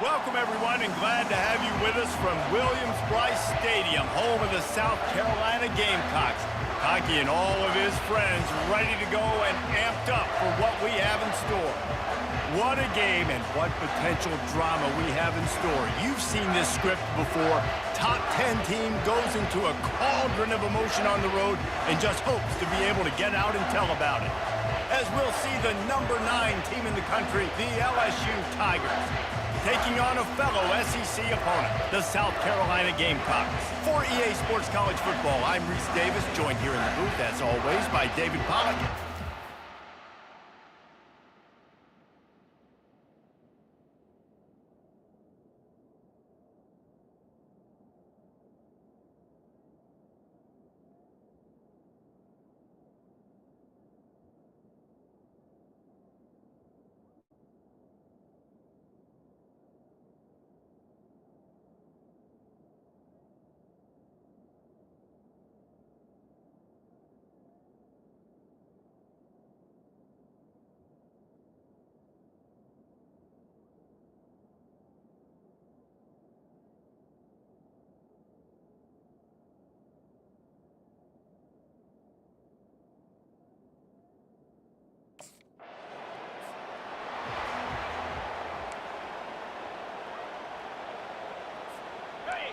Welcome, everyone, and glad to have you with us from Williams-Brice Stadium, home of the South Carolina Gamecocks. Hockey and all of his friends ready to go and amped up for what we have in store. What a game and what potential drama we have in store. You've seen this script before. Top 10 team goes into a cauldron of emotion on the road and just hopes to be able to get out and tell about it. As we'll see the number 9 team in the country, the LSU Tigers, taking on a fellow SEC opponent, the South Carolina Gamecocks. For EA Sports College Football, I'm Reese Davis, joined here in the booth, as always, by David Pollack.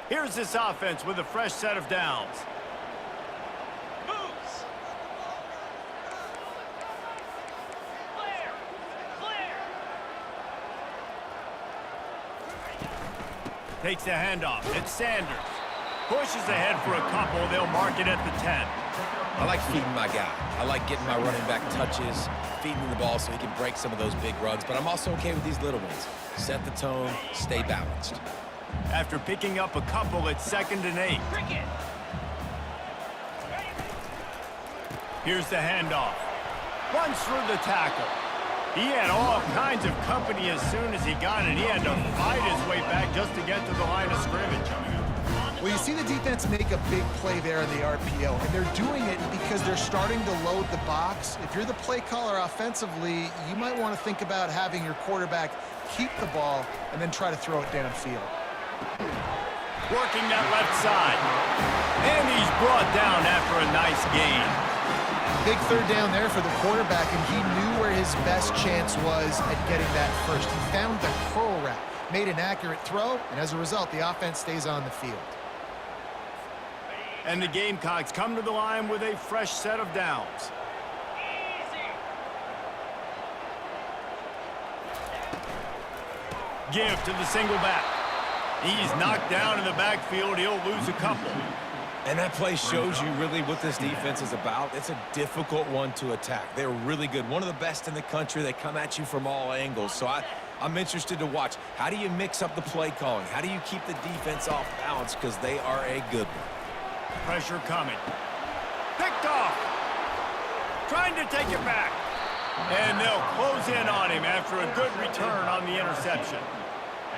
Here's this offense with a fresh set of downs. Moves. Clear. Takes the handoff. It's Sanders. Pushes ahead for a couple. They'll mark it at the 10. I like feeding my guy. I like getting my running back touches, feeding him the ball so he can break some of those big runs, but I'm also okay with these little ones. Set the tone, stay balanced. After picking up a couple, it's 2nd and 8. Here's the handoff. Runs through the tackle. He had all kinds of company as soon as he got it. He had to fight his way back just to get to the line of scrimmage. Well, you see the defense make a big play there in the RPO, and they're doing it because they're starting to load the box. If you're the play caller offensively, you might want to think about having your quarterback keep the ball and then try to throw it downfield. Working that left side. And he's brought down after a nice gain. Big third down there for the quarterback, and he knew where his best chance was at getting that first. He found the curl route, made an accurate throw, and as a result, the offense stays on the field. And the Gamecocks come to the line with a fresh set of downs. Give to the single back. He's knocked down in the backfield. He'll lose a couple. And that play shows you really what this defense is about. It's a difficult one to attack. They're really good. One of the best in the country. They come at you from all angles. So I'm interested to watch. How do you mix up the play calling? How do you keep the defense off balance? Because they are a good one. Pressure coming. Picked off. Trying to take it back. And they'll close in on him after a good return on the interception.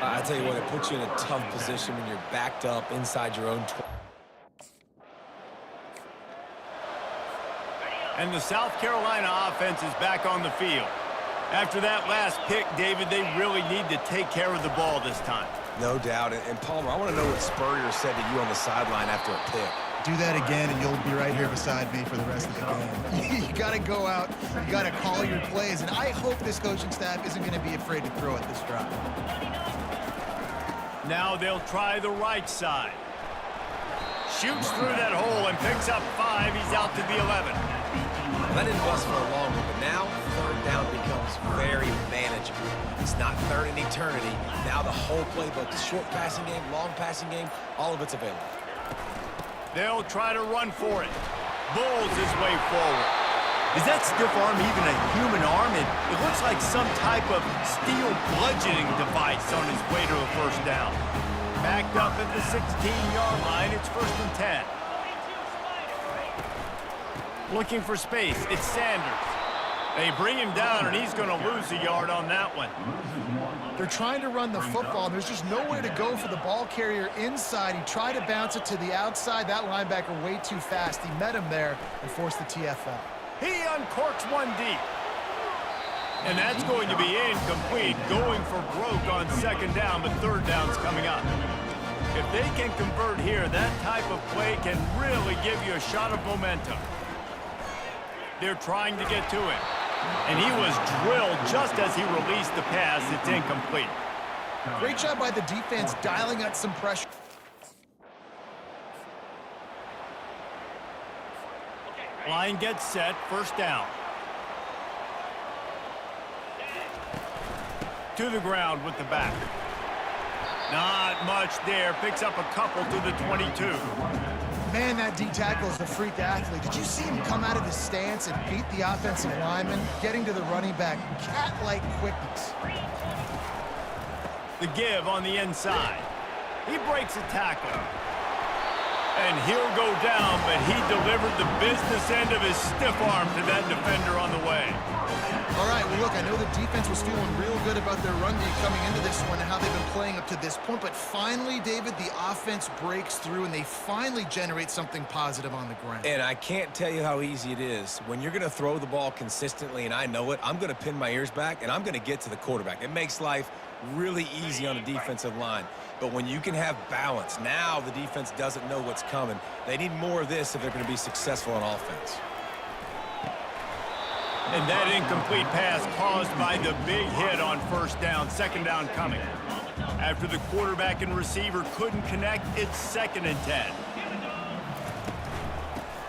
I tell you what, it puts you in a tough position when you're backed up inside your own 20. And the South Carolina offense is back on the field. After that last pick, David, they really need to take care of the ball this time. No doubt. And Palmer, I want to know what Spurrier said to you on the sideline after a pick. Do that again, and you'll be right here beside me for the rest of the game. You got to go out. You got to call your plays, and I hope this coaching staff isn't going to be afraid to throw at this drive. Now they'll try the right side. Shoots through that hole and picks up 5. He's out to the 11. That didn't bust for a long one, but now third down becomes very manageable. It's not third in eternity. Now the whole playbook, short passing game, long passing game, all of it's available. They'll try to run for it. Bulls his way forward. Is that stiff arm even a human arm? It looks like some type of steel bludgeoning device on his way to a first down. Backed up at the 16-yard line, it's 1st and 10. Looking for space, it's Sanders. They bring him down, and he's going to lose a yard on that one. They're trying to run the football, and there's just nowhere to go for the ball carrier inside. He tried to bounce it to the outside. That linebacker way too fast. He met him there and forced the TFL. He uncorks one deep. And that's going to be incomplete, going for broke on second down, but third down's coming up. If they can convert here, that type of play can really give you a shot of momentum. They're trying to get to it. And he was drilled just as he released the pass. It's incomplete. Great job by the defense dialing up some pressure. Line gets set, first down. To the ground with the back. Not much there. Picks up a couple to the 22. Man, that D tackle is a freak athlete. Did you see him come out of his stance and beat the offensive lineman, getting to the running back? Cat-like quickness. The give on the inside. He breaks a tackle. And he'll go down, but he delivered the business end of his stiff arm to that defender on the way. All right, well, look, I know the defense was feeling real good about their run D coming into this one and how they've been playing up to this point, but finally, David, the offense breaks through and they finally generate something positive on the ground. And I can't tell you how easy it is. When you're going to throw the ball consistently, and I know it, I'm going to pin my ears back, and I'm going to get to the quarterback. It makes life really easy on a defensive line. But when you can have balance, now the defense doesn't know what's coming. They need more of this if they're going to be successful on offense. And that incomplete pass caused by the big hit on first down, second down coming. After the quarterback and receiver couldn't connect, it's 2nd and 10.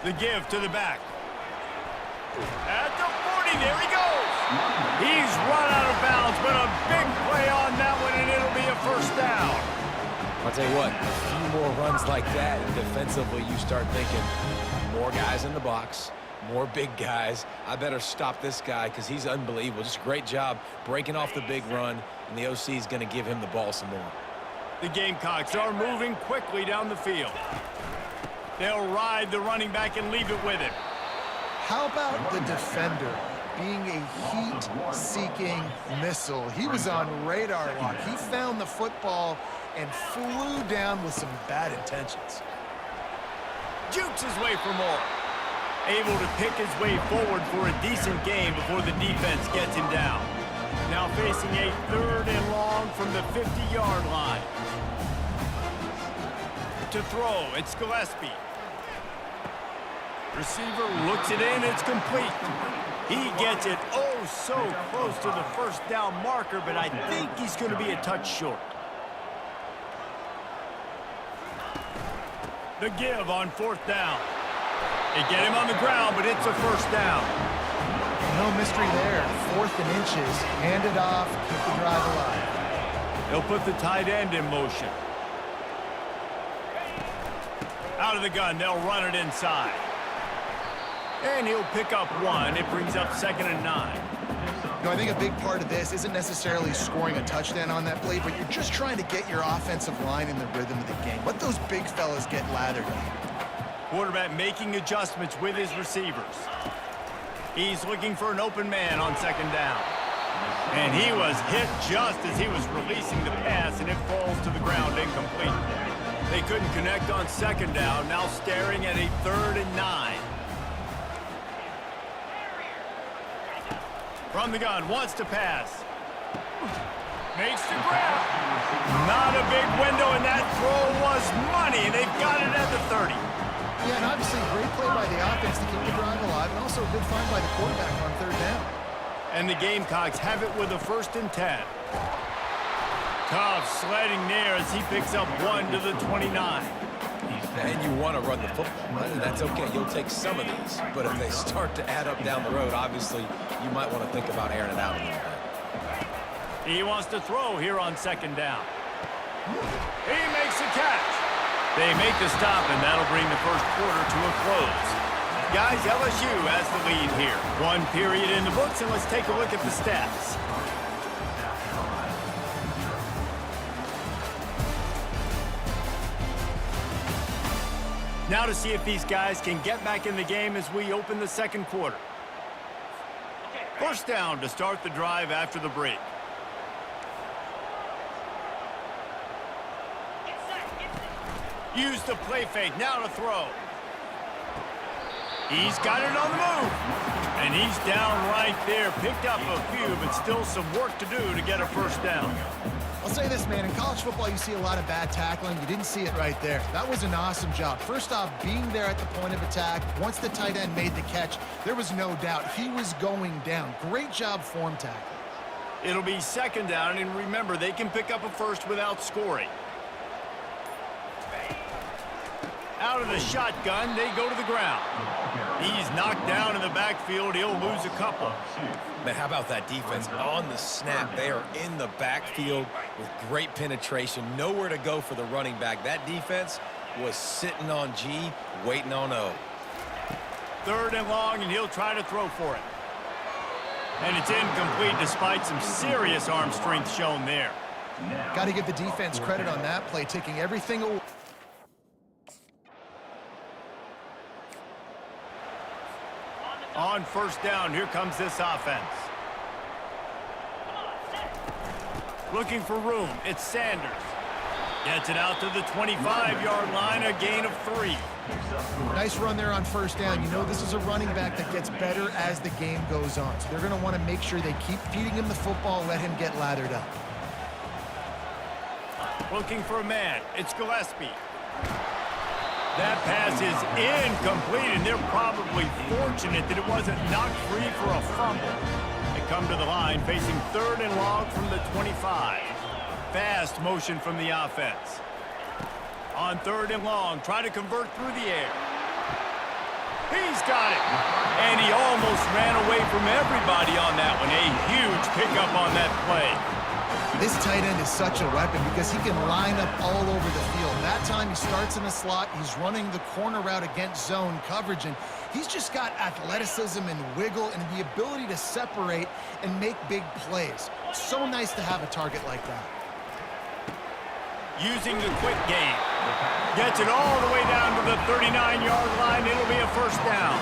The give to the back. At the 40, there he goes. He's run out of bounds, but a big play on that one, and it'll be a first down. I'll tell you what, a few more runs like that, and defensively you start thinking, more guys in the box, more big guys. I better stop this guy because he's unbelievable. Just a great job breaking off the big run, and the OC is going to give him the ball some more. The Gamecocks are moving quickly down the field. They'll ride the running back and leave it with him. How about the defender being a heat-seeking missile? He was on radar lock. He found the football and flew down with some bad intentions. Jukes his way for more. Able to pick his way forward for a decent game before the defense gets him down. Now facing a 3rd and long from the 50-yard line. To throw, it's Gillespie. Receiver looks it in, it's complete. He gets it oh so close to the first down marker, but I think he's going to be a touch short. The give on 4th down. They get him on the ground, but it's a first down. No mystery there. 4th and inches. Hand it off, keep the drive alive. They'll put the tight end in motion. Out of the gun, they'll run it inside. And he'll pick up 1. It brings up 2nd and 9. No, I think a big part of this isn't necessarily scoring a touchdown on that play, but you're just trying to get your offensive line in the rhythm of the game. Let those big fellas get lathered. Quarterback making adjustments with his receivers. He's looking for an open man on 2nd down. And he was hit just as he was releasing the pass, and it falls to the ground incomplete. They couldn't connect on 2nd down, now staring at a 3rd and 9. From the gun, wants to pass. Makes the grab. Not a big window, and that throw was money, and they've got it at the 30. Yeah, and obviously great play by the offense to keep the drive alive, and also a good find by the quarterback on 3rd down. And the Gamecocks have it with a 1st and 10. Tough sledding there as he picks up 1 to the 29. And you want to run the football, and that's okay. You'll take some of these. But if they start to add up down the road, obviously, you might want to think about airing it out a little bit. He wants to throw here on 2nd down. He makes a catch. They make the stop, and that'll bring the first quarter to a close. Guys, LSU has the lead here. 1 period in the books, and let's take a look at the stats. Now to see if these guys can get back in the game as we open the 2nd quarter. First down to start the drive after the break. Use the play fake, now to throw. He's got it on the move. And he's down right there. Picked up a few, but still some work to do to get a first down. I'll say this, man. In college football, you see a lot of bad tackling. You didn't see it right there. That was an awesome job. First off, being there at the point of attack. Once the tight end made the catch, there was no doubt he was going down. Great job form tackling. It'll be second down, and remember, they can pick up a first without scoring. Out of the shotgun, they go to the ground. He's knocked down in the backfield. He'll lose a couple. Man, how about that defense? On the snap, they are in the backfield with great penetration. Nowhere to go for the running back. That defense was sitting on G, waiting on O. Third and long, and he'll try to throw for it. And it's incomplete despite some serious arm strength shown there. Got to give the defense credit on that play, taking everything away. On first down, here comes this offense. Looking for room, it's Sanders. Gets it out to the 25-yard line, a gain of 3. Nice run there on first down. You know this is a running back that gets better as the game goes on. So they're going to want to make sure they keep feeding him the football, let him get lathered up. Looking for a man, it's Gillespie. That pass is incomplete, and they're probably fortunate that it wasn't knocked free for a fumble. They come to the line facing third and long from the 25. Fast motion from the offense. On third and long, try to convert through the air. He's got it. And he almost ran away from everybody on that one. A huge pickup on that play. This tight end is such a weapon because he can line up all over the field. That time he starts in the slot. He's running the corner route against zone coverage, and he's just got athleticism and wiggle and the ability to separate and make big plays. So nice to have a target like that. Using the quick game. Gets it all the way down to the 39-yard line. It'll be a first down.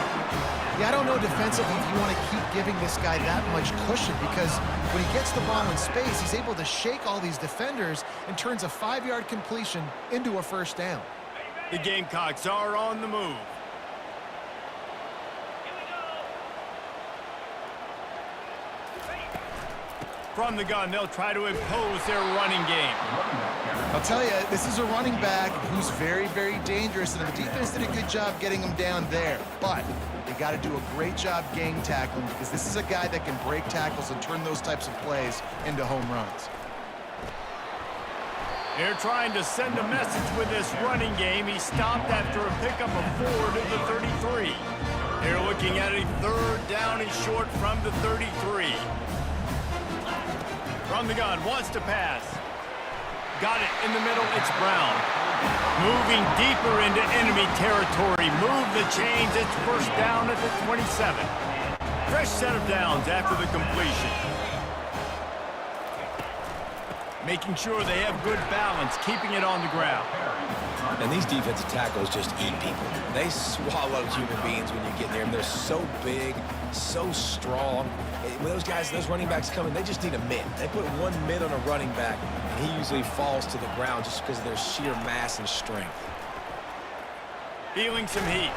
Yeah, I don't know defensively if you want to keep giving this guy that much cushion because when he gets the ball in space, he's able to shake all these defenders and turns a 5-yard completion into a first down. The Gamecocks are on the move. From the gun, they'll try to impose their running game. I'll tell you, this is a running back who's very, very dangerous, and the defense did a good job getting him down there. But they got to do a great job gang tackling because this is a guy that can break tackles and turn those types of plays into home runs. They're trying to send a message with this running game. He stopped after a pickup of 4 to the 33. They're looking at a third down and short from the 33. From the gun, wants to pass. Got it in the middle, it's Brown. Moving deeper into enemy territory. Move the chains, it's first down at the 27. Fresh set of downs after the completion. Making sure they have good balance, keeping it on the ground. And these defensive tackles just eat people. They swallow human beings when you get near them. They're so big, so strong. When those guys, those running backs come in, they just need a mid. They put one mid on a running back, and he usually falls to the ground just because of their sheer mass and strength. Feeling some heat.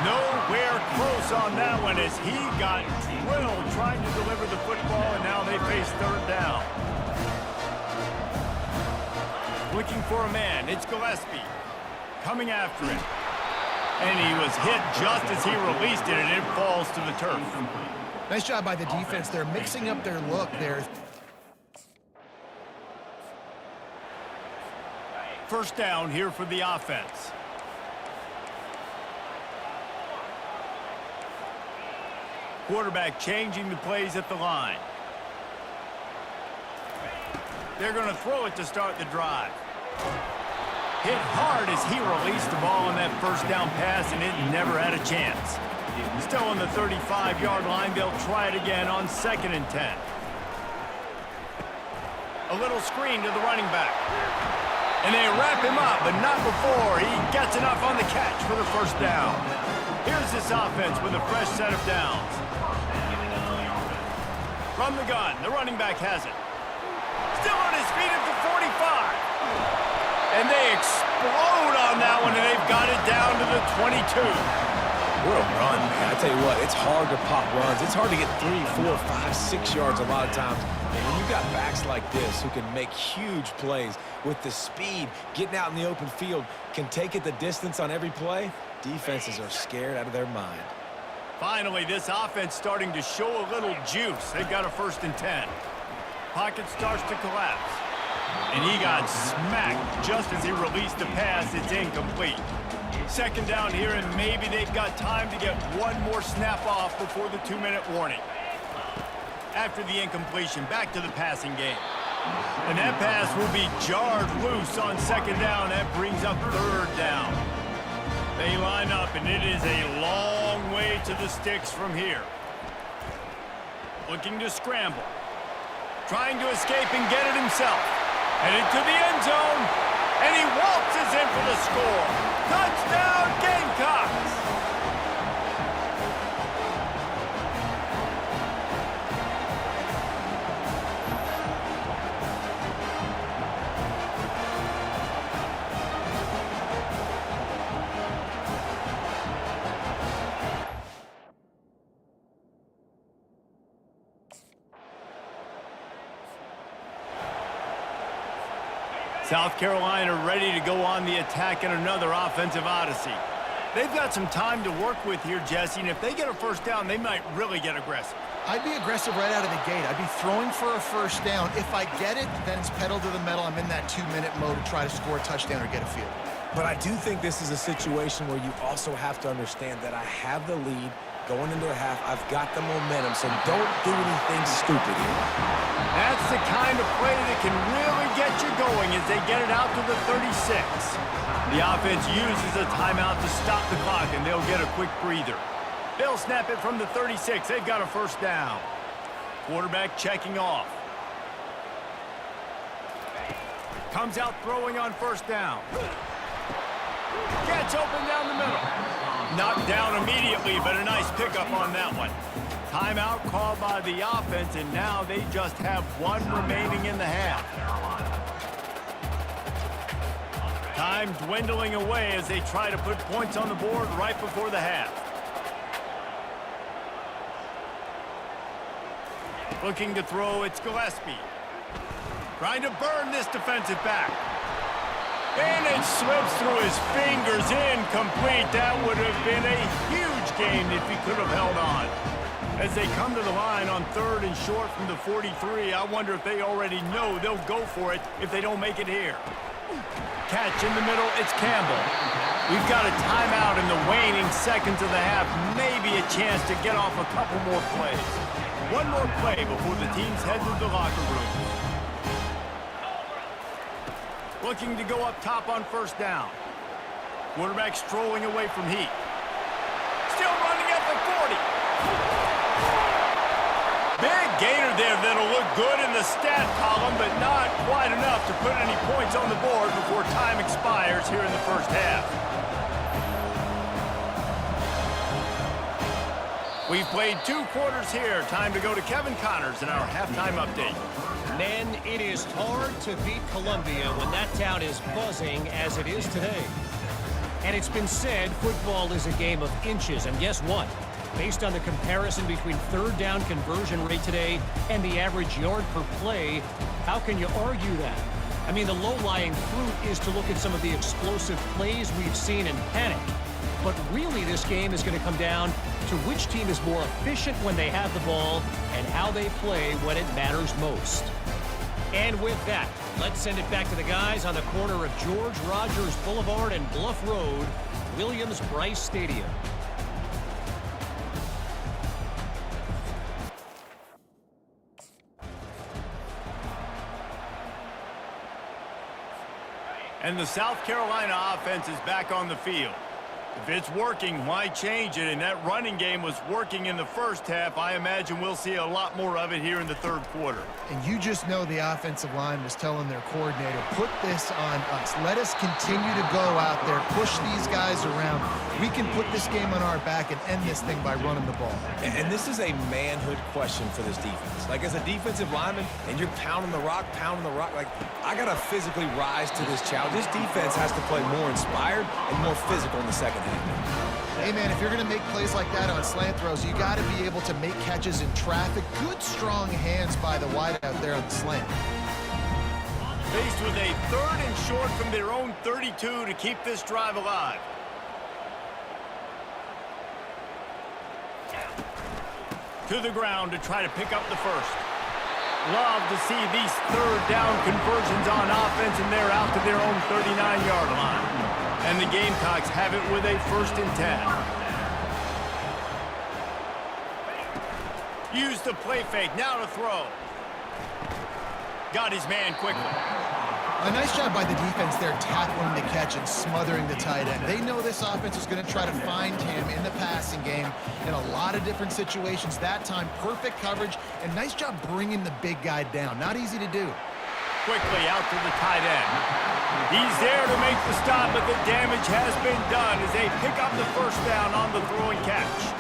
Nowhere close on that one as he got drilled trying to deliver the football, and now they face third down. Looking for a man, it's Gillespie. Coming after it. And he was hit just as he released it, and it falls to the turf. Nice job by the defense. They're mixing up their look there. First down here for the offense. Quarterback changing the plays at the line. They're going to throw it to start the drive. Hit hard as he released the ball on that first down pass, and it never had a chance. Still on the 35-yard line, they'll try it again on 2nd and 10. A little screen to the running back. And they wrap him up, but not before he gets enough on the catch for the first down. Here's this offense with a fresh set of downs. From the gun, the running back has it. Still on his feet at the 45. And they explode on that one, and they've got it down to the 22. What a run, man. I tell you what, it's hard to pop runs. It's hard to get 3, 4, 5, 6 yards a lot of times. And when you got backs like this who can make huge plays with the speed, getting out in the open field, can take it the distance on every play, defenses are scared out of their mind. Finally, this offense starting to show a little juice. They've got a 1st and 10. Pocket starts to collapse. And he got smacked just as he released the pass. It's incomplete. 2nd down here, and maybe they've got time to get one more snap off before the 2-minute warning. After the incompletion, back to the passing game. And that pass will be jarred loose on 2nd down. That brings up 3rd down. They line up, and it is a long way to the sticks from here. Looking to scramble. Trying to escape and get it himself. Headed to the end zone, and he waltzes in for the score. Touchdown, Gamecocks! South Carolina ready to go on the attack in another offensive odyssey. They've got some time to work with here, Jesse, and if they get a 1st down, they might really get aggressive. I'd be aggressive right out of the gate. I'd be throwing for a 1st down. If I get it, then it's pedal to the metal. I'm in that 2-minute mode to try to score a touchdown or get a field. But I do think this is a situation where you also have to understand that I have the lead going into the half. I've got the momentum, so don't do anything stupid here. That's the kind of play that can really get you going as they get it out to the 36. The offense uses a timeout to stop the clock, and they'll get a quick breather. They'll snap it from the 36. They've got a 1st down. Quarterback checking off. Comes out throwing on 1st down. Gets open down the middle. Knocked down immediately, but a nice pickup on that one. Timeout called by the offense, and now they just have 1 remaining in the half. Time dwindling away as they try to put points on the board right before the half. Looking to throw, it's Gillespie. Trying to burn this defensive back. And it slips through his fingers, incomplete. That would have been a huge gain if he could have held on. As they come to the line on 3rd and short from the 43, I wonder if they already know they'll go for it if they don't make it here. Catch in the middle, it's Campbell. We've got a timeout in the waning seconds of the half. Maybe a chance to get off a couple more plays. One more play before the teams head to the locker room. Looking to go up top on 1st down. Quarterback strolling away from heat. Still running at the 40. Big gainer there that'll look good in the stat column, but not quite enough to put any points on the board before time expires here in the 1st half. We've played 2 quarters here. Time to go to Kevin Connors in our halftime update. Men, it is hard to beat Columbia when that town is buzzing as it is today. And it's been said football is a game of inches. And guess what? Based on the comparison between 3rd down conversion rate today and the average yard per play, how can you argue that? I mean, the low-lying fruit is to look at some of the explosive plays we've seen in panic. But really, this game is going to come down to which team is more efficient when they have the ball and how they play when it matters most. And with that, let's send it back to the guys on the corner of George Rogers Boulevard and Bluff Road, Williams-Brice Stadium. And the South Carolina offense is back on the field. If it's working, why change it? And that running game was working in the 1st half. I imagine we'll see a lot more of it here in the 3rd quarter. And you just know the offensive line was telling their coordinator, put this on us. Let us continue to go out there, push these guys around. We can put this game on our back and end this thing by running the ball. And this is a manhood question for this defense. Like, as a defensive lineman, and you're pounding the rock, like, I got to physically rise to this challenge. This defense has to play more inspired and more physical in the 2nd half. Hey, man, if you're going to make plays like that on slant throws, you got to be able to make catches in traffic. Good, strong hands by the wideout there on the slant. Faced with a 3rd and short from their own 32 to keep this drive alive. To the ground to try to pick up the first. Love to see these 3rd down conversions on offense, and they're out to their own 39-yard line. And the Gamecocks have it with a 1st and 10. Use the play fake, now to throw. Got his man quickly. A nice job by the defense there, tackling the catch and smothering the tight end. They know this offense is going to try to find him in the passing game in a lot of different situations. That time, perfect coverage, and nice job bringing the big guy down. Not easy to do. Quickly out to the tight end. He's there to make the stop, but the damage has been done as they pick up the 1st down on the throw and catch.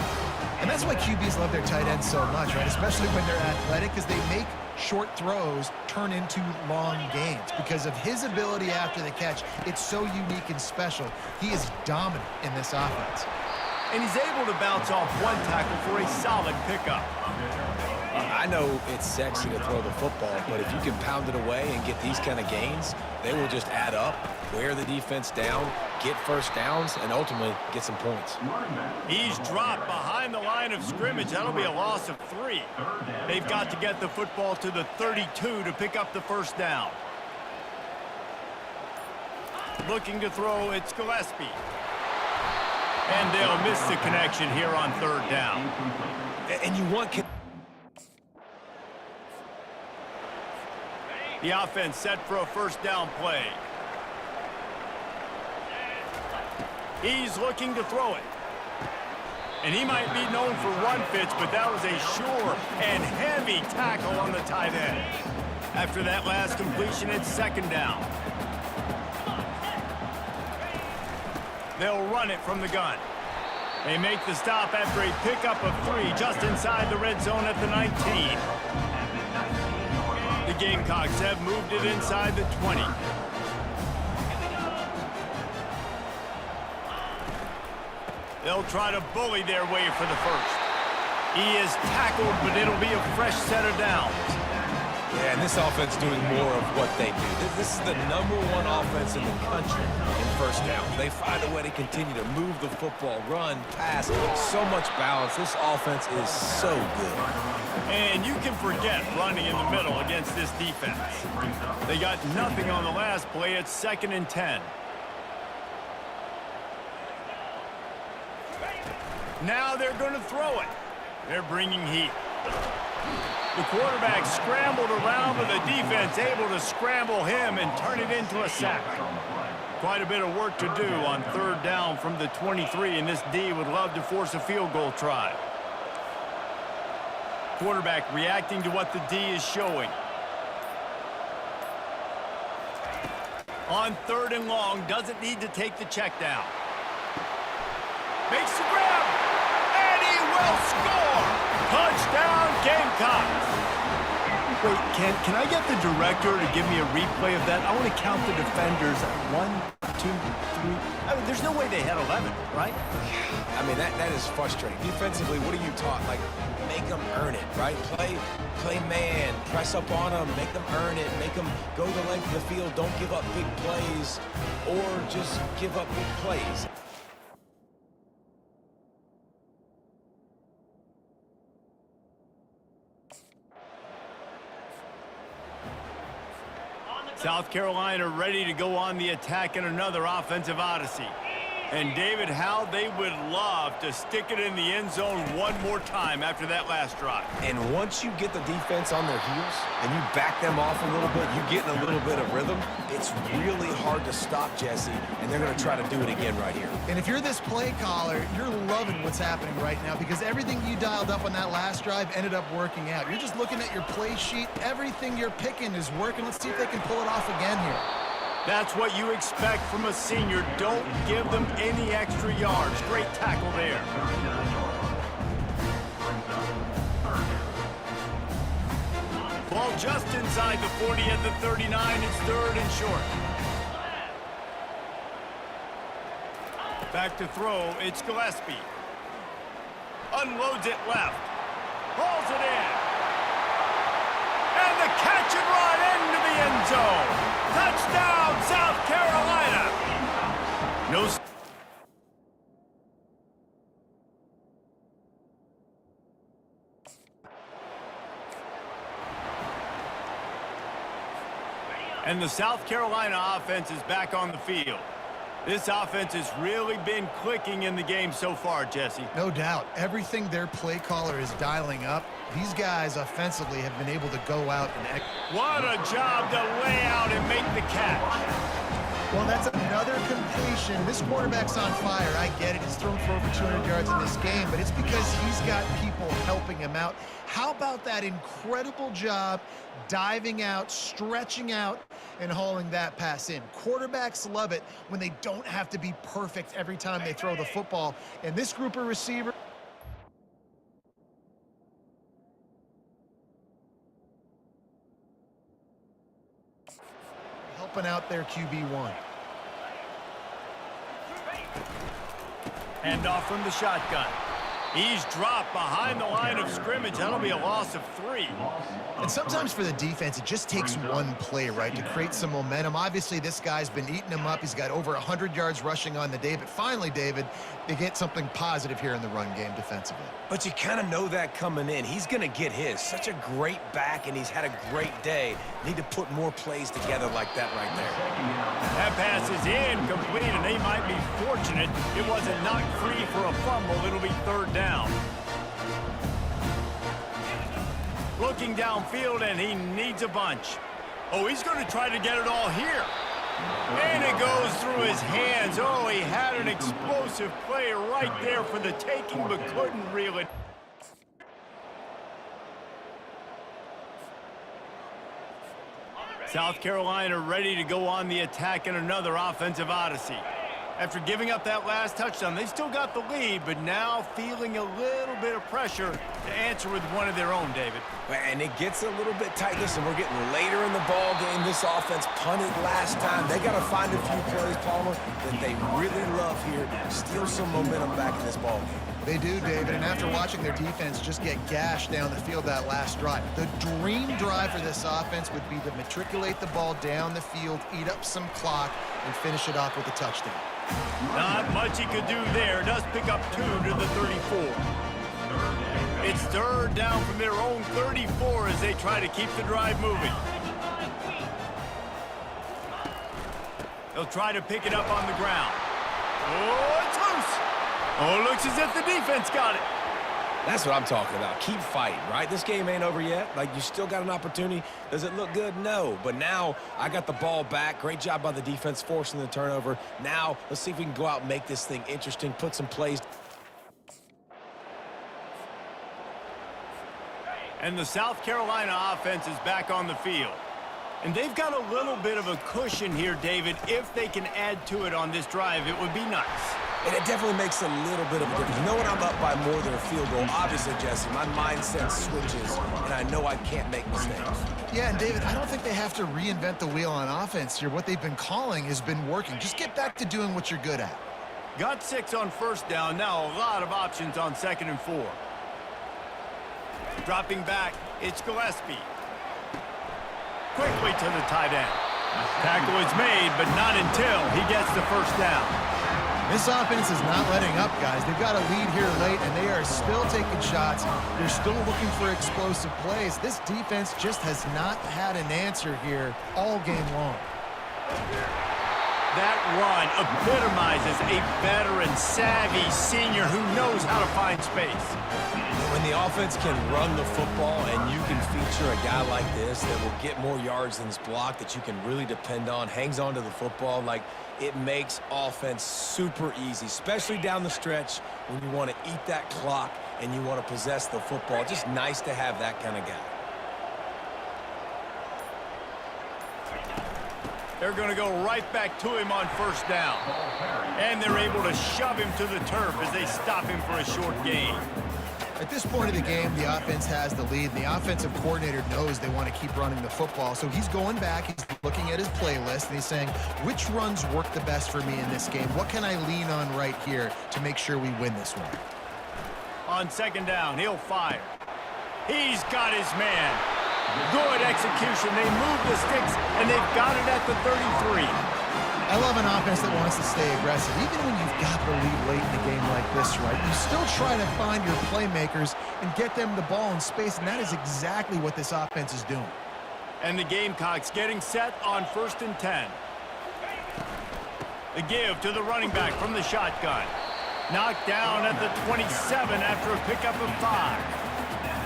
And that's why QBs love their tight ends so much, right? Especially when they're athletic, because they make short throws turn into long gains. Because of his ability after the catch, it's so unique and special. He is dominant in this offense. And he's able to bounce off one tackle for a solid pickup. I know it's sexy to throw the football, but if you can pound it away and get these kind of gains, they will just add up, wear the defense down, get 1st downs, and ultimately get some points. He's dropped behind the line of scrimmage. That'll be a loss of 3. They've got to get the football to the 32 to pick up the 1st down. Looking to throw, it's Gillespie. And they'll miss the connection here on 3rd down. And you want... The offense set for a 1st down play. He's looking to throw it. And he might be known for run fits, but that was a sure and heavy tackle on the tight end. After that last completion, it's 2nd down. They'll run it from the gun. They make the stop after a pickup of 3 just inside the red zone at the 19. The Gamecocks have moved it inside the 20. They'll try to bully their way for the 1st. He is tackled, but it'll be a fresh set of downs. Yeah, and this offense doing more of what they do. This is the #1 offense in the country in 1st downs. They find a way to continue to move the football, run, pass, so much balance. This offense is so good. And you can forget running in the middle against this defense. They got nothing on the last play. It's 2nd and 10. Now they're going to throw it. They're bringing heat. The quarterback scrambled around, but the defense able to scramble him and turn it into a sack. Quite a bit of work to do on 3rd down from the 23, and this D would love to force a field goal try. Quarterback reacting to what the D is showing. On 3rd and long, doesn't need to take the check down. Makes the grab, and he will score! Touchdown, Gamecocks! Wait, can I get the director to give me a replay of that? I want to count the defenders. 1, 2, 3. I mean, there's no way they had 11, right? I mean, that is frustrating. Defensively, what are you taught? Like, make them earn it, right? Play man, press up on them, make them earn it, make them go the length of the field, don't give up big plays, or just give up big plays. South Carolina ready to go on the attack in another offensive odyssey. And David, how they would love to stick it in the end zone one more time after that last drive. And once you get the defense on their heels and you back them off a little bit, you get in a little bit of rhythm, it's really hard to stop, Jesse, and they're going to try to do it again right here. And if you're this play caller, you're loving what's happening right now because everything you dialed up on that last drive ended up working out. You're just looking at your play sheet. Everything you're picking is working. Let's see if they can pull it off again here. That's what you expect from a senior. Don't give them any extra yards. Great tackle there. Ball just inside the 40 at the 39. It's 3rd and short. Back to throw, it's Gillespie. Unloads it left. Hauls it in. And the catch and run into the end zone. Touchdown, South Carolina. No. And the South Carolina offense is back on the field. This offense has really been clicking in the game so far, Jesse. No doubt. Everything their play caller is dialing up, these guys offensively have been able to go out and... What a job to lay out and make the catch. Well, that's another completion. This quarterback's on fire. I get it. He's thrown for over 200 yards in this game, but it's because he's got people helping him out. How about that incredible job diving out, stretching out, and hauling that pass in? Quarterbacks love it when they don't have to be perfect every time they throw the football. And this group of receivers... helping out their QB1. Hand off from the shotgun. He's dropped behind the line of scrimmage. That'll be a loss of 3. And sometimes for the defense, it just takes one play, right, to create some momentum. Obviously, this guy's been eating him up. He's got over 100 yards rushing on the day. But finally, David, they get something positive here in the run game defensively. But you kind of know that coming in. He's going to get his. Such a great back, and he's had a great day. Need to put more plays together like that right there. That pass is incomplete, and they might be fortunate it wasn't knocked free for a fumble. It'll be 3rd down. Looking downfield, and he needs a bunch. Oh, he's going to try to get it all here. And it goes through his hands. Oh, he had an explosive play right there for the taking, but couldn't reel it. South Carolina ready to go on the attack in another offensive odyssey. After giving up that last touchdown, they still got the lead, but now feeling a little bit of pressure to answer with one of their own, David. And it gets a little bit tight. Listen, we're getting later in the ball game. This offense punted last time. They got to find a few plays, Palmer, that they really love here. Steal some momentum back in this ball game. They do, David, and after watching their defense just get gashed down the field that last drive, the dream drive for this offense would be to matriculate the ball down the field, eat up some clock, and finish it off with a touchdown. Not much he could do there. Does pick up 2 to the 34. It's 3rd down from their own 34 as they try to keep the drive moving. They'll try to pick it up on the ground. Oh, it's loose. Oh, looks as if the defense got it. That's what I'm talking about. Keep fighting, right? This game ain't over yet. Like, you still got an opportunity. Does it look good? No. But now I got the ball back. Great job by the defense forcing the turnover. Now let's see if we can go out and make this thing interesting, put some plays. And the South Carolina offense is back on the field. And they've got a little bit of a cushion here, David. If they can add to it on this drive, it would be nice. And it definitely makes a little bit of a difference. You know when I'm up by more than a field goal, obviously, Jesse, my mindset switches, and I know I can't make mistakes. Yeah, and David, I don't think they have to reinvent the wheel on offense here. What they've been calling has been working. Just get back to doing what you're good at. Got 6 on 1st down. Now a lot of options on 2nd and 4. Dropping back, it's Gillespie. Quickly to the tight end. Tackle is made, but not until he gets the 1st down. This offense is not letting up, guys. They've got a lead here late, and they are still taking shots. They're still looking for explosive plays. This defense just has not had an answer here all game long. That run epitomizes a veteran, savvy senior who knows how to find space. When the offense can run the football and you can feature a guy like this that will get more yards than his block, that you can really depend on, hangs on to the football, like, it makes offense super easy, especially down the stretch when you want to eat that clock and you want to possess the football. Just nice to have that kind of guy. They're going to go right back to him on 1st down. And they're able to shove him to the turf as they stop him for a short gain. At this point of the game, the offense has the lead, and the offensive coordinator knows they want to keep running the football. So he's going back, he's looking at his playlist, and he's saying, which runs work the best for me in this game? What can I lean on right here to make sure we win this one? On second down, he'll fire. He's got his man. Good execution. They move the sticks, and they've got it at the 33. I love an offense that wants to stay aggressive. Even when you've got the lead late in a game like this, right, you still try to find your playmakers and get them the ball in space, and that is exactly what this offense is doing. And the Gamecocks getting set on 1st and 10. The give to the running back from the shotgun. Knocked down at the 27 after a pickup of 5.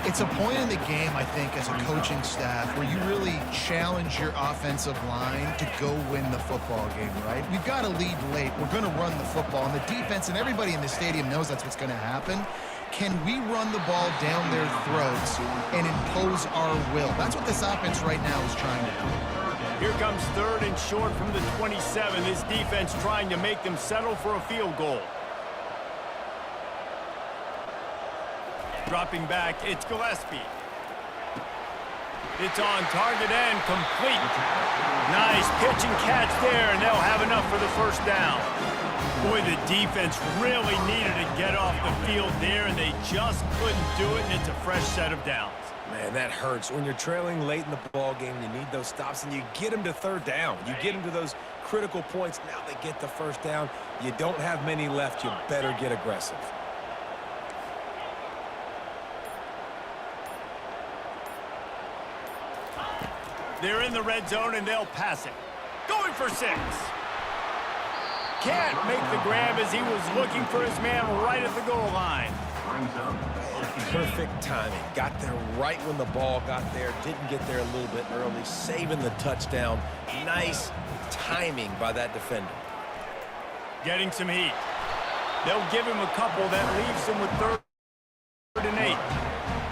It's a point in the game, I think, as a coaching staff where you really challenge your offensive line to go win the football game, right? We've got to lead late. We're going to run the football, and the defense and everybody in the stadium knows that's what's going to happen. Can we run the ball down their throats and impose our will? That's what this offense right now is trying to do. Here comes 3rd and short from the 27. This defense trying to make them settle for a field goal. Dropping back, it's Gillespie. It's on target and complete. Nice pitch and catch there, and they'll have enough for the 1st down. Boy, the defense really needed to get off the field there, and they just couldn't do it, and it's a fresh set of downs. Man, that hurts. When you're trailing late in the ball game, you need those stops, and you get them to 3rd down. You get them to those critical points. Now they get the 1st down. You don't have many left. You better get aggressive. They're in the red zone, and they'll pass it. Going for 6. Can't make the grab as he was looking for his man right at the goal line. Perfect timing. Got there right when the ball got there. Didn't get there a little bit early. Saving the touchdown. Nice timing by that defender. Getting some heat. They'll give him a couple that leaves him with 3rd and 8.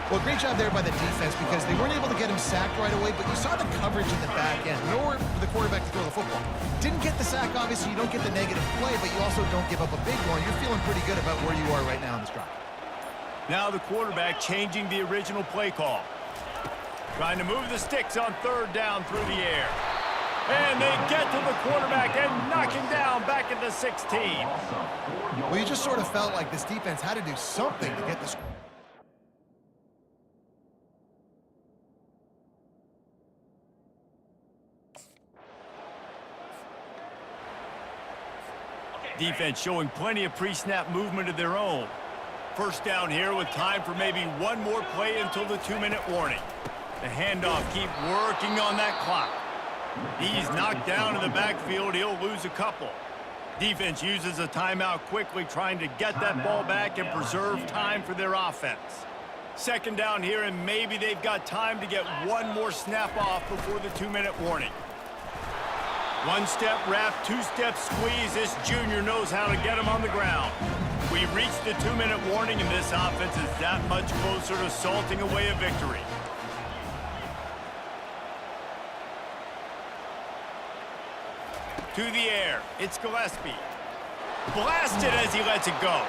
Well, great job there by the defense because they weren't able to get him sacked right away, but you saw the coverage in the back end. Nowhere for the quarterback to throw the football. Didn't get the sack, obviously. You don't get the negative play, but you also don't give up a big one. You're feeling pretty good about where you are right now in this drive. Now the quarterback changing the original play call. Trying to move the sticks on 3rd down through the air. And they get to the quarterback and knock him down back at the 16. Well, you just sort of felt like this defense had to do something to get this. Defense showing plenty of pre-snap movement of their own. 1st down here with time for maybe one more play until the 2-minute warning. The handoff keep working on that clock. He's knocked down in the backfield. He'll lose a couple. Defense uses a timeout quickly, trying to get that ball back and preserve time for their offense. 2nd down here, and maybe they've got time to get one more snap off before the 2-minute warning. 1-step wrap, 2-step squeeze. This junior knows how to get him on the ground. We've reached the 2-minute warning, and this offense is that much closer to salting away a victory. To the air, it's Gillespie. Blasted as he lets it go.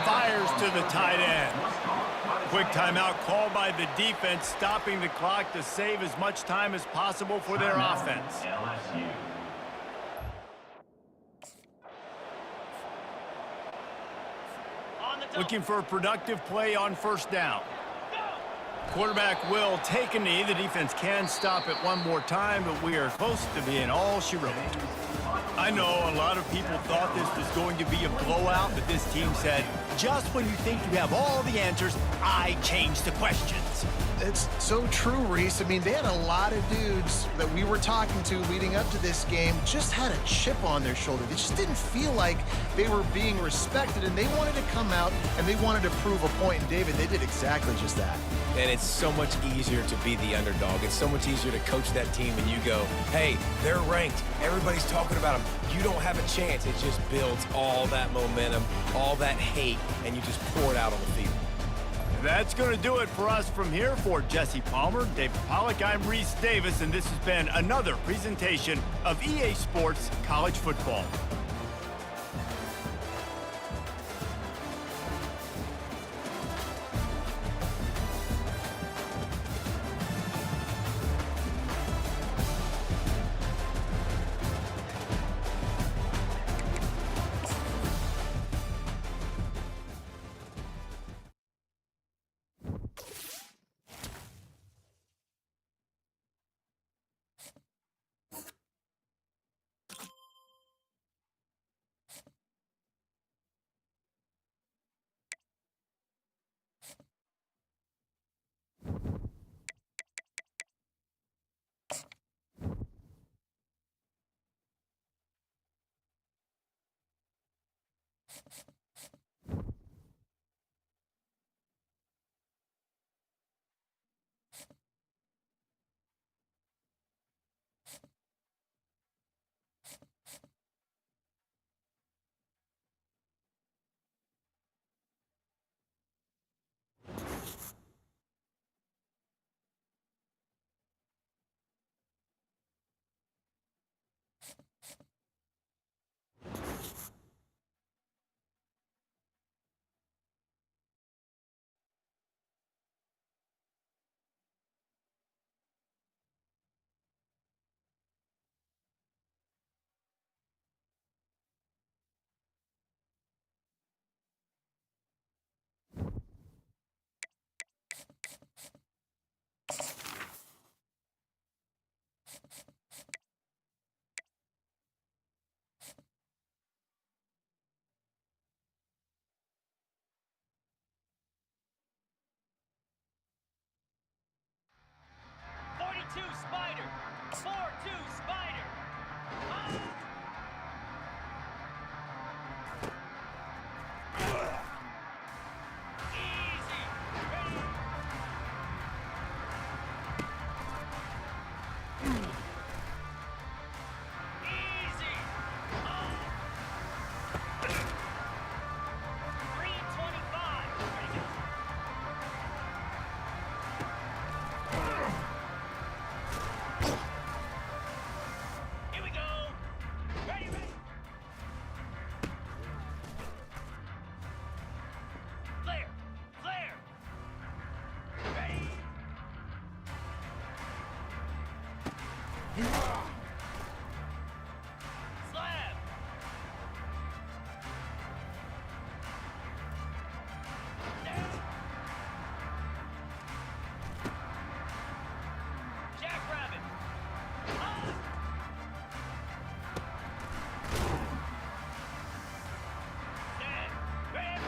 Fires to the tight end. Quick timeout called by the defense, stopping the clock to save as much time as possible for their offense. Looking for a productive play on 1st down. Quarterback will take a knee. The defense can stop it one more time, but we are close to being all she wrote. I know a lot of people thought this was going to be a blowout, but this team said, just when you think you have all the answers, I change the questions. It's so true, Reese. I mean, they had a lot of dudes that we were talking to leading up to this game just had a chip on their shoulder. They just didn't feel like they were being respected, and they wanted to come out and they wanted to prove a point. And David, they did exactly just that. And it's so much easier to be the underdog. It's so much easier to coach that team and you go, hey, they're ranked. Everybody's talking about them. You don't have a chance. It just builds all that momentum, all that hate, and you just pour it out on the field. That's going to do it for us from here. For Jesse Palmer, David Pollack, I'm Reese Davis, and this has been another presentation of EA Sports College Football. Spider. 4-2 Spider. Easy. Ready. Easy. 325. Ready, go. Here we go. Ready, ready. Flare, flare. Ready. Slab. Jackrabbit. Stand. Grab.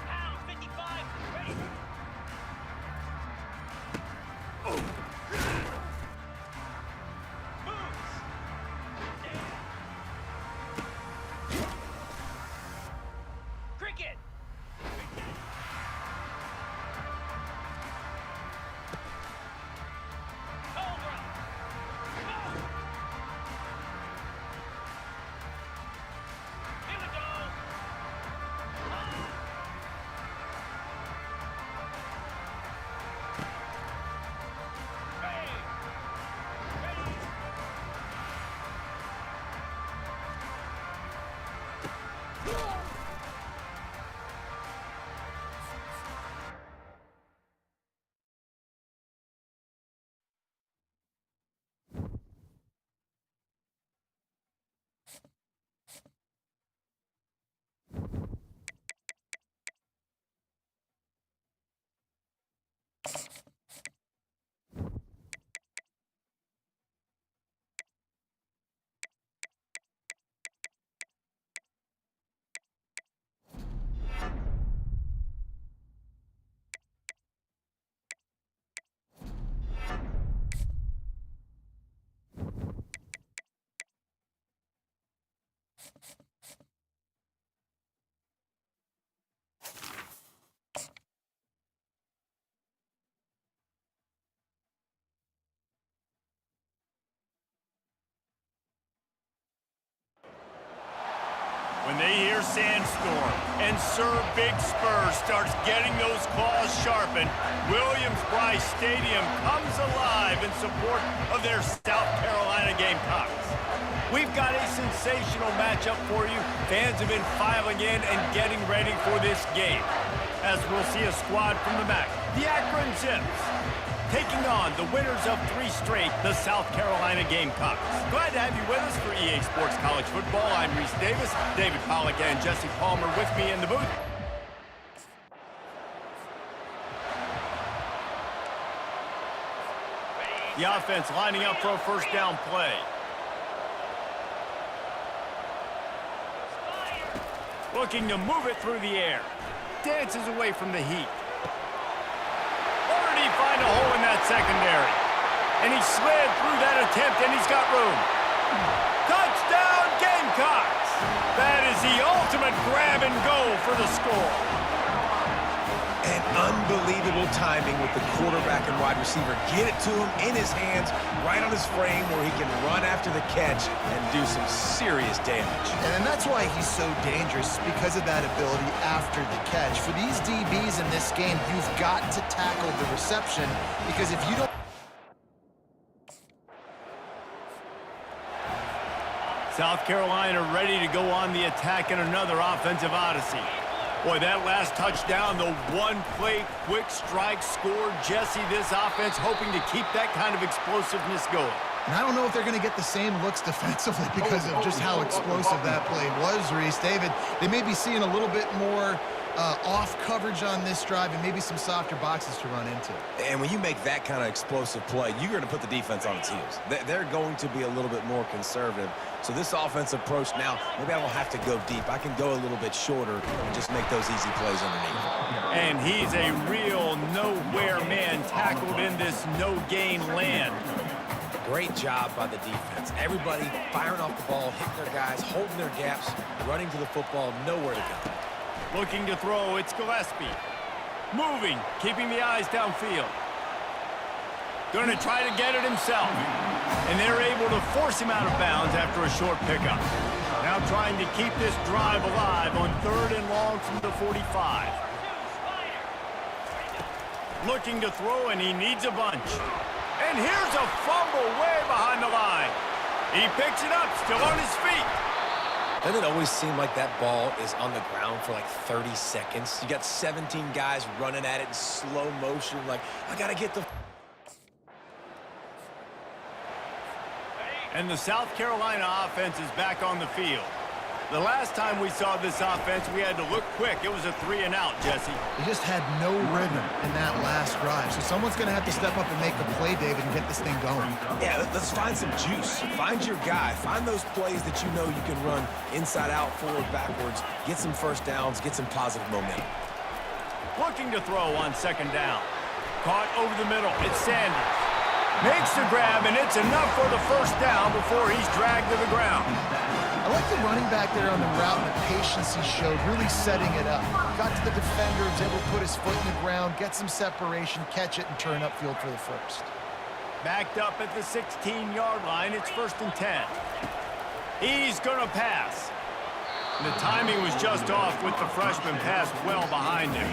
Pound 55. Ready. Moves. Stand. Cricket. Cobra. Move. Here we go. Ready. Ready. When they hear Sandstorm and Sir Big Spur starts getting those claws sharpened, Williams-Brice Stadium comes alive in support of their South Carolina Gamecocks. We've got a sensational matchup for you. Fans have been filing in and getting ready for this game. As we'll see a squad from the MAC, the Akron Zips, taking on the winners of 3 straight, the South Carolina Gamecocks. Glad to have you with us for EA Sports College Football. I'm Reese Davis, David Pollack and Jesse Palmer with me in the booth. The offense lining up for a first down play. Looking to move it through the air. Dances away from the heat. Or did he find a hole in that secondary? And he slid through that attempt, and he's got room. the ultimate grab and go for the score. And unbelievable timing with the quarterback and wide receiver. Get it to him in his hands, right on his frame where he can run after the catch and do some serious damage. And that's why he's so dangerous, because of that ability after the catch. For these DBs in this game, you've got to tackle the reception, because if you don't... South Carolina ready to go on the attack in another offensive odyssey. Boy, that last touchdown, the one-play quick strike score. Jesse, this offense hoping to keep that kind of explosiveness going. And I don't know if they're going to get the same looks defensively because of just how explosive that play was, Reese. David, they may be seeing a little bit more off coverage on this drive and maybe some softer boxes to run into. And when you make that kind of explosive play, you're going to put the defense on its heels. They're going to be a little bit more conservative. So this offensive approach now, maybe I don't have to go deep. I can go a little bit shorter and just make those easy plays underneath. And he's a real nowhere man tackled in this no-gain land. Great job by the defense. Everybody firing off the ball, hitting their guys, holding their gaps, running to the football, nowhere to go. Looking to throw, it's Gillespie. Moving, keeping the eyes downfield. Going to try to get it himself. And they're able to force him out of bounds after a short pickup. Now trying to keep this drive alive on 3rd and long from the 45. Looking to throw, and he needs a bunch. And here's a fumble way behind the line. He picks it up, still on his feet. Doesn't it always seem like that ball is on the ground for like 30 seconds? You got 17 guys running at it in slow motion, like, I got to get the... And the South Carolina offense is back on the field. The last time we saw this offense, we had to look quick. It was a 3-and-out, Jesse. They just had no rhythm in that last drive. So someone's going to have to step up and make a play, David, and get this thing going. Yeah, let's find some juice. Find your guy. Find those plays that you know you can run inside out, forward, backwards. Get some first downs. Get some positive momentum. Looking to throw on 2nd down. Caught over the middle. It's Sanders. Makes the grab, and it's enough for the 1st down before he's dragged to the ground. I like the running back there on the route and the patience he showed, really setting it up. Got to the defender, was able to put his foot in the ground, get some separation, catch it, and turn upfield for the 1st. Backed up at the 16-yard line. It's 1st and 10. He's going to pass. And the timing was just off with the freshman pass well behind him.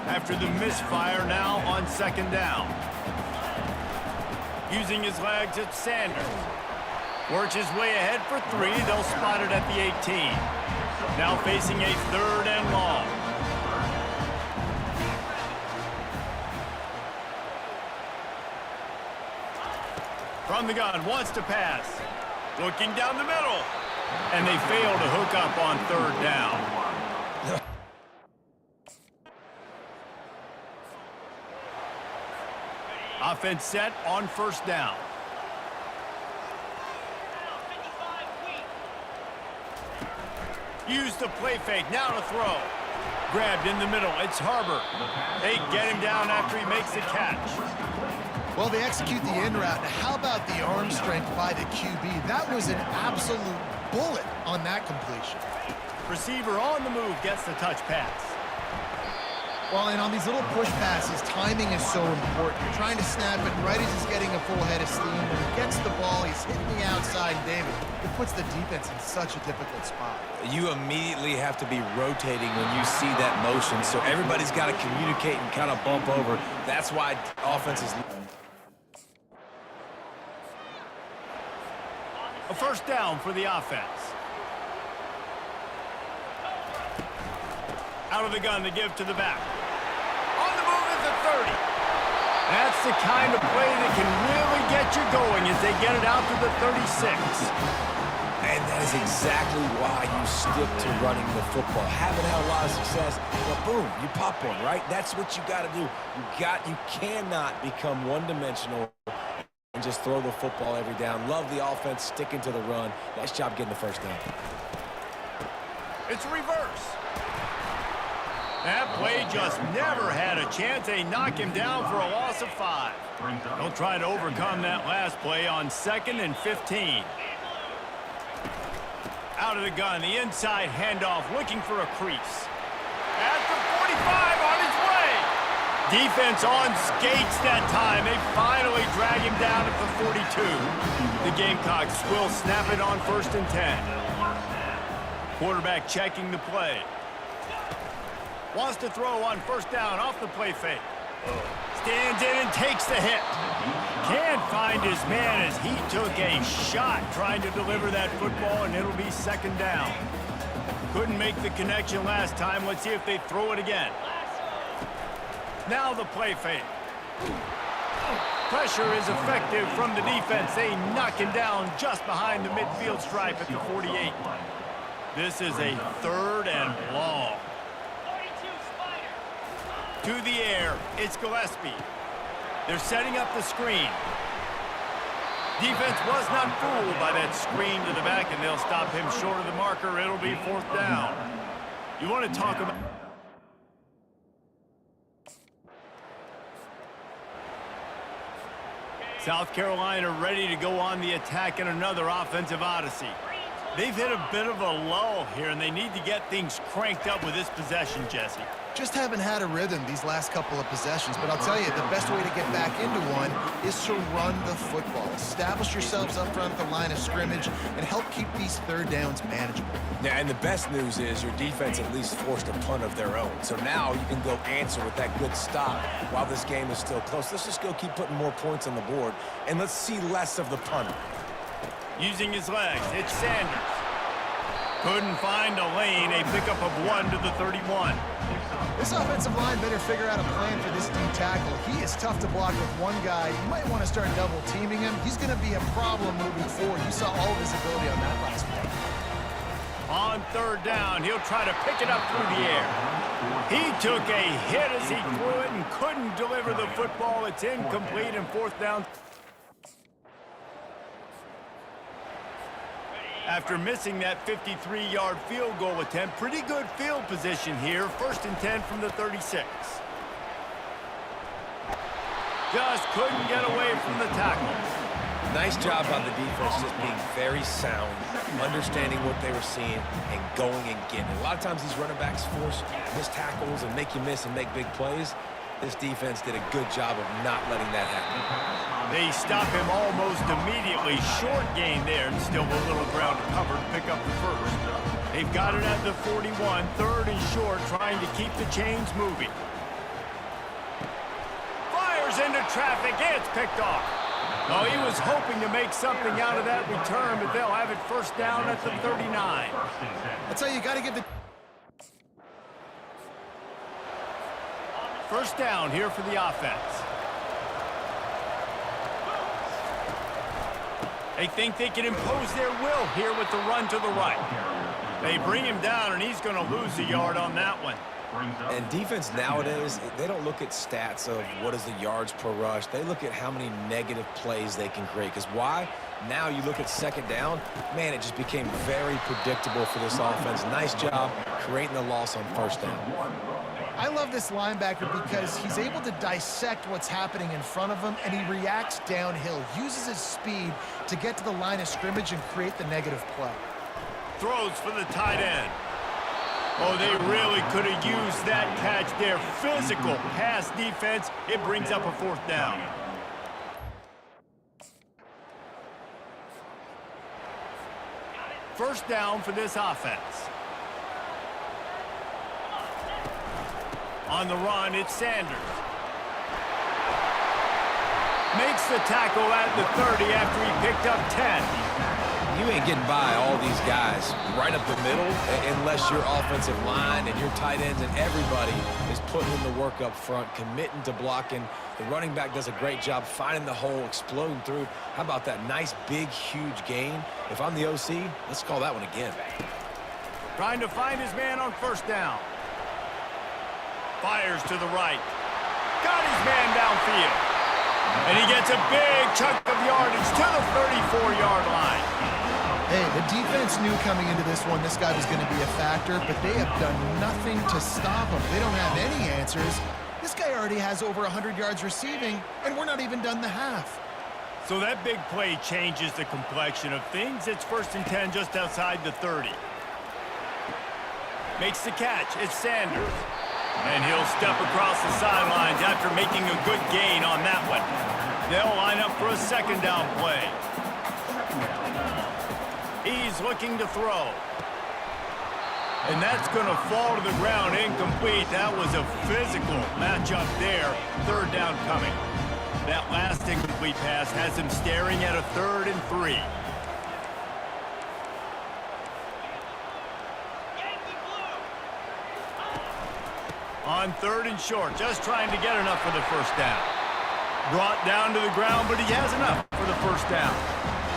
After the misfire, now on 2nd down. Using his legs, it's Sanders. Works his way ahead for 3. They'll spot it at the 18. Now facing a 3rd and long. From the gun, wants to pass. Looking down the middle. And they fail to hook up on 3rd down. Offense set on 1st down. Use the play fake, now to throw. Grabbed in the middle, it's Harbor. They get him down after he makes the catch. Well, they execute the in route. Now, how about the arm strength by the QB? That was an absolute bullet on that completion. Receiver on the move gets the touch pass. Well, and on these little push passes, timing is so important. You're trying to snap it right as he's getting a full head of steam. When he gets the ball, he's hitting the outside, David. It puts the defense in such a difficult spot. You immediately have to be rotating when you see that motion, so everybody's got to communicate and kind of bump over. That's why offense is... A 1st down for the offense. Out of the gun to give to the back. On the move at the 30. That's the kind of play that can really get you going as they get it out to the 36. And that is exactly why you stick to running the football. Haven't had a lot of success, but boom, you pop one, right? That's what you got to do. You cannot become one-dimensional and just throw the football every down. Love the offense, sticking to the run. Nice job getting the 1st down. It's reverse. That play just never had a chance. They knock him down for a loss of 5. They'll try to overcome that last play on 2nd and 15. Out out of the gun. The inside handoff, looking for a crease. At the 45, on his way. Defense on skates that time. They finally drag him down at the 42. The Gamecocks will snap it on 1st and 10. Quarterback checking the play. Wants to throw on 1st down off the play fake. Stands in and takes the hit. Can't find his man as he took a shot trying to deliver that football, and it'll be 2nd down. Couldn't make the connection last time. Let's see if they throw it again. Now the play fake. Pressure is effective from the defense. They knock him down just behind the midfield stripe at the 48. This is a 3rd and long. To the air, it's Gillespie. They're setting up the screen. Defense was not fooled by that screen to the back, and they'll stop him short of the marker. It'll be 4th down. You want to talk about... South Carolina ready to go on the attack in another offensive odyssey. They've hit a bit of a lull here, and they need to get things cranked up with this possession, Jesse. Just haven't had a rhythm these last couple of possessions, but I'll tell you, the best way to get back into one is to run the football. Establish yourselves up front at the line of scrimmage and help keep these 3rd downs manageable. Yeah, and the best news is your defense at least forced a punt of their own. So now you can go answer with that good stop while this game is still close. Let's just go keep putting more points on the board, and let's see less of the punter. Using his legs, it's Sanders. Couldn't find a lane, a pickup of 1 to the 31. This offensive line better figure out a plan for this D tackle. He is tough to block with one guy. You might want to start double teaming him. He's going to be a problem moving forward. You saw all of his ability on that last play. On 3rd down, he'll try to pick it up through the air. He took a hit as he threw it and couldn't deliver the football. It's incomplete, and 4th down. After missing that 53-yard field goal attempt, pretty good field position here. 1st and 10 from the 36. Just couldn't get away from the tackle. Nice job on the defense just being very sound, understanding what they were seeing, and going and getting it. A lot of times these running backs force missed tackles and make you miss and make big plays. This defense did a good job of not letting that happen. They stop him almost immediately. Short gain there, and still a little ground to cover to pick up the 1st. They've got it at the 41, 3rd and short, trying to keep the chains moving. Fires into traffic, it's picked off. Oh, he was hoping to make something out of that return, but they'll have it 1st down at the 39. That's how you got to give the... 1st down here for the offense. They think they can impose their will here with the run to the right. They bring him down, and he's going to lose a yard on that one. And defense nowadays, they don't look at stats of what is the yards per rush. They look at how many negative plays they can create. Because why? Now you look at 2nd down, man, it just became very predictable for this offense. Nice job creating the loss on 1st down. I love this linebacker because he's able to dissect what's happening in front of him, and he reacts downhill, uses his speed to get to the line of scrimmage and create the negative play. Throws for the tight end. Oh, they really could have used that catch there. Physical pass defense. It brings up a 4th down. First down for this offense. On the run, it's Sanders. Makes the tackle at the 30 after he picked up 10. You ain't getting by all these guys right up the middle unless your offensive line and your tight ends and everybody is putting in the work up front, committing to blocking. The running back does a great job finding the hole, exploding through. How about that nice, big, huge gain? If I'm the OC, let's call that one again. Trying to find his man on 1st down. Fires to the right. Got his man downfield. And he gets a big chunk of yardage to the 34-yard line. Hey, the defense knew coming into this one this guy was going to be a factor, but they have done nothing to stop him. They don't have any answers. This guy already has over 100 yards receiving, and we're not even done the half. So that big play changes the complexion of things. It's 1st and 10 just outside the 30. Makes the catch. It's Sanders. And he'll step across the sidelines after making a good gain on that one. They'll line up for a 2nd down play. He's looking to throw. And that's going to fall to the ground incomplete. That was a physical matchup there. 3rd down coming. That last incomplete pass has him staring at a 3rd and 3. On 3rd and short, just trying to get enough for the 1st down. Brought down to the ground, but he has enough for the 1st down.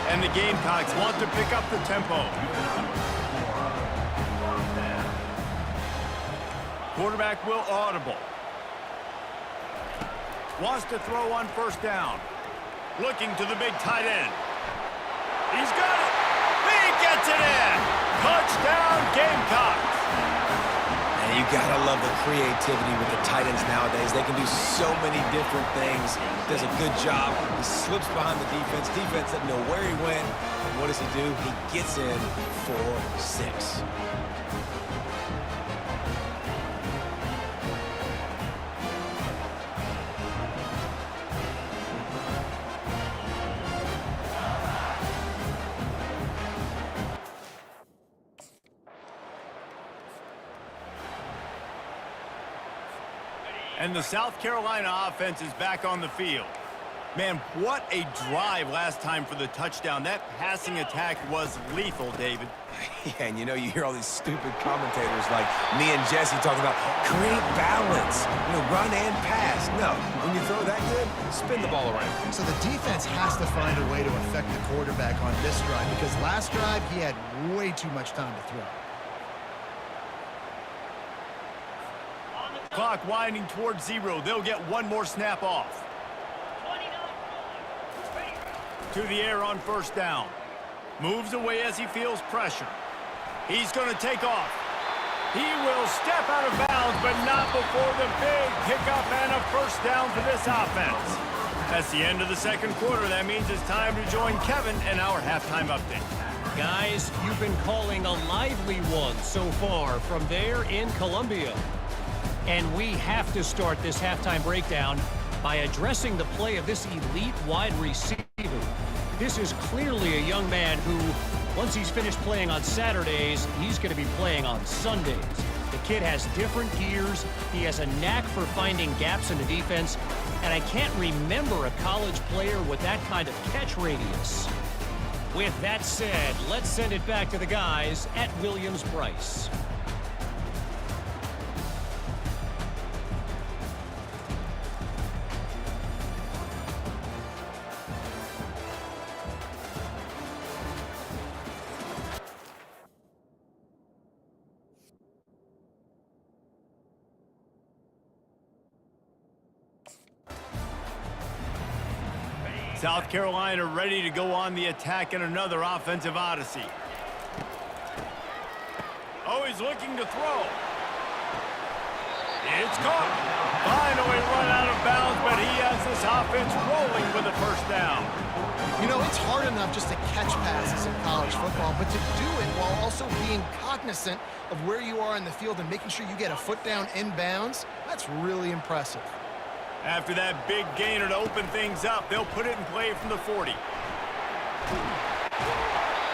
And the Gamecocks want to pick up the tempo. Quarterback will audible. Wants to throw on 1st down. Looking to the big tight end. He's got it. He gets it in. Touchdown, Gamecocks. And you gotta love the creativity with the tight ends nowadays. They can do so many different things. Does a good job. He slips behind the defense. Defense doesn't know where he went. And what does he do? He gets in for 6. And the South Carolina offense is back on the field. Man, what a drive last time for the touchdown. That passing attack was lethal, David. Yeah, and you know, you hear all these stupid commentators like me and Jesse talking about create balance, run and pass. No, when you throw that good, spin the ball around. So the defense has to find a way to affect the quarterback on this drive because last drive he had way too much time to throw. Clock winding towards 0. They'll get one more snap off. To the air on 1st down. Moves away as he feels pressure. He's going to take off. He will step out of bounds, but not before the big pickup and a 1st down for this offense. That's the end of the 2nd quarter. That means it's time to join Kevin and our halftime update. Guys, you've been calling a lively one so far from there in Columbia. And we have to start this halftime breakdown by addressing the play of this elite wide receiver. This is clearly a young man who, once he's finished playing on Saturdays, he's going to be playing on Sundays. The kid has different gears. He has a knack for finding gaps in the defense. And I can't remember a college player with that kind of catch radius. With that said, let's send it back to the guys at Williams-Brice. South Carolina ready to go on the attack in another offensive odyssey. Oh, he's looking to throw. It's caught. Finally run out of bounds, but he has this offense rolling with a 1st down. You know, it's hard enough just to catch passes in college football, but to do it while also being cognizant of where you are in the field and making sure you get a foot down inbounds, that's really impressive. After that big gainer to open things up, they'll put it in play from the 40.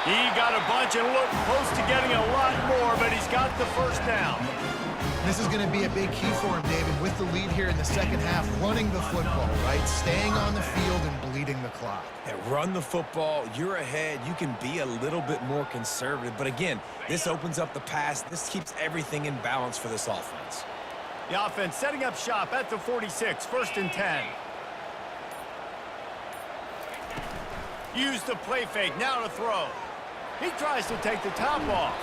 He got a bunch and looked close to getting a lot more, but he's got the 1st down. This is going to be a big key for him, David, with the lead here in the 2nd half, running the football, right? Staying on the field and bleeding the clock. Yeah, run the football. You're ahead. You can be a little bit more conservative. But again, this opens up the pass. This keeps everything in balance for this offense. The offense setting up shop at the 46, 1st and 10. Use the play fake, now to throw. He tries to take the top off.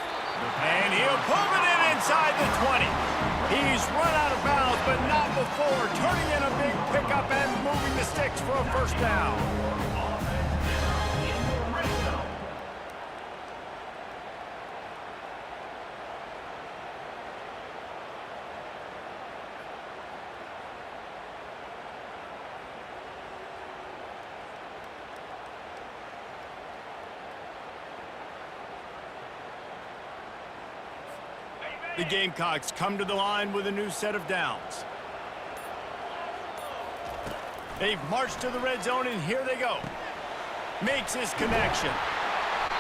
And he'll pull it in inside the 20. He's run out of bounds, but not before turning in a big pickup and moving the sticks for a 1st down. The Gamecocks come to the line with a new set of downs. They've marched to the red zone, and here they go. Makes his connection.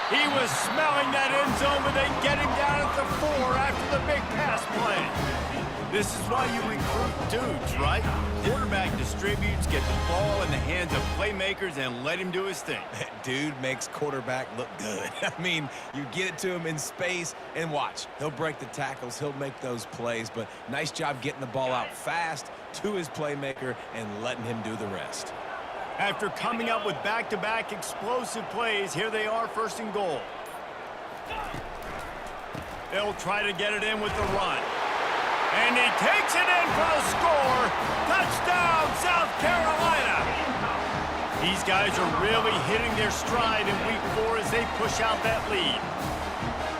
He was smelling that end zone, but they get him down at the 4 after the big pass play. This is why you recruit dudes, right? Quarterback distributes, get the ball in the hands of playmakers, and let him do his thing. Dude makes quarterback look good. I mean, you get it to him in space, and watch. He'll break the tackles. He'll make those plays, but nice job getting the ball out fast to his playmaker and letting him do the rest. After coming up with back-to-back explosive plays, here they are, 1st and goal. They'll try to get it in with the run. And he takes it in for the score. Touchdown, South Carolina. These guys are really hitting their stride in week 4 as they push out that lead.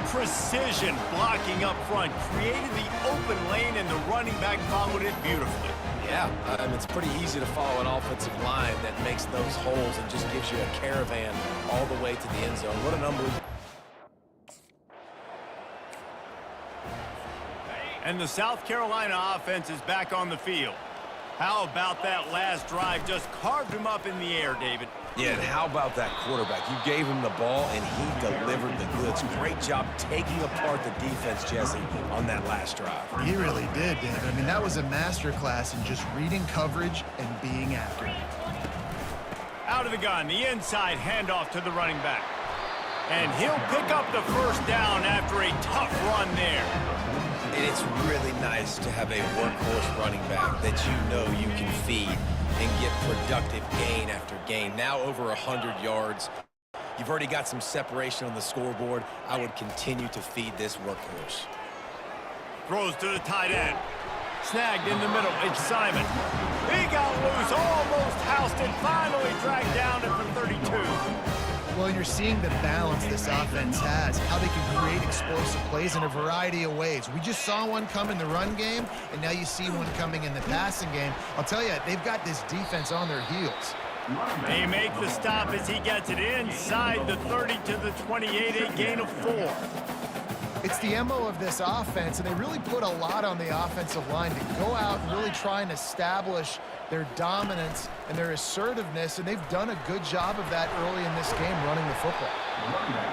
Precision blocking up front created the open lane, and the running back followed it beautifully. Yeah, it's pretty easy to follow an offensive line that makes those holes and just gives you a caravan all the way to the end zone. What an unbelievable. And the South Carolina offense is back on the field. How about that last drive? Just carved him up in the air, David. Yeah, and how about that quarterback? You gave him the ball, and he delivered the goods. Great job taking apart the defense, Jesse, on that last drive. He really did, David. I mean, that was a masterclass in just reading coverage and being accurate. Out of the gun, the inside handoff to the running back. And he'll pick up the 1st down after a tough run there. And it's really nice to have a workhorse running back that you know you can feed and get productive gain after gain. Now over 100 yards. You've already got some separation on the scoreboard. I would continue to feed this workhorse. Throws to the tight end. Snagged in the middle. It's Simon. He got loose, almost housed it, finally dragged down at the 32. Well, you're seeing the balance this offense has, how they can create explosive plays in a variety of ways. We just saw one come in the run game, and now you see one coming in the passing game. I'll tell you, they've got this defense on their heels. They make the stop as he gets it inside the 30 to the 28, a gain of 4. It's the MO of this offense, and they really put a lot on the offensive line to go out and really try and establish their dominance and their assertiveness, and they've done a good job of that early in this game running the football.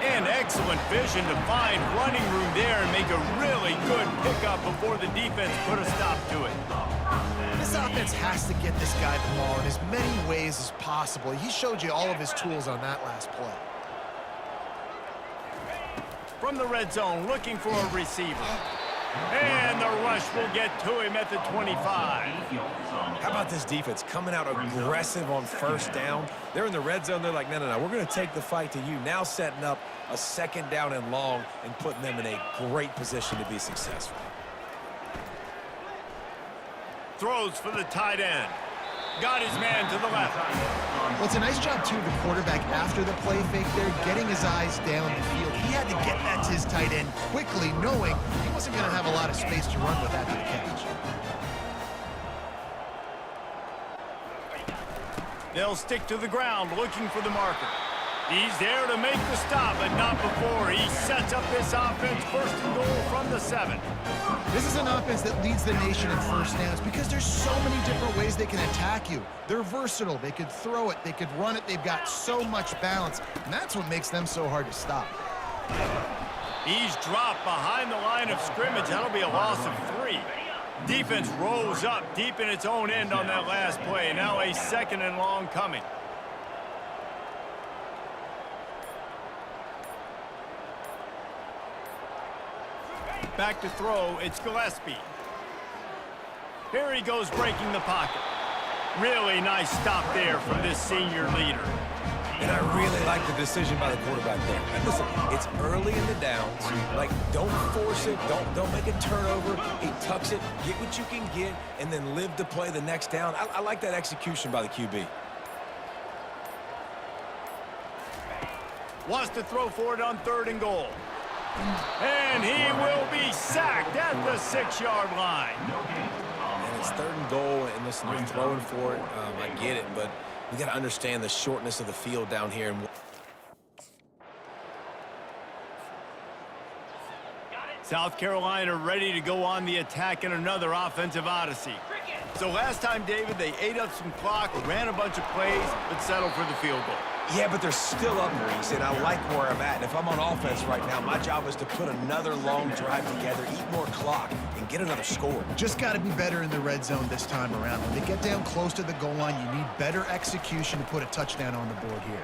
And excellent vision to find running room there and make a really good pickup before the defense put a stop to it. This offense has to get this guy the ball in as many ways as possible. He showed you all of his tools on that last play. From the red zone, looking for a receiver. And the rush will get to him at the 25. How about this defense coming out aggressive on 1st down? They're in the red zone. They're like, no, we're going to take the fight to you. Now setting up a 2nd down and long and putting them in a great position to be successful. Throws for the tight end. Got his man to the left. Well, it's a nice job, too, the quarterback after the play fake there, getting his eyes down the field. He had to get that to his tight end quickly, knowing he wasn't going to have a lot of space to run with after the catch. They'll stick to the ground looking for the marker. He's there to make the stop, but not before. He sets up this offense 1st and goal from the 7. This is an offense that leads the nation in 1st downs because there's so many different ways they can attack you. They're versatile. They could throw it. They could run it. They've got so much balance, and that's what makes them so hard to stop. He's dropped behind the line of scrimmage. That'll be a loss of 3. Defense rose up deep in its own end on that last play. Now a 2nd and long coming. Back to throw, it's Gillespie. Here he goes breaking the pocket. Really nice stop there from this senior leader. And I really like the decision by the quarterback there. And listen, it's early in the downs. Like, don't force it. Don't make a turnover. He tucks it, get what you can get, and then live to play the next down. I like that execution by the QB. Wants to throw for it on 3rd and goal. And he will be sacked at the 6-yard line. And it's 3rd and goal, and listen, you're throwing for it. I get it, but we got to understand the shortness of the field down here. And South Carolina ready to go on the attack in another offensive odyssey. So last time, David, they ate up some clock, ran a bunch of plays, but settled for the field goal. Yeah, but they're still up, Reese, and I like where I'm at. And if I'm on offense right now, my job is to put another long drive together, eat more clock, and get another score. Just got to be better in the red zone this time around. When they get down close to the goal line, you need better execution to put a touchdown on the board here.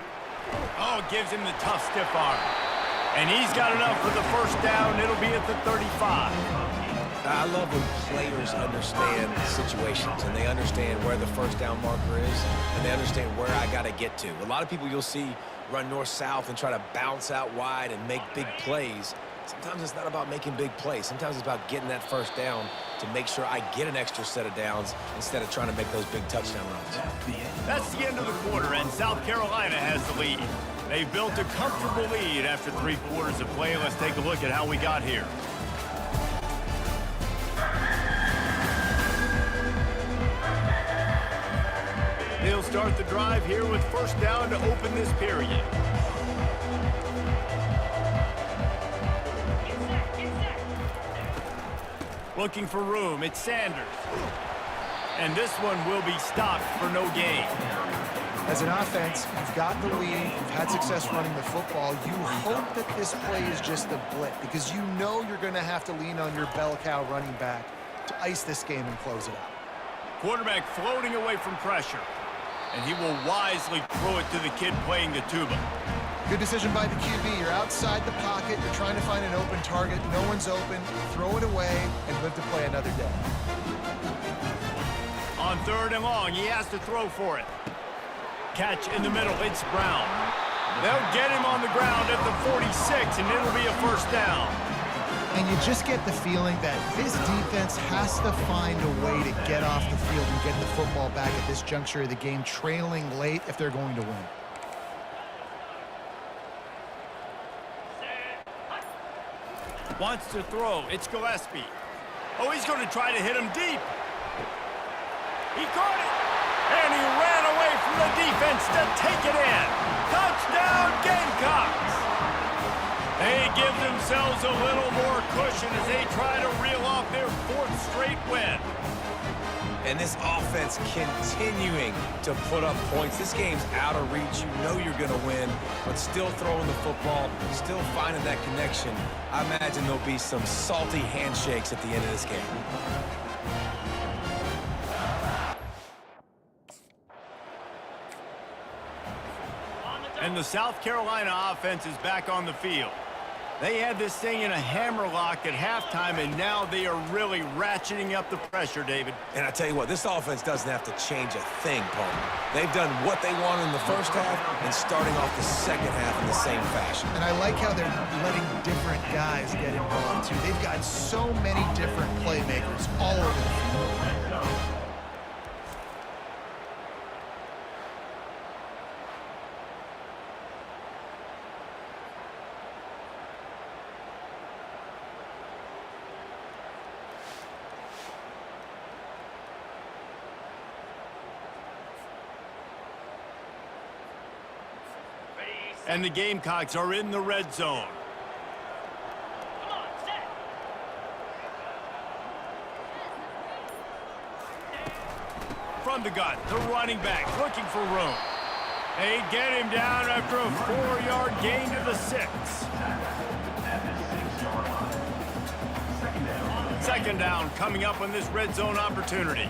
Oh, gives him the tough, stiff arm. And he's got enough for the first down. It'll be at the 35. I love when players understand situations and they understand where the first down marker is and they understand where I got to get to. A lot of people you'll see run north-south and try to bounce out wide and make big plays. Sometimes it's not about making big plays. Sometimes it's about getting that first down to make sure I get an extra set of downs instead of trying to make those big touchdown runs. That's the end of the quarter, and South Carolina has the lead. They've built a comfortable lead after 3 quarters of play. Let's take a look at how we got here. They'll start the drive here with first down to open this period. Looking for room, it's Sanders. And this one will be stopped for no gain. As an offense, you've got the lead, you've had success running the football. You hope that this play is just a blip because you know you're going to have to lean on your bell cow running back to ice this game and close it out. Quarterback floating away from pressure. And he will wisely throw it to the kid playing the tuba. Good decision by the QB. You're outside the pocket. You're trying to find an open target. No one's open. Throw it away and live to play another day. On 3rd and long, he has to throw for it. Catch in the middle. It's Brown. They'll get him on the ground at the 46, and it'll be a first down. And you just get the feeling that this defense has to find a way to get off the field and get the football back at this juncture of the game, trailing late if they're going to win. Wants to throw. It's Gillespie. Oh, he's going to try to hit him deep. He caught it. And he ran away from the defense to take it in. Touchdown, Gamecocks. They give themselves a little more cushion as they try to reel off their 4th straight win. And this offense continuing to put up points. This game's out of reach. You know you're going to win, but still throwing the football, still finding that connection. I imagine there'll be some salty handshakes at the end of this game. And the South Carolina offense is back on the field. They had this thing in a hammerlock at halftime, and now they are really ratcheting up the pressure, David. And I tell you what, this offense doesn't have to change a thing, partner. They've done what they wanted in the first half and starting off the second half in the same fashion. And I like how they're letting different guys get involved, too. They've got so many different playmakers all over the field. And the Gamecocks are in the red zone. From the gun, the running back looking for room. They get him down after a 4-yard gain to the 6. Second down coming up on this red zone opportunity.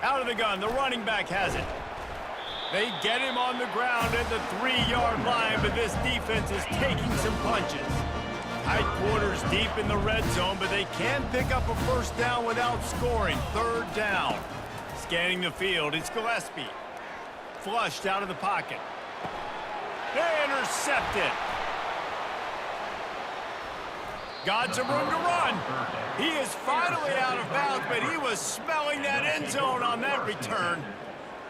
Out of the gun, the running back has it. They get him on the ground at the 3-yard line, but this defense is taking some punches. Tight quarters deep in the red zone, but they can pick up a first down without scoring. 3rd down. Scanning the field, it's Gillespie. Flushed out of the pocket. Intercepted. Got some room to run. He is finally out of bounds, but he was smelling that end zone on that return.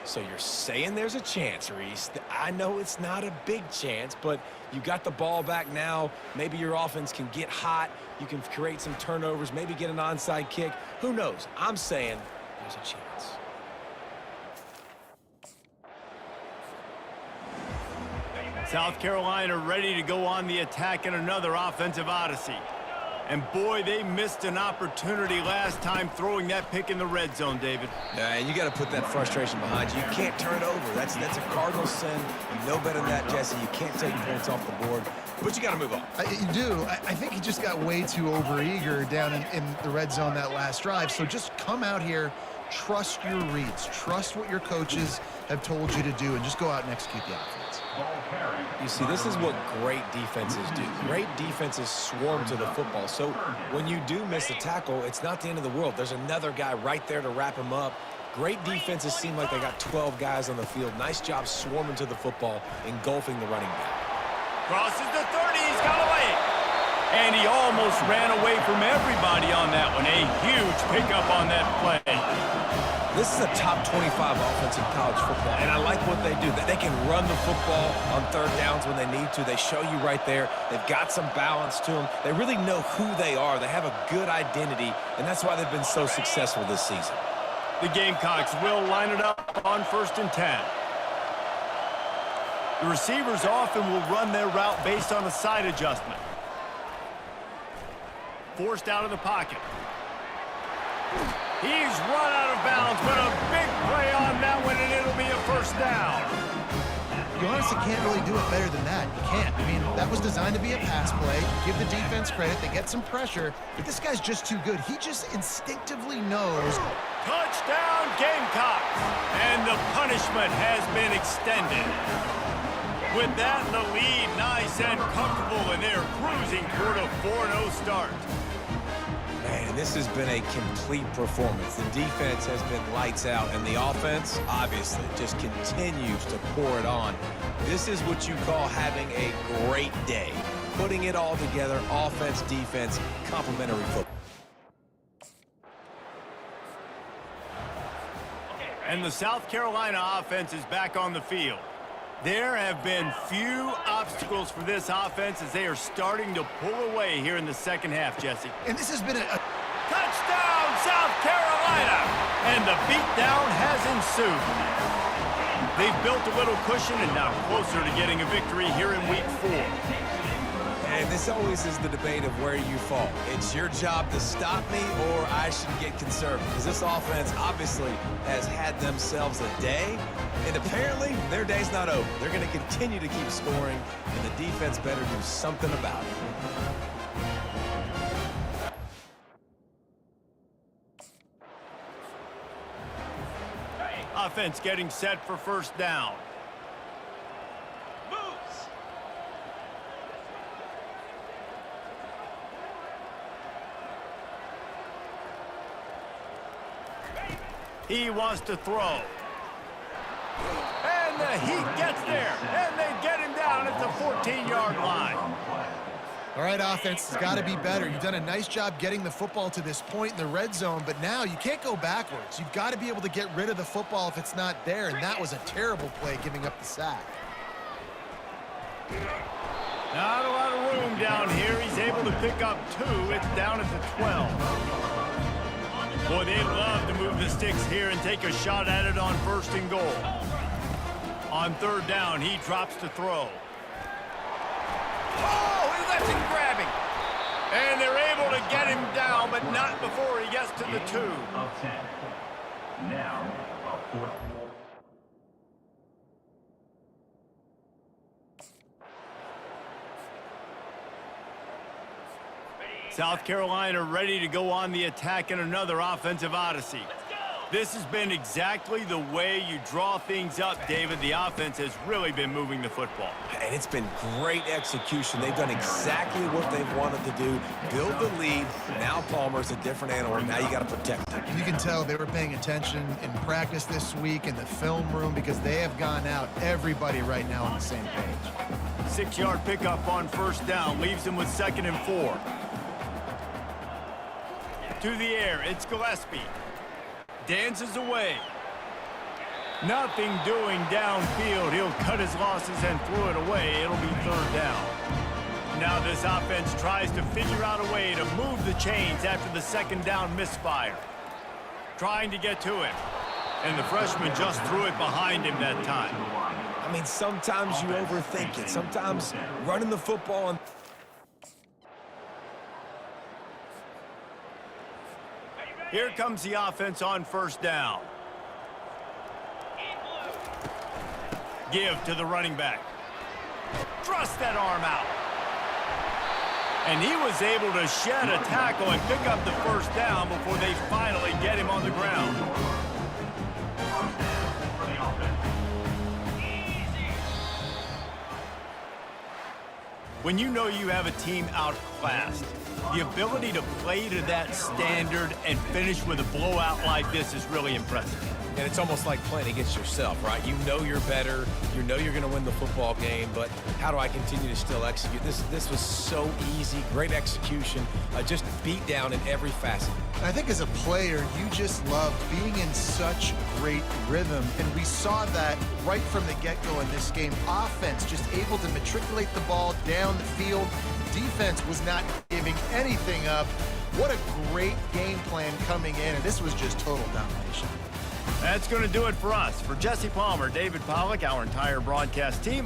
So you're saying there's a chance, Reese. I know it's not a big chance, but you got the ball back now. Maybe your offense can get hot. You can create some turnovers, maybe get an onside kick. Who knows? I'm saying there's a chance. South Carolina ready to go on the attack in another offensive odyssey. And boy, they missed an opportunity last time throwing that pick in the red zone, David. Yeah, and you got to put that frustration behind you. You can't turn it over. That's a cardinal sin. You know better than that, Jesse. You can't take points off the board, but you got to move on. You do. I think he just got way too overeager down in the red zone that last drive. So just come out here, trust your reads, trust what your coaches have told you to do, and just go out and execute the offense. You see, this is what great defenses do. Great defenses swarm to the football. So when you do miss a tackle, it's not the end of the world. There's another guy right there to wrap him up. Great defenses seem like they got 12 guys on the field. Nice job swarming to the football, engulfing the running back. Crosses the 30, he's got away. And he almost ran away from everybody on that one. A huge pickup on that play. This is a top 25 offense in college football, and I like what they do. They can run the football on third downs when they need to. They show you right there. They've got some balance to them. They really know who they are. They have a good identity, and that's why they've been so successful this season. The Gamecocks will line it up on 1st and 10. The receivers often will run their route based on a side adjustment. Forced out of the pocket. He's run out of bounds, but a big play on that one, and it'll be a first down. You honestly can't really do it better than that. You can't. I mean, that was designed to be a pass play. Give the defense credit. They get some pressure, but this guy's just too good. He just instinctively knows. Touchdown, Gamecocks! And the punishment has been extended. With that in the lead, nice and comfortable, and they're cruising toward a 4-0 start. Man, this has been a complete performance. The defense has been lights out, and the offense, obviously, just continues to pour it on. This is what you call having a great day. Putting it all together, offense, defense, complementary football. And the South Carolina offense is back on the field. There have been few obstacles for this offense as they are starting to pull away here in the second half, Jesse. And this has been a touchdown, South Carolina! And the beatdown has ensued. They've built a little cushion and now closer to getting a victory here in week 4. And this always is the debate of where you fall. It's your job to stop me, or I should get conservative. Because this offense obviously has had themselves a day, and apparently their day's not over. They're going to continue to keep scoring, and the defense better do something about it. Offense getting set for first down. He wants to throw. And the Heat gets there. And they get him down at the 14-yard line. All right, offense has got to be better. You've done a nice job getting the football to this point in the red zone, but now you can't go backwards. You've got to be able to get rid of the football if it's not there, and that was a terrible play giving up the sack. Not a lot of room down here. He's able to pick up 2. It's down at the 12. Boy, they'd love to move the sticks here and take a shot at it on 1st and goal. On 3rd down, he drops to throw. Oh, he lets him grabbing. And they're able to get him down, but not before he gets to the 2. Of 10. Now, a 4th. South Carolina ready to go on the attack in another offensive odyssey. This has been exactly the way you draw things up, David. The offense has really been moving the football. And it's been great execution. They've done exactly what they've wanted to do. Build the lead. Now Palmer's a different animal. Now you got to protect him. You can tell they were paying attention in practice this week in the film room because they have gone out, everybody right now on the same page. 6-yard pickup on 1st down. Leaves them with 2nd and 4. To the air, it's Gillespie. Dances away. Nothing doing downfield. He'll cut his losses and throw it away. It'll be 3rd down. Now this offense tries to figure out a way to move the chains after the 2nd down misfire. Trying to get to it. And the freshman just threw it behind him that time. I mean, sometimes you overthink it. Sometimes running the football and Here comes the offense on first down. Give to the running back. Thrust that arm out. And he was able to shed a tackle and pick up the first down before they finally get him on the ground. When you know you have a team outclassed, the ability to play to that standard and finish with a blowout like this is really impressive. And it's almost like playing against yourself, right? You know you're better. You know you're going to win the football game, but how do I continue to still execute? This was so easy, great execution, just beat down in every facet. I think as a player, you just love being in such great rhythm, and we saw that right from the get-go in this game. Offense just able to matriculate the ball down the field. Defense was not giving anything up. What a great game plan coming in, and this was just total domination. That's going to do it for us. For Jesse Palmer, David Pollack, our entire broadcast team,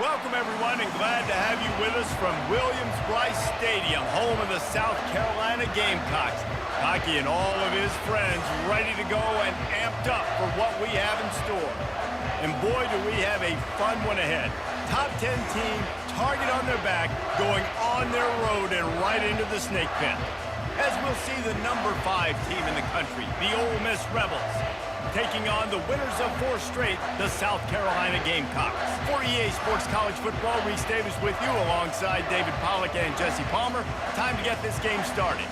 Welcome, everyone, and glad to have you with us from Williams-Brice Stadium, home of the South Carolina Gamecocks. Hockey and all of his friends ready to go and amped up for what we have in store. And boy, do we have a fun one ahead. Top 10 team, target on their back, going on their road and right into the snake pit. As we'll see the number 5 team in the country, the Ole Miss Rebels, taking on the winners of 4 straight, the South Carolina Gamecocks. For EA Sports College Football, Reese Davis with you alongside David Pollack and Jesse Palmer. Time to get this game started.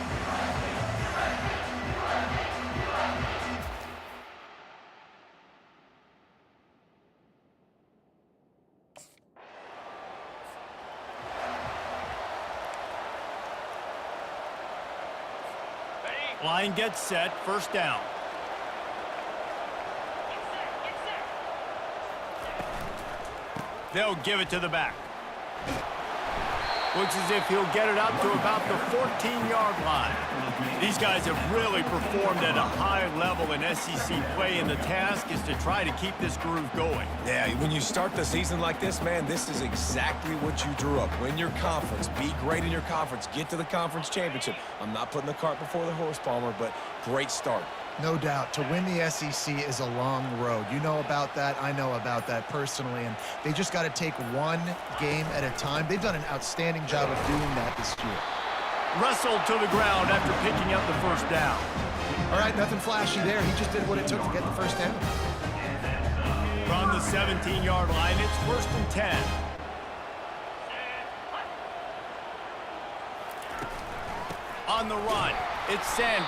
Line gets set, first down. They'll give it to the back. Looks as if he'll get it up to about the 14-yard line. These guys have really performed at a high level in SEC play, and the task is to try to keep this groove going. Yeah, when you start the season like this, man, this is exactly what you drew up. Win your conference, be great in your conference, get to the conference championship. I'm not putting the cart before the horse, Palmer, but great start. No doubt. To win the SEC is a long road. You know about that. I know about that personally. And they just got to take one game at a time. They've done an outstanding job of doing that this year. Wrestled to the ground after picking up the first down. All right, nothing flashy there. He just did what it took to get the first down. From the 17-yard line, it's first and 10. On the run, it's Sanders.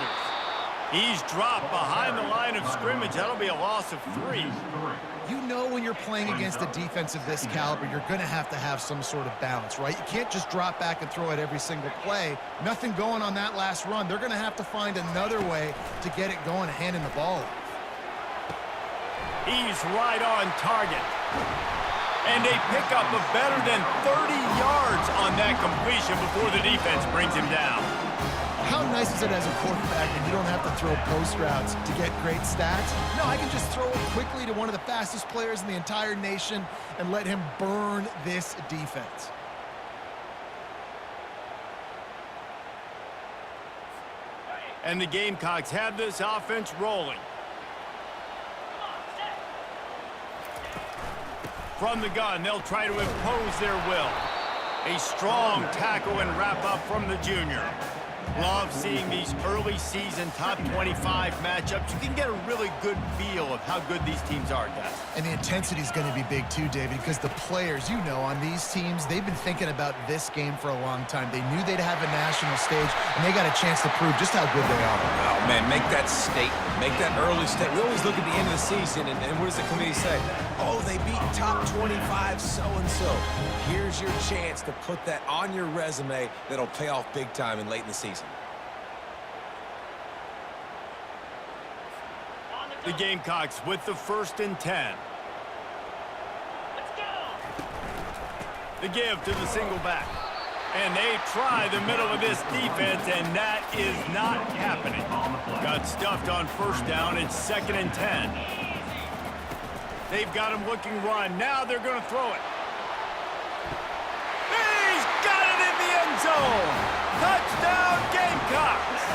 He's dropped behind the line of scrimmage. That'll be a loss of 3. You know when you're playing against a defense of this caliber, you're going to have some sort of balance, right? You can't just drop back and throw it every single play. Nothing going on that last run. They're going to have to find another way to get it going and handing the ball off. He's right on target. And a pickup of better than 30 yards on that completion before the defense brings him down. How nice is it as a quarterback when you don't have to throw post routes to get great stats? No, I can just throw it quickly to one of the fastest players in the entire nation and let him burn this defense. And the Gamecocks have this offense rolling. From the gun, they'll try to impose their will. A strong tackle and wrap up from the junior. Love seeing these early season top 25 matchups. You can get a really good feel of how good these teams are, guys. And the intensity is going to be big too, David, because the players, you know, on these teams, they've been thinking about this game for a long time. They knew they'd have a national stage, and they got a chance to prove just how good they are. Oh, man, make that statement. Make that early statement. We always look at the end of the season, and what does the committee say? Oh, they beat top 25 so-and-so. Here's your chance to put that on your resume that'll pay off big time and late in the season. The Gamecocks with the first and 10. Let's go. The give to the single back. And they try the middle of this defense, and that is not happening. Got stuffed on first down. It's second and 10. They've got him looking run. Now they're going to throw it. He's got it in the end zone. Touchdown, Gamecocks.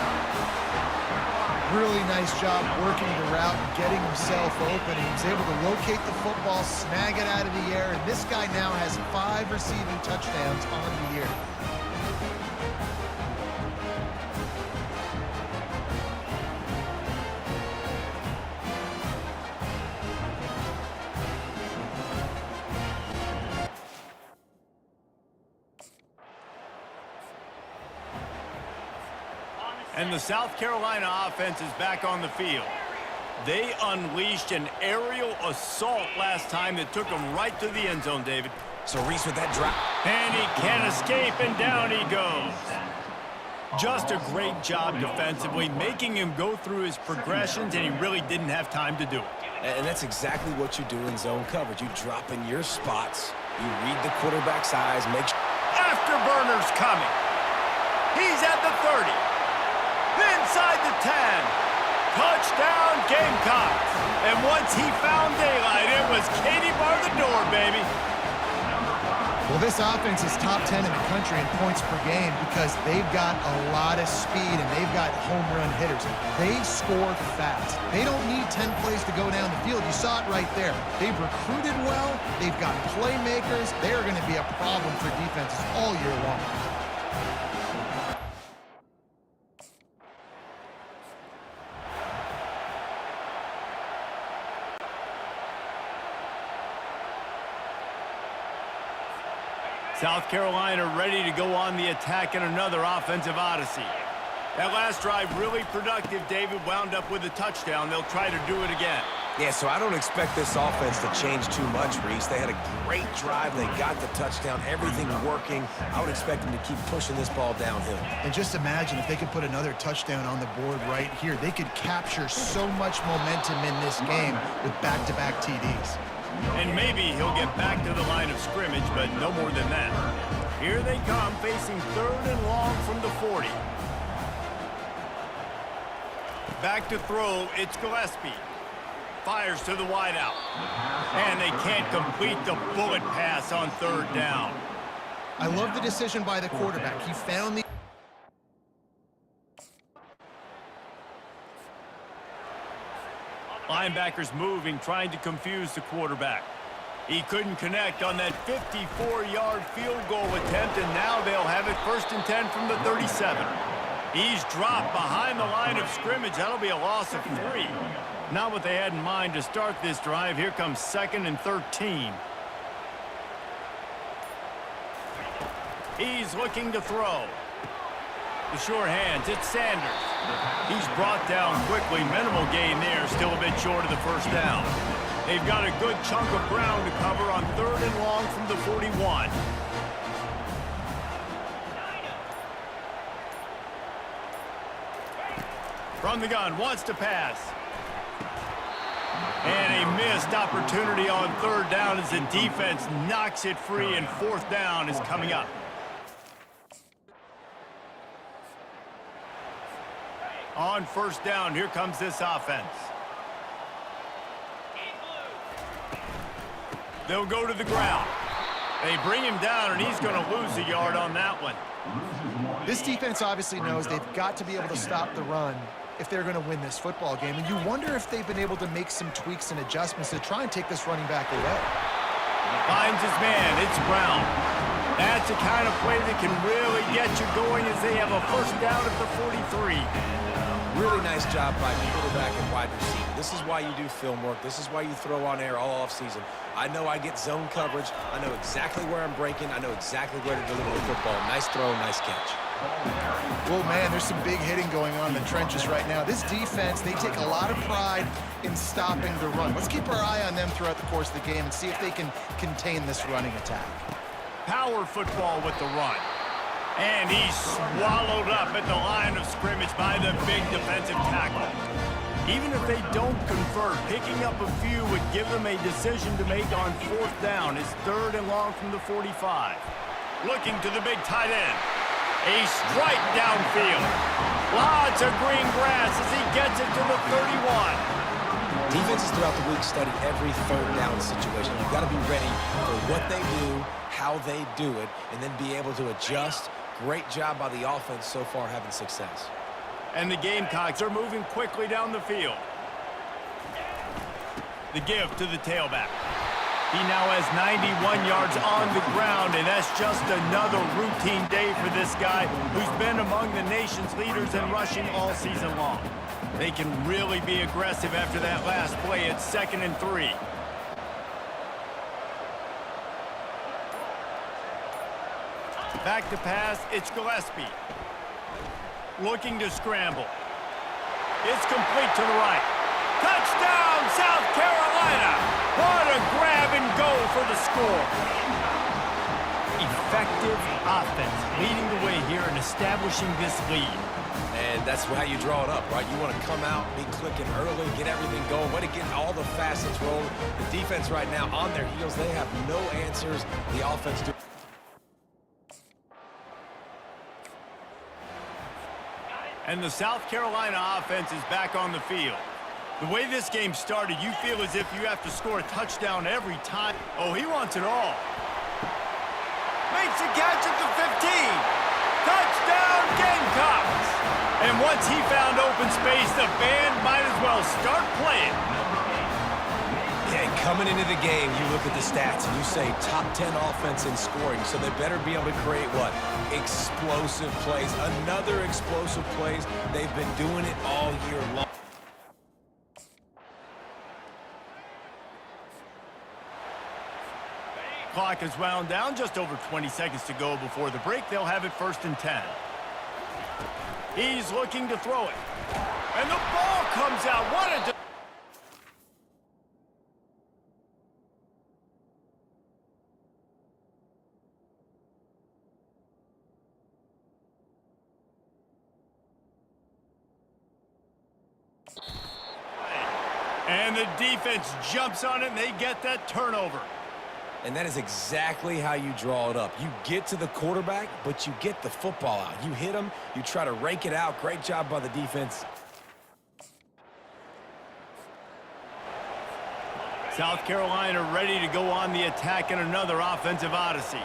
Really nice job working the route and getting himself open. He was able to locate the football, snag it out of the air, and this guy now has 5 receiving touchdowns on the year. And the South Carolina offense is back on the field. They unleashed an aerial assault last time that took them right to the end zone, David. So Reese with that drop. And he can't escape, and down he goes. Just a great job defensively, making him go through his progressions, and he really didn't have time to do it. And that's exactly what you do in zone coverage. You drop in your spots, you read the quarterback's eyes, make sure. Afterburner's coming. He's at the 30. Inside the 10. Touchdown, Gamecocks. And once he found daylight, it was Katie bar the door, baby. Well, this offense is top 10 in the country in points per game because they've got a lot of speed and they've got home run hitters. They score fast. They don't need 10 plays to go down the field. You saw it right there. They've recruited well. They've got playmakers. They are going to be a problem for defenses all year long. South Carolina ready to go on the attack in another offensive odyssey. That last drive really productive. David wound up with a touchdown. They'll try to do it again. Yeah, so I don't expect this offense to change too much, Reese. They had a great drive. They got the touchdown. Everything working. I would expect them to keep pushing this ball downhill. And just imagine if they could put another touchdown on the board right here. They could capture so much momentum in this game with back-to-back TDs. And maybe he'll get back to the line of scrimmage, but no more than that. Here they come, facing 3rd and long from the 40. Back to throw, it's Gillespie. Fires to the wideout. And they can't complete the bullet pass on 3rd down. I love the decision by the quarterback. He found the... Linebackers moving, trying to confuse the quarterback. He couldn't connect on that 54-yard field goal attempt, and now they'll have it 1st and 10 from the 37. He's dropped behind the line of scrimmage. That'll be a loss of 3. Not what they had in mind to start this drive. Here comes 2nd and 13. He's looking to throw. The sure hands, it's Sanders. He's brought down quickly. Minimal gain there, still a bit short of the 1st down. They've got a good chunk of ground to cover on 3rd and long from the 41. From the gun, wants to pass. And a missed opportunity on 3rd down as the defense knocks it free, and 4th down is coming up. On 1st down, here comes this offense. They'll go to the ground. They bring him down, and he's going to lose a yard on that one. This defense obviously knows they've got to be able to stop the run if they're going to win this football game. And you wonder if they've been able to make some tweaks and adjustments to try and take this running back away. Finds his man. It's Brown. That's the kind of play that can really get you going as they have a 1st down at the 43. Really nice job by quarterback and wide receiver. This is why you do film work. This is why you throw on air all offseason. I know I get zone coverage. I know exactly where I'm breaking. I know exactly where to deliver the football. Nice throw, nice catch. Well, man, there's some big hitting going on in the trenches right now. This defense, they take a lot of pride in stopping the run. Let's keep our eye on them throughout the course of the game and see if they can contain this running attack. Power football with the run. And he's swallowed up at the line of scrimmage by the big defensive tackle. Even if they don't convert, picking up a few would give them a decision to make on 4th down. It's 3rd and long from the 45. Looking to the big tight end. A strike downfield. Lots of green grass as he gets it to the 31. Defenses throughout the week study every 3rd down situation. You've got to be ready for what they do, how they do it, and then be able to adjust. Great job by the offense so far having success. And the Gamecocks are moving quickly down the field. The give to the tailback. He now has 91 yards on the ground, and that's just another routine day for this guy who's been among the nation's leaders in rushing all season long. They can really be aggressive after that last play at 2nd and 3. Back to pass, it's Gillespie. Looking to scramble. It's complete to the right. Touchdown, South Carolina! What a grab and go for the score. Effective offense leading the way here and establishing this lead. And that's how you draw it up, right? You want to come out, be clicking early, get everything going, way to get all the facets rolling. The defense right now on their heels, they have no answers. The offense do. And the South Carolina offense is back on the field. The way this game started, you feel as if you have to score a touchdown every time. Oh, he wants it all. Makes a catch at the 15. Touchdown, Gamecocks! And once he found open space, the band might as well start playing. Yeah, and coming into the game, you look at the stats and you say top 10 offense in scoring, so they better be able to create what? Explosive plays. Another explosive plays. They've been doing it all year long. Clock is wound down, just over 20 seconds to go before the break. They'll have it 1st and 10. He's looking to throw it. And the ball comes out. What a... And the defense jumps on it, and they get that turnover. And that is exactly how you draw it up. You get to the quarterback, but you get the football out. You hit him, you try to rake it out. Great job by the defense. South Carolina ready to go on the attack in another offensive odyssey.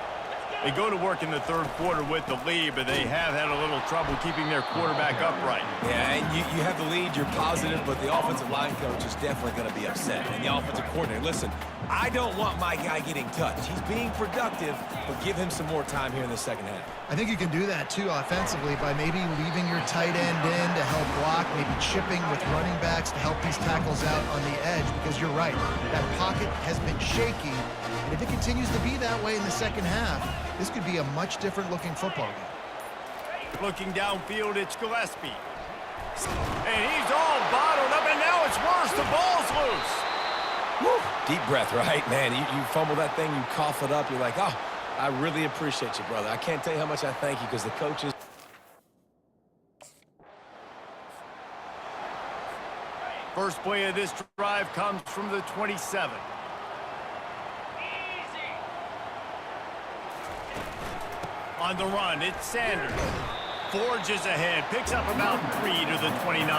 They go to work in the 3rd quarter with the lead, but they have had a little trouble keeping their quarterback upright. Yeah, and you have the lead, you're positive, but the offensive line coach is definitely going to be upset. And the offensive coordinator, listen, I don't want my guy getting touched. He's being productive, but give him some more time here in the 2nd half. I think you can do that, too, offensively, by maybe leaving your tight end in to help block, maybe chipping with running backs to help these tackles out on the edge, because you're right, that pocket has been shaky, and if it continues to be that way in the 2nd half, this could be a much different-looking football game. Looking downfield, it's Gillespie. And he's all bottled up, and now it's worse. The ball's loose. Woo. Deep breath, right? Man, you fumble that thing, you cough it up, you're like, oh, I really appreciate you, brother. I can't tell you how much I thank you because the coaches... First play of this drive comes from the 27. On the run, it's Sanders. Forges ahead, picks up about 3 to the 29.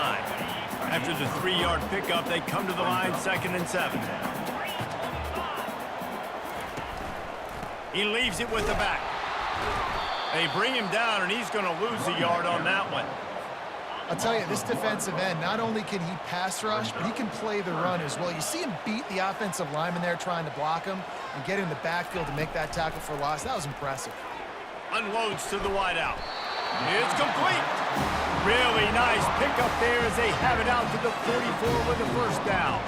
After the 3-yard pickup, they come to the line 2nd and 7. He leaves it with the back. They bring him down, and he's going to lose a yard on that one. I'll tell you, this defensive end, not only can he pass rush, but he can play the run as well. You see him beat the offensive lineman there trying to block him and get in the backfield to make that tackle for loss. That was impressive. Unloads to the wideout. It's complete. Really nice pickup there as they have it out to the 44 with the 1st down.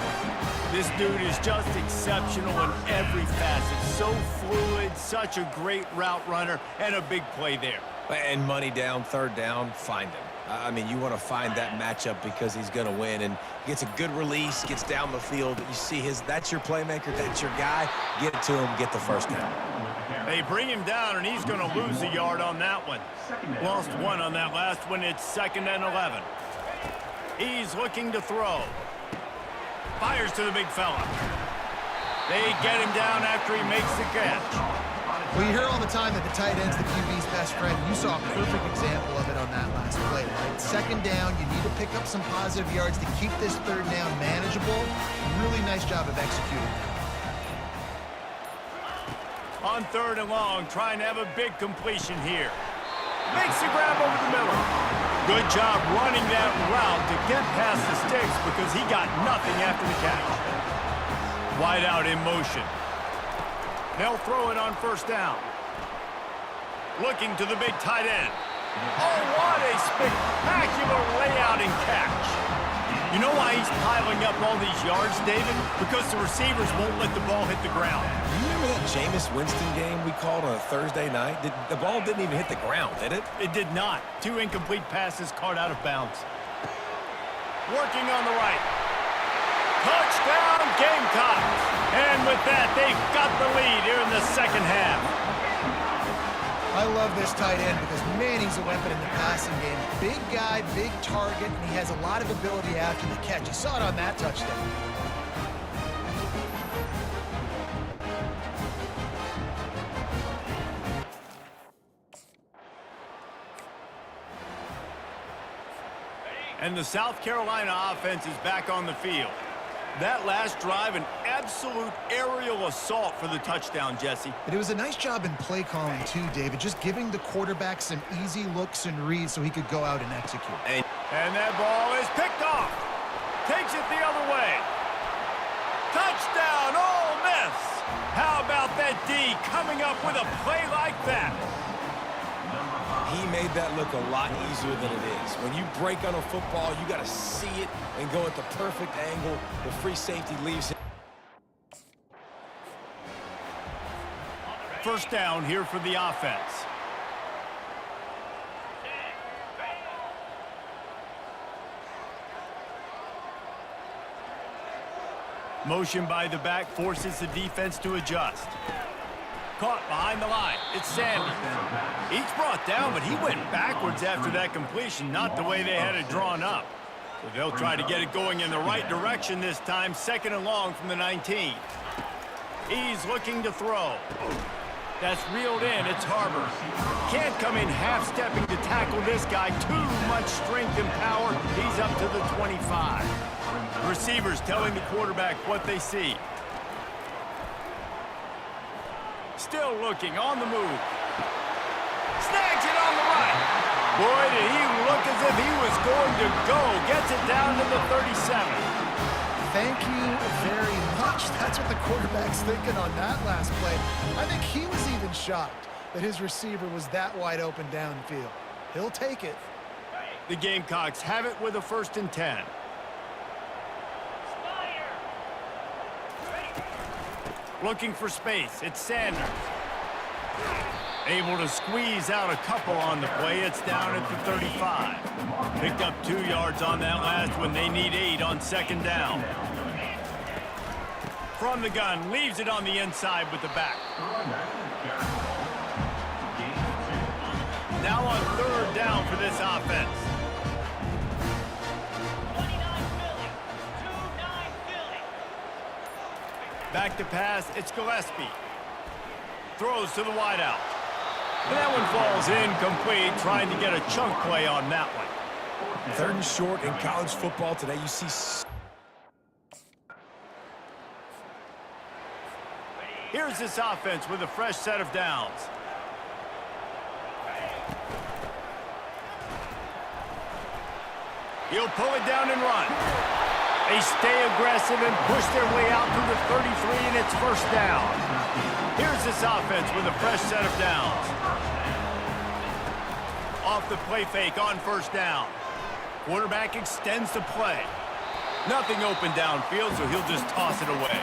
This dude is just exceptional in every facet. So fluid, such a great route runner, and a big play there. And money down, 3rd down, find him. I mean, you want to find that matchup because he's going to win and gets a good release, gets down the field. You see that's your playmaker, that's your guy. Get it to him, get the 1st down. They bring him down, and he's going to lose a yard on that one. Lost 1 on that last one. It's 2nd and 11. He's looking to throw. Fires to the big fella. They get him down after he makes the catch. Well, you hear all the time that the tight end's the QB's best friend. You saw a perfect example of it on that last play, right? 2nd down, you need to pick up some positive yards to keep this 3rd down manageable. Really nice job of executing. On 3rd and long, trying to have a big completion here. Makes the grab over the middle. Good job running that route to get past the sticks because he got nothing after the catch. Wide out in motion. They'll throw it on 1st down. Looking to the big tight end. Oh, what a spectacular layout and catch. You know why he's piling up all these yards, David? Because the receivers won't let the ball hit the ground. You remember that Jameis Winston game we called on a Thursday night? The ball didn't even hit the ground, did it? It did not. 2 incomplete passes caught out of bounds. Working on the right. Touchdown, Gamecocks. And with that, they've got the lead here in the 2nd half. I love this tight end because, man, he's a weapon in the passing game. Big guy, big target, and he has a lot of ability after the catch. You saw it on that touchdown. And the South Carolina offense is back on the field. That last drive, an absolute aerial assault for the touchdown, Jesse. And it was a nice job in play calling too, David, just giving the quarterback some easy looks and reads so he could go out and execute. And that ball is picked off. Takes it the other way. Touchdown, Ole Miss. How about that D coming up with a play like that? He made that look a lot easier than it is. When you break on a football, you got to see it and go at the perfect angle. The free safety leaves it. First down here for the offense. Motion by the back forces the defense to adjust. Caught behind the line. It's Sandy. He's brought down, but he went backwards after that completion, not the way they had it drawn up. So they'll try to get it going in the right direction this time, 2nd and long from the 19. He's looking to throw. That's reeled in. It's Harbor. Can't come in half-stepping to tackle this guy. Too much strength and power. He's up to the 25. Receivers telling the quarterback what they see. Still looking, on the move. Snags it on the right. Boy, did he look as if he was going to go. Gets it down to the 37. Thank you very much. That's what the quarterback's thinking on that last play. I think he was even shocked that his receiver was that wide open downfield. He'll take it. The Gamecocks have it with a 1st and 10. Looking for space. It's Sanders. Able to squeeze out a couple on the play. It's down at the 35. Picked up 2 yards on that last one. They need 8 on 2nd down. From the gun, leaves it on the inside with the back. Now on 3rd down for this offense. Back to pass, it's Gillespie. Throws to the wideout. And that one falls incomplete, trying to get a chunk play on that one. 3rd and short in college football today. You see... Here's this offense with a fresh set of downs. He'll pull it down and run. They stay aggressive and push their way out to the 33, and it's 1st down. Here's this offense with a fresh set of downs. Off the play fake on 1st down. Quarterback extends the play. Nothing open downfield, so he'll just toss it away.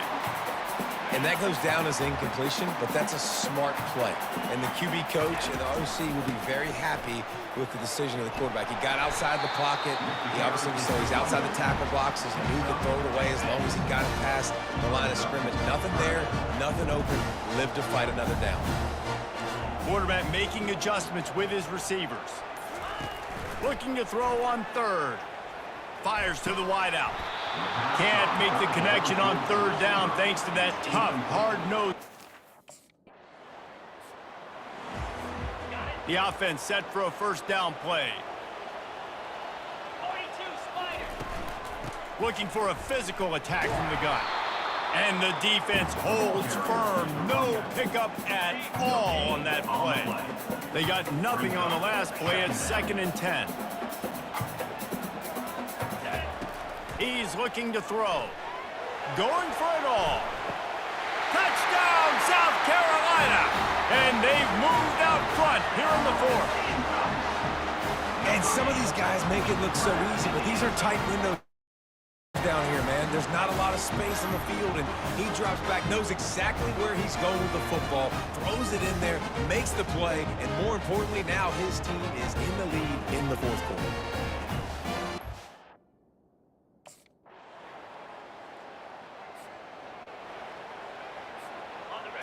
And that goes down as incompletion, but that's a smart play. And the QB coach and the OC will be very happy with the decision of the quarterback. He got outside the pocket. He obviously so he's outside the tackle boxes. He knew he could throw it away as long as he got it past the line of scrimmage. Nothing there, nothing open. Live to fight another down. Quarterback making adjustments with his receivers. Looking to throw on 3rd. Fires to the wideout. Can't make the connection on 3rd down thanks to that tough, hard-nosed. The offense set for a 1st down play. 42 Spider. Looking for a physical attack from the gun. And the defense holds firm. No pickup at all on that play. They got nothing on the last play at 2nd and 10. He's looking to throw. Going for it all. Touchdown, South Carolina! And they've moved out front here in the 4th. And some of these guys make it look so easy, but these are tight windows down here, man. There's not a lot of space in the field, and he drops back, knows exactly where he's going with the football, throws it in there, makes the play, and more importantly, now his team is in the lead in the 4th quarter.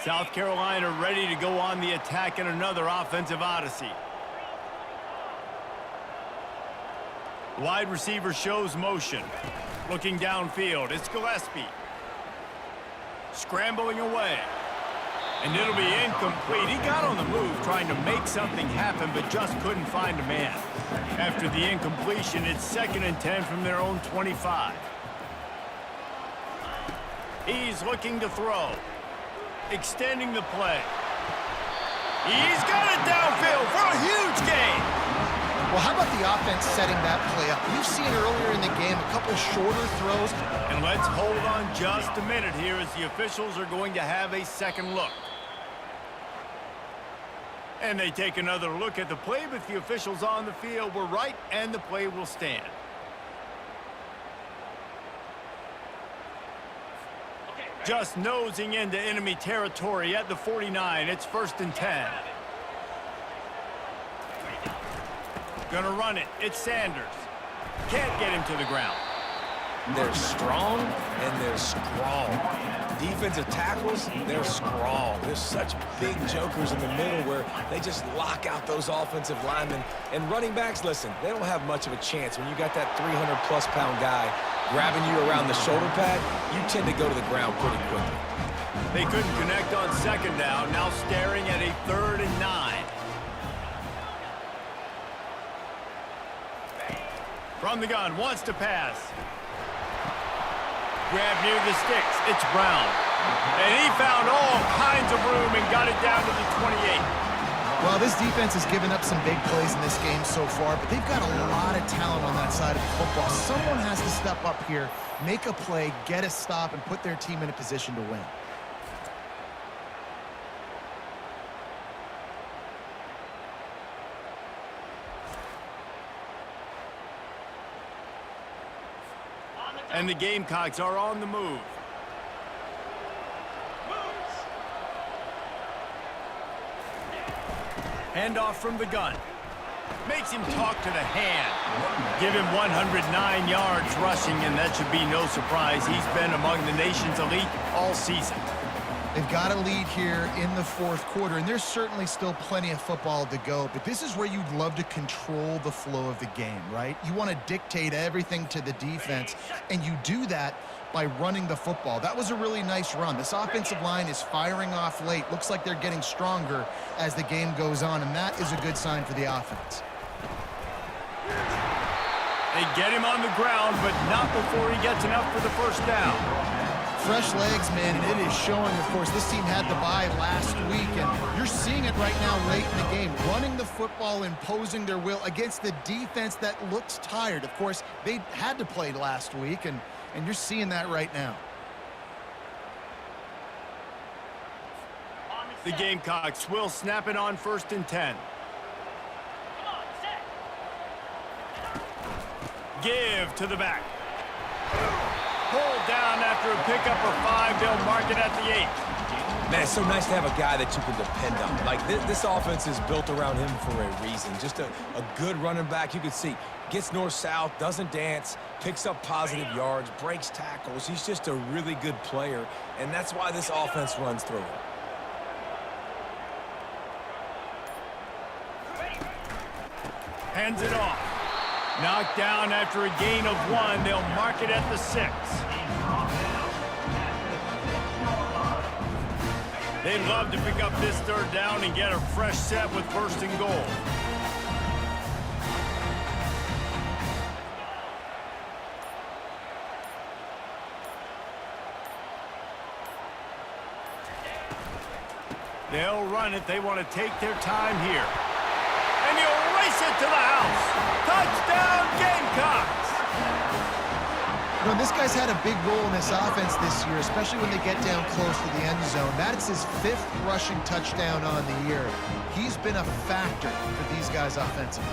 South Carolina ready to go on the attack in another offensive odyssey. Wide receiver shows motion. Looking downfield, it's Gillespie. Scrambling away. And it'll be incomplete. He got on the move trying to make something happen, but just couldn't find a man. After the incompletion, it's 2nd and 10 from their own 25. He's looking to throw. Extending the play. He's got it downfield for a huge gain. Well, how about the offense setting that play up? We've seen earlier in the game a couple shorter throws. And let's hold on just a minute here as the officials are going to have a second look. And they take another look at the play, but the officials on the field were right, and the play will stand. Just nosing into enemy territory at the 49. It's 1st and 10. Gonna run it. It's Sanders. Can't get him to the ground. They're strong and they're strong. Defensive tackles, they're strong. There's such big jokers in the middle where they just lock out those offensive linemen. And running backs, listen, they don't have much of a chance. When you got that 300-plus pound guy grabbing you around the shoulder pad, you tend to go to the ground pretty quickly. They couldn't connect on 2nd down. Now staring at a 3rd and 9. From the gun, wants to pass. Grab near the sticks. It's Brown. And he found all kinds of room and got it down to the 28. Well, this defense has given up some big plays in this game so far, but they've got a lot of talent on that side of the football. Someone has to step up here, make a play, get a stop, and put their team in a position to win. And the Gamecocks are on the move. Handoff from the gun. Makes him talk to the hand. Give him 109 yards rushing, and that should be no surprise. He's been among the nation's elite all season. They've got a lead here in the 4th quarter, and there's certainly still plenty of football to go, but this is where you'd love to control the flow of the game, right? You want to dictate everything to the defense, and you do that by running the football. That was a really nice run. This offensive line is firing off late. Looks like they're getting stronger as the game goes on, and that is a good sign for the offense. They get him on the ground, but not before he gets enough for the 1st down. Fresh legs, man, and it is showing. Of course, this team had the bye last week, and you're seeing it right now late in the game. Running the football, imposing their will against the defense that looks tired. Of course, they had to play last week, and you're seeing that right now. The Gamecocks will snap it on 1st and 10. Give to the back. Pulled down after a pickup of 5. They'll mark it at the 8. Man, it's so nice to have a guy that you can depend on. Like, this offense is built around him for a reason. Just a good running back. You can see, gets north-south, doesn't dance, picks up positive yards, breaks tackles. He's just a really good player, and that's why this offense runs through him. Hands it off. Knocked down after a gain of 1. They'll mark it at the 6. They'd love to pick up this 3rd down and get a fresh set with 1st and goal. They'll run it. They want to take their time here. And he'll race it to the house. Touchdown, Gamecocks! You know, this guy's had a big role in this offense this year, especially when they get down close to the end zone. That's his 5th rushing touchdown on the year. He's been a factor for these guys offensively.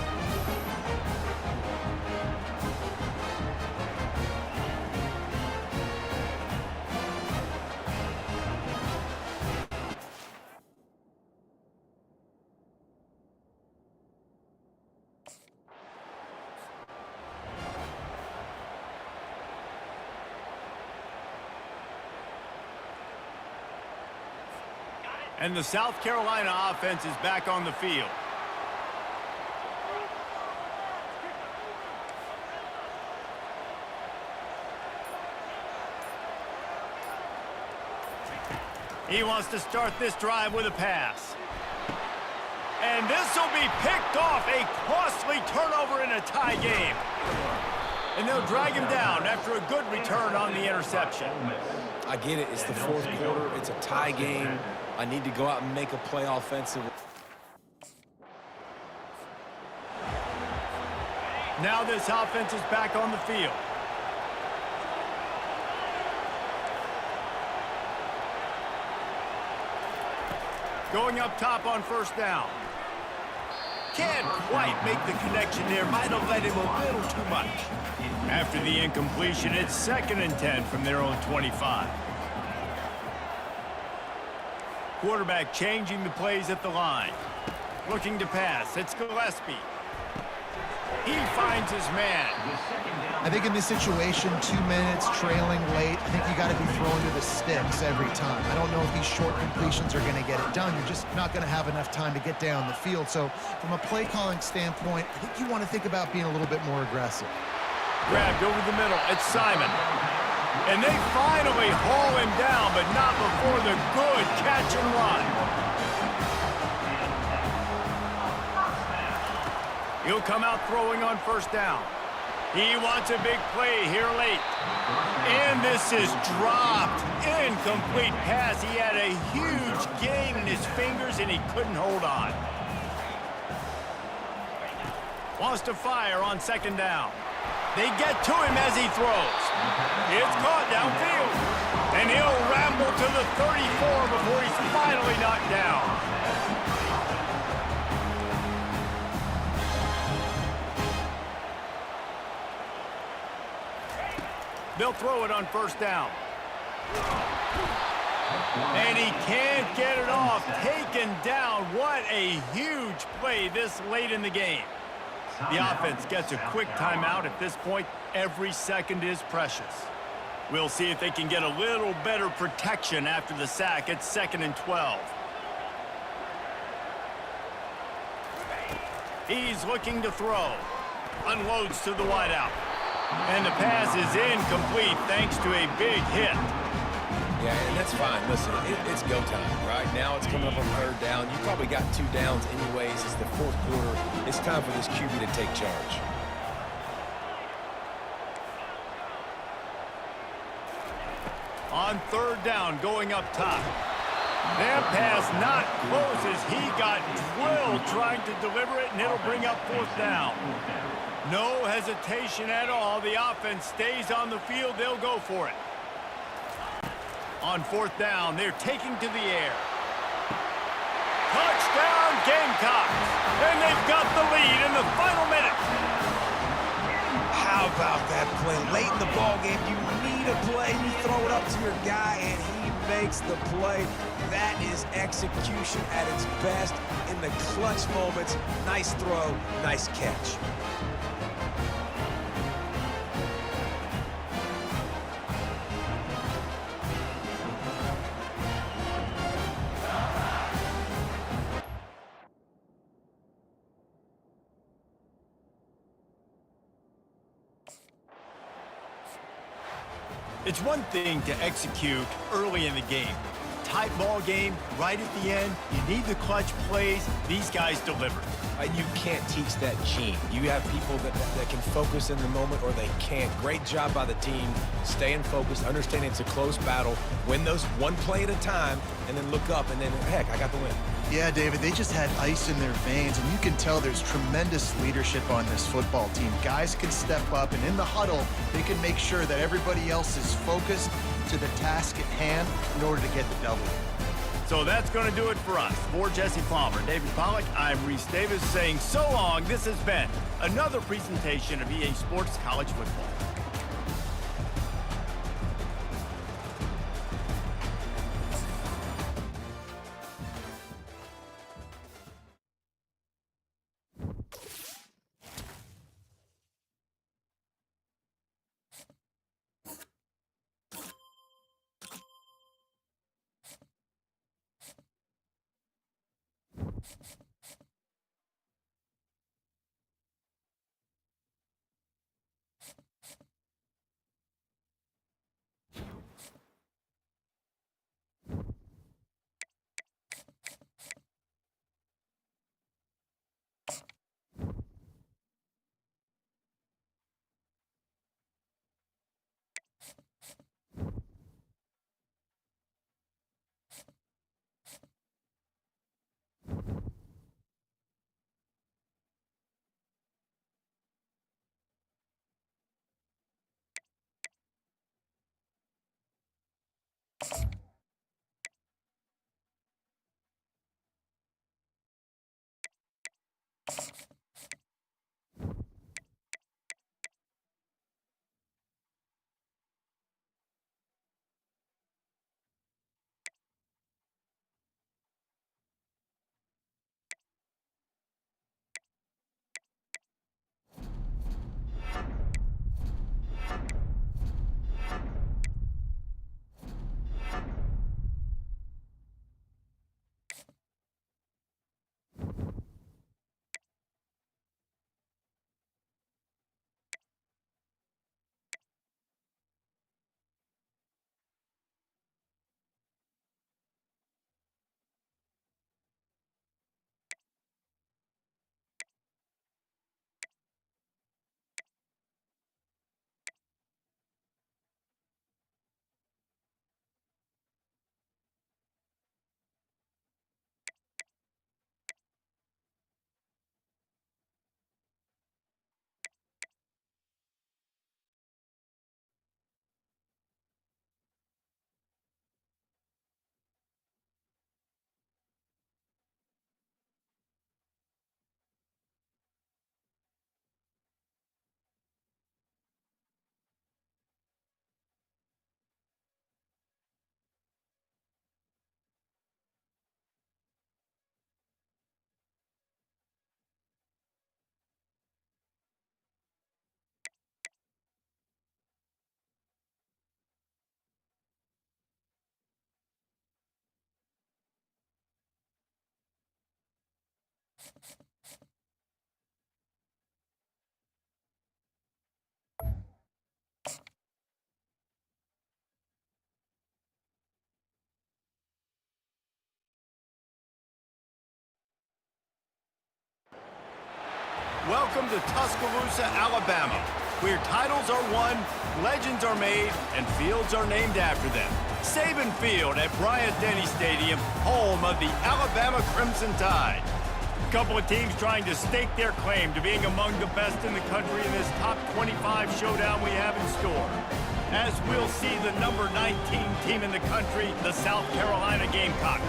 And the South Carolina offense is back on the field. He wants to start this drive with a pass. And this will be picked off. A costly turnover in a tie game. And they'll drag him down after a good return on the interception. I get it. It's the fourth quarter. It's a tie game. I need to go out and make a play offensively. Now this offense is back on the field. Going up top on first down. Can't quite make the connection there. Might have let him a little too much. After the incompletion, it's 2nd and 10 from their own 25. Quarterback changing the plays at the line. Looking to pass. It's Gillespie. He finds his man. I think in this situation, 2 minutes, trailing late, I think you got to be throwing to the sticks every time. I don't know if these short completions are going to get it done. You're just not going to have enough time to get down the field. So from a play calling standpoint, I think you want to think about being a little bit more aggressive. Grabbed over the middle. It's Simon. And they finally haul him down, but not before the good catch and run. He'll come out throwing on first down. He wants a big play here late. And this is dropped. Incomplete pass. He had a huge gain in his fingers, and he couldn't hold on. Wants to fire on 2nd down. They get to him as he throws. It's caught downfield. And he'll ramble to the 34 before he's finally knocked down. They'll throw it on first down. And he can't get it off. Taken down. What a huge play this late in the game. The offense gets a quick timeout. At this point, every second is precious. We'll see if they can get a little better protection after the sack. It's 2nd and 12. He's looking to throw. Unloads to the wideout. And the pass is incomplete thanks to a big hit. Yeah, and that's fine. Listen, it's go time, right? Now it's coming up on 3rd down. You probably got 2 downs anyways. It's the 4th quarter. It's time for this QB to take charge. On 3rd down, going up top. That pass not close as he got drilled trying to deliver it, and it'll bring up 4th down. No hesitation at all. The offense stays on the field. They'll go for it. On 4th down, they're taking to the air. Touchdown, Gamecocks! And they've got the lead in the final minute. How about that play? Late in the ball game, you need a play. You throw it up to your guy, and he makes the play. That is execution at its best in the clutch moments. Nice throw, nice catch. It's one thing to execute early in the game. Tight ball game, right at the end, you need the clutch plays. These guys deliver. You can't teach that gene. You have people that can focus in the moment or they can't. Great job by the team, staying focused, understanding it's a close battle, win those one play at a time, and then look up, and then, heck, I got the win. Yeah, David, they just had ice in their veins, and you can tell there's tremendous leadership on this football team. Guys can step up, and in the huddle, they can make sure that everybody else is focused to the task at hand in order to get the W. So that's going to do it for us. For Jesse Palmer, David Pollack, I'm Reese Davis saying so long. This has been another presentation of EA Sports College Football. Welcome to Tuscaloosa, Alabama, where titles are won, legends are made, and fields are named after them. Saban Field at Bryant-Denny Stadium, home of the Alabama Crimson Tide. A couple of teams trying to stake their claim to being among the best in the country in this top 25 showdown we have in store. As we'll see the number 19 team in the country, the South Carolina Gamecocks,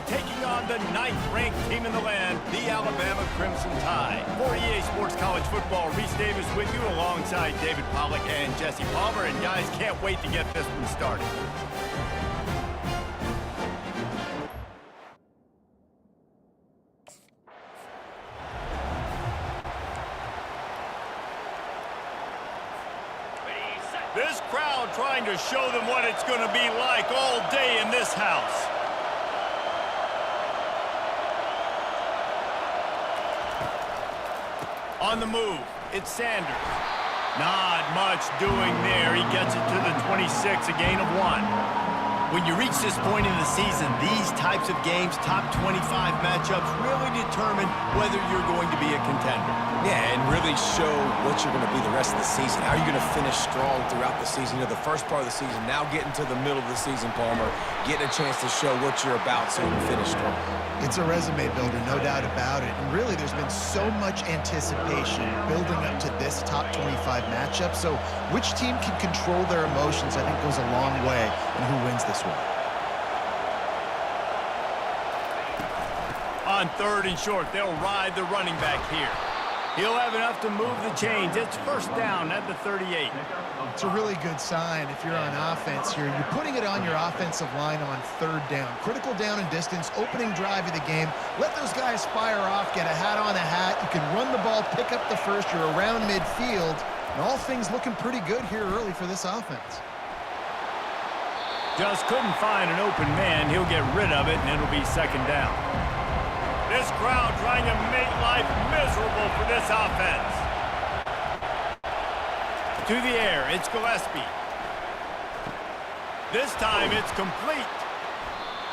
taking on the 9th-ranked team in the land, the Alabama Crimson Tide. For EA Sports College Football, Reese Davis with you alongside David Pollack and Jesse Palmer. And guys, can't wait to get this one started. This crowd trying to show them what it's going to be like all day in this house. On the move, it's Sanders. Not much doing there. He gets it to the 26, a gain of 1. When you reach this point in the season, these types of games, top 25 matchups, really determine whether you're going to be a contender. Yeah, and really show what you're going to be the rest of the season. How are you going to finish strong throughout the season? You know, the first part of the season, now getting to the middle of the season, Palmer, getting a chance to show what you're about so you can finish strong. It's a resume builder, no doubt about it. And really, there's been so much anticipation building up to this top 25 matchup. So which team can control their emotions, I think, goes a long way in who wins this one. On 3rd and short, they'll ride the running back here. He'll have enough to move the chains. It's first down at the 38. It's a really good sign if you're on offense here. You're putting it on your offensive line on 3rd down. Critical down and distance, opening drive of the game. Let those guys fire off, get a hat on a hat. You can run the ball, pick up the first. You're around midfield. And all things looking pretty good here early for this offense. Just couldn't find an open man. He'll get rid of it, and it'll be 2nd down. This crowd trying to make life miserable for this offense. To the air, it's Gillespie. This time it's complete.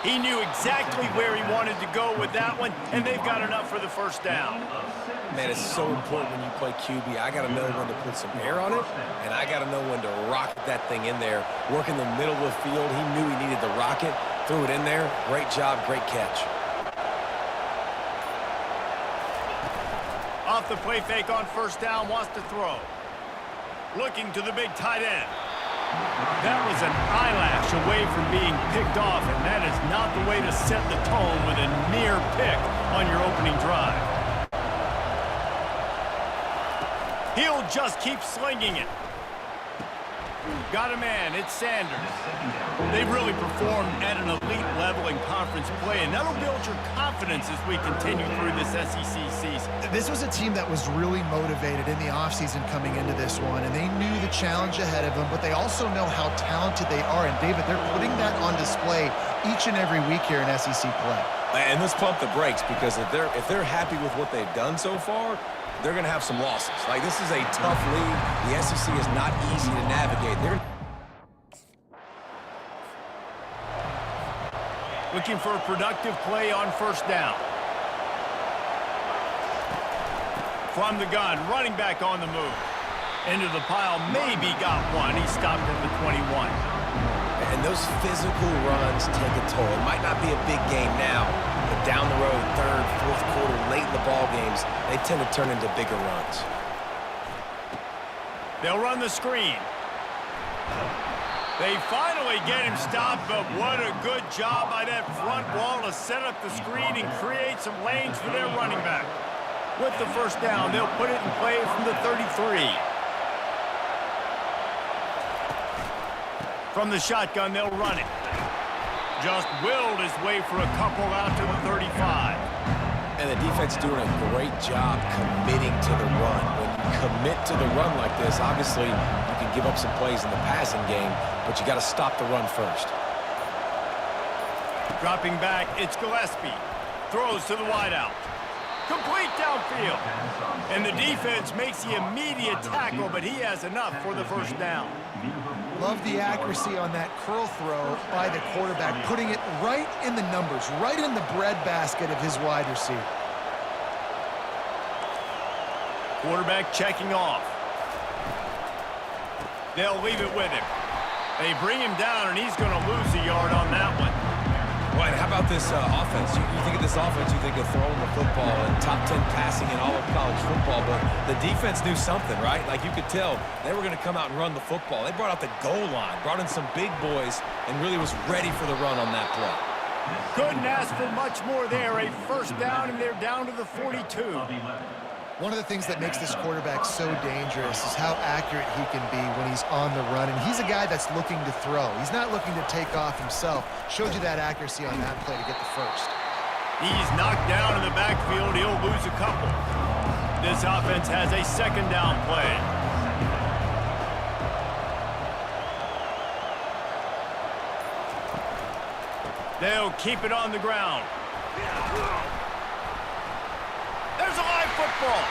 He knew exactly where he wanted to go with that one, and they've got enough for the first down. Man, it's so important when you play QB. I got to know when to put some air on it, and I got to know when to rock that thing in there. Work in the middle of the field. He knew he needed to rock it. Threw it in there. Great job, great catch. Off the play fake on first down, wants to throw. Looking to the big tight end. That was an eyelash away from being picked off, and that is not the way to set the tone with a near pick on your opening drive. He'll just keep slinging it. Got a man, it's Sanders. They've really performed at an elite level in conference play, and that'll build your confidence as we continue through this SEC season. This was a team that was really motivated in the offseason coming into this one, and they knew the challenge ahead of them, but they also know how talented they are. And, David, they're putting that on display each and every week here in SEC play. And let's pump the brakes, because if they're happy with what they've done so far, they're going to have some losses. Like, this is a tough league. The SEC is not easy to navigate. Looking for a productive play on first down. From the gun, running back on the move. Into the pile, maybe got one. He stopped at the 21. And those physical runs take a toll. It might not be a big game now, but down the road, 3rd, 4th quarter, late in the ball games, they tend to turn into bigger runs. They'll run the screen. They finally get him stopped, but what a good job by that front wall to set up the screen and create some lanes for their running back. With the first down, they'll put it in play from the 33. From the shotgun, they'll run it. Just willed his way for a couple out to the 35. And the defense doing a great job committing to the run. When you commit to the run like this, obviously you can give up some plays in the passing game, but you got to stop the run first. Dropping back, it's Gillespie. Throws to the wideout. Complete downfield. And the defense makes the immediate tackle, but he has enough for the first down. Love the accuracy on that curl throw by the quarterback, putting it right in the numbers, right in the breadbasket of his wide receiver. Quarterback checking off. They'll leave it with him. They bring him down, and he's going to lose a yard on that one. Right, how about this offense? You think of this offense, you think of throwing the football and top 10 passing in all of college football, but the defense knew something, right? Like you could tell they were going to come out and run the football. They brought out the goal line, brought in some big boys, and really was ready for the run on that play. Couldn't ask for much more there. A first down, and they're down to the 42. One of the things that makes this quarterback so dangerous is how accurate he can be when he's on the run. And he's a guy that's looking to throw. He's not looking to take off himself. Showed you that accuracy on that play to get the first. He's knocked down in the backfield. He'll lose a couple. This offense has a second down play. They'll keep it on the ground. There's a live football.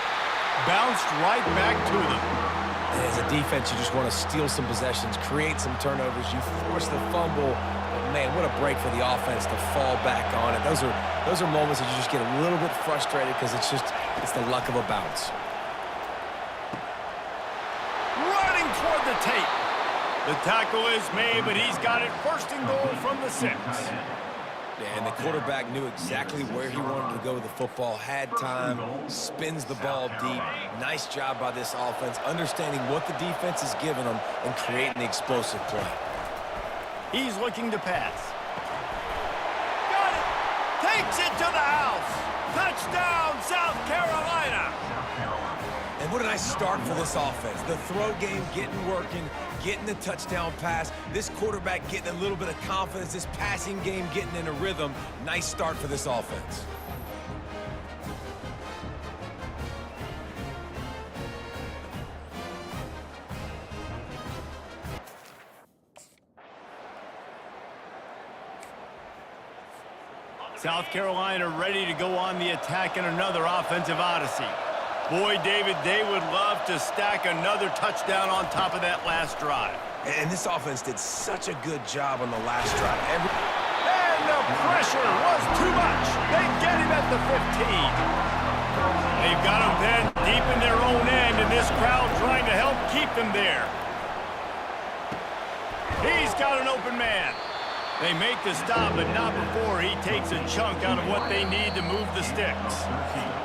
Bounced right back to them. As a defense, you just want to steal some possessions, create some turnovers. You force the fumble. But man, what a break for the offense to fall back on it. Those are moments that you just get a little bit frustrated because it's the luck of a bounce. Running toward the tape. The tackle is made, but he's got it first and goal from the 6. And the quarterback knew exactly where he wanted to go with the football, had time, spins the ball deep. Nice job by this offense, understanding what the defense is giving them and creating the explosive play. He's looking to pass. Got it! Takes it to the house! Touchdown, South Carolina! And what a nice start for this offense. The throw game getting working, getting the touchdown pass. This quarterback getting a little bit of confidence. This passing game getting in a rhythm. Nice start for this offense. South Carolina ready to go on the attack in another offensive odyssey. Boy, David, they would love to stack another touchdown on top of that last drive. And this offense did such a good job on the last drive. And the pressure was too much. They get him at the 15. They've got him then deep in their own end, and this crowd trying to help keep them there. He's got an open man. They make the stop, but not before he takes a chunk out of what they need to move the sticks.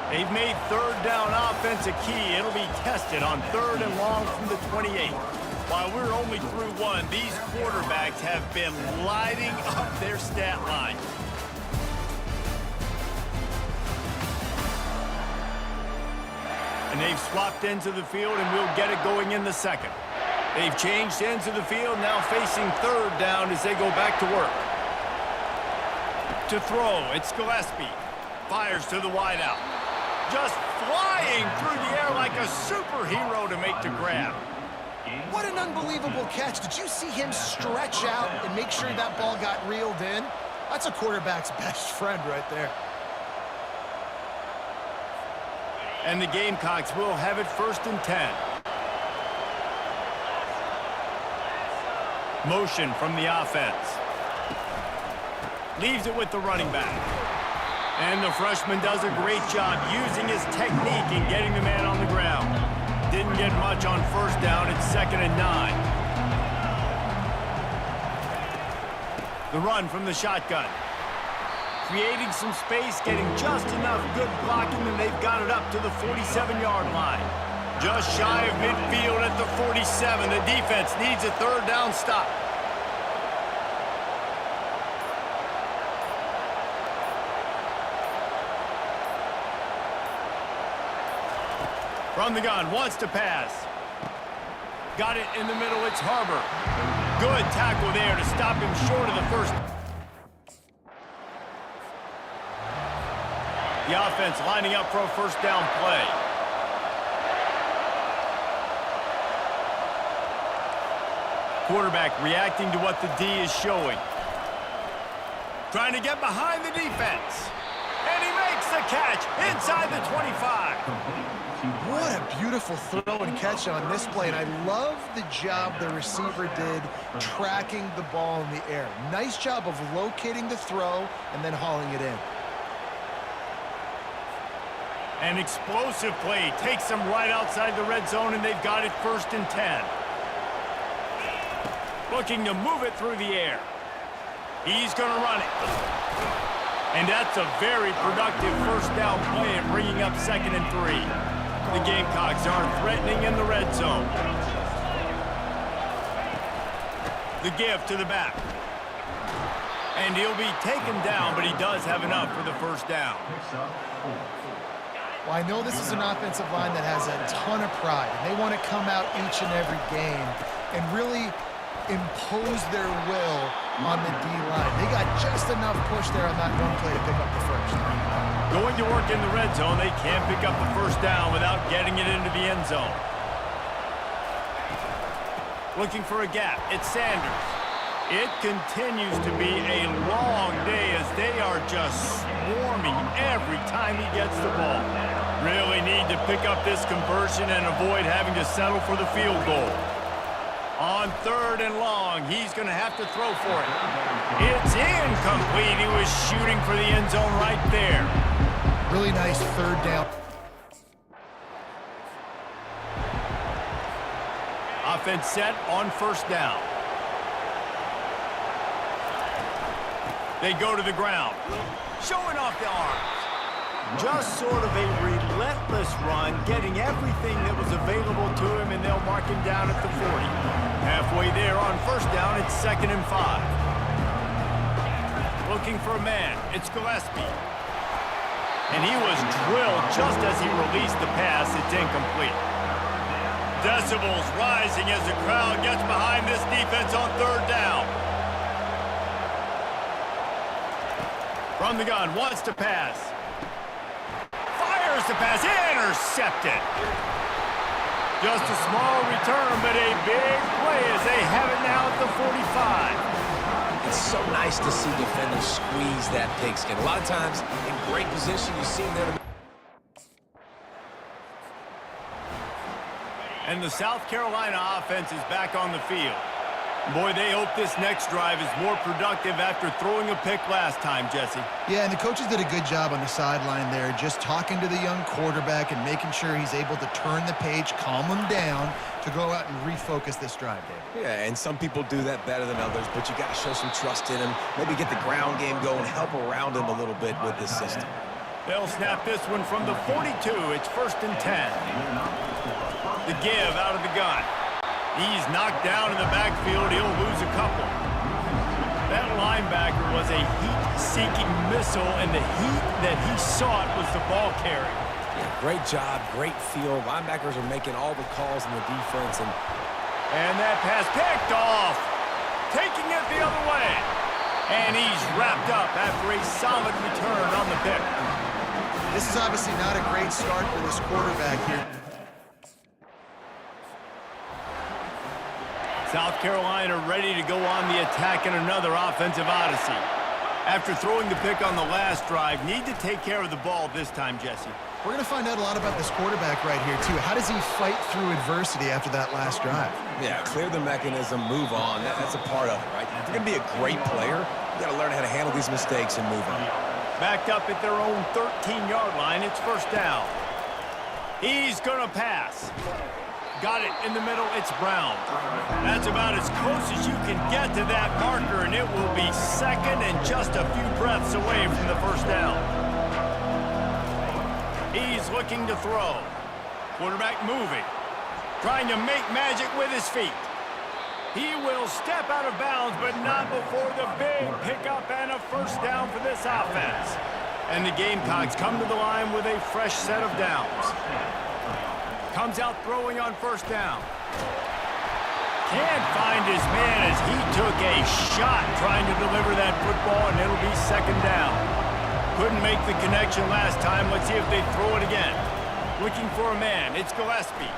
They've made third down offense a key. It'll be tested on 3rd and long from the 28. While we're only through one, these quarterbacks have been lighting up their stat line. And they've swapped ends of the field, and we'll get it going in the second. They've changed ends of the field, now facing 3rd down as they go back to work. To throw, it's Gillespie. Fires to the wideout. Just flying through the air like a superhero to make the grab. What an unbelievable catch. Did you see him stretch out and make sure that ball got reeled in? That's a quarterback's best friend right there. And the Gamecocks will have it 1st and 10. Motion from the offense. Leaves it with the running back. And the freshman does a great job using his technique and getting the man on the ground. Didn't get much on 1st down. It's 2nd and 9. The run from the shotgun. Creating some space, getting just enough good blocking, and they've got it up to the 47-yard line. Just shy of midfield at the 47. The defense needs a 3rd down stop. From the gun, wants to pass. Got it in the middle, it's Harbor. Good tackle there to stop him short of the first. The offense lining up for a 1st down play. Quarterback reacting to what the D is showing. Trying to get behind the defense. And he makes the catch inside the 25. What a beautiful throw and catch on this play, and I love the job the receiver did tracking the ball in the air. Nice job of locating the throw and then hauling it in. An explosive play takes them right outside the red zone, and they've got it 1st and 10. Looking to move it through the air. He's going to run it. And that's a very productive 1st down play and bringing up 2nd and 3. The Gamecocks aren't threatening in the red zone. The give to the back. And he'll be taken down, but he does have enough for the 1st down. Well, I know this is an offensive line that has a ton of pride, and they want to come out each and every game and really impose their will on the D-line. They got just enough push there on that one play to pick up the 1st. Going to work in the red zone, they can't pick up the 1st down without getting it into the end zone. Looking for a gap, it's Sanders. It continues to be a long day as they are just swarming every time he gets the ball. Really need to pick up this conversion and avoid having to settle for the field goal. On 3rd and long, he's going to have to throw for it. It's incomplete. He was shooting for the end zone right there. Really nice 3rd down. Offense set on 1st down. They go to the ground, showing off the arms. Just sort of a relentless run, getting everything that was available to him, and they'll mark him down at the 40. Halfway there on 1st down, it's 2nd and 5. Looking for a man, it's Gillespie. And he was drilled just as he released the pass. It's incomplete. Decibels rising as the crowd gets behind this defense on 3rd down. From the gun, wants to pass. Fires the pass, intercepted. Just a small return, but a big play as they have it now at the 45. It's so nice to see defenders squeeze that pigskin. A lot of times, in great position, you see them there. And the South Carolina offense is back on the field. Boy, they hope this next drive is more productive after throwing a pick last time, Jesse. Yeah, and the coaches did a good job on the sideline there, just talking to the young quarterback and making sure he's able to turn the page, calm him down to go out and refocus this drive, Dave. Yeah, and some people do that better than others, but you got to show some trust in him, maybe get the ground game going, help around him a little bit with this system. They'll snap this one from the 42. It's 1st and 10. The give out of the gun. He's knocked down in the backfield. He'll lose a couple. That linebacker was a heat-seeking missile, and the heat that he sought was the ball carrier. Yeah, great job, great feel. Linebackers are making all the calls in the defense. And that pass picked off. Taking it the other way. And he's wrapped up after a solid return on the pick. This is obviously not a great start for this quarterback here. South Carolina ready to go on the attack in another offensive odyssey. After throwing the pick on the last drive, need to take care of the ball this time, Jesse. We're going to find out a lot about this quarterback right here, too. How does he fight through adversity after that last drive? Yeah, clear the mechanism, move on. That's a part of it, right? If you're going to be a great player, you got to learn how to handle these mistakes and move on. Backed up at their own 13-yard line, it's 1st down. He's going to pass. Got it in the middle, it's Brown. That's about as close as you can get to that marker, and it will be 2nd and just a few breaths away from the 1st down. He's looking to throw. Quarterback moving. Trying to make magic with his feet. He will step out of bounds, but not before the big pickup and a 1st down for this offense. And the Gamecocks come to the line with a fresh set of downs. Comes out throwing on 1st down. Can't find his man as he took a shot trying to deliver that football, and it'll be 2nd down. Couldn't make the connection last time. Let's see if they throw it again. Looking for a man. It's Gillespie.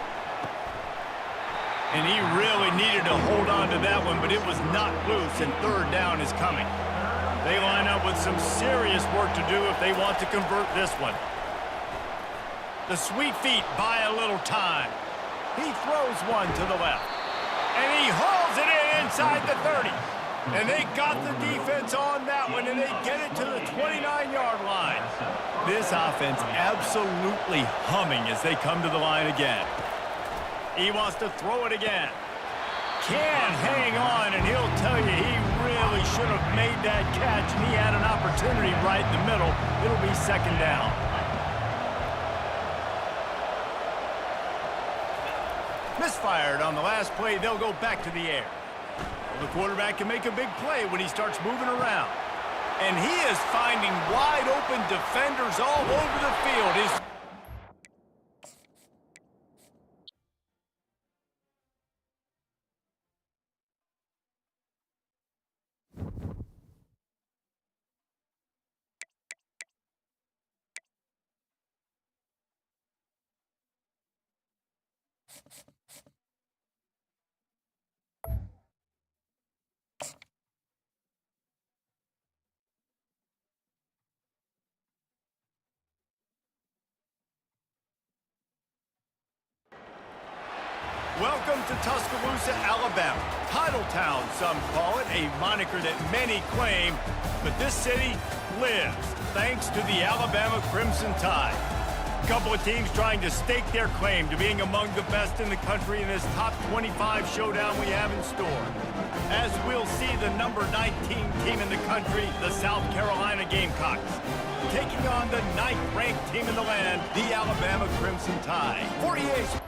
And he really needed to hold on to that one, but it was not loose, and 3rd down is coming. They line up with some serious work to do if they want to convert this one. The sweet feet buy a little time. He throws one to the left. And he hauls it in inside the 30. And they got the defense on that one, and they get it to the 29-yard line. This offense absolutely humming as they come to the line again. He wants to throw it again. Can't hang on, and he'll tell you he really should have made that catch, and he had an opportunity right in the middle. It'll be second down. Misfired on the last play. They'll go back to the air. The quarterback can make a big play when he starts moving around. And he is finding wide open defenders all over the field. Welcome to Tuscaloosa, Alabama. Titletown, some call it, a moniker that many claim, but this city lives thanks to the Alabama Crimson Tide. A couple of teams trying to stake their claim to being among the best in the country in this top 25 showdown we have in store. As we'll see, the number 19 team in the country, the South Carolina Gamecocks, taking on the 9th-ranked team in the land, the Alabama Crimson Tide. 48.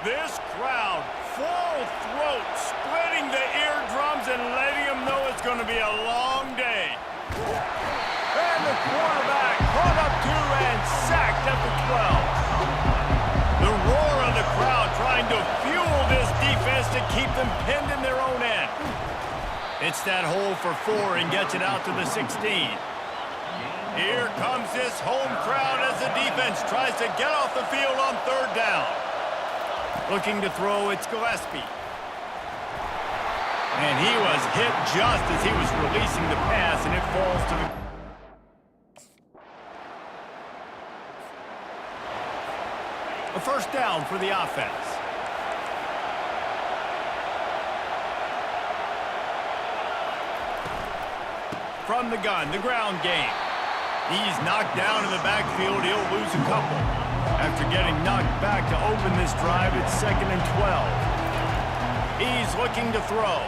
This crowd, full throat, splitting the eardrums and letting them know it's going to be a long day. And the quarterback caught up to and sacked at the 12. The roar of the crowd trying to fuel this defense to keep them pinned in their own end. It's that hole for 4 and gets it out to the 16. Here comes this home crowd as the defense tries to get off the field on 3rd down. Looking to throw, it's Gillespie. And he was hit just as he was releasing the pass, and it falls to the... A first down for the offense. From the gun, the ground game. He's knocked down in the backfield. He'll lose a couple. After getting knocked back to open this drive, it's 2nd and 12. He's looking to throw.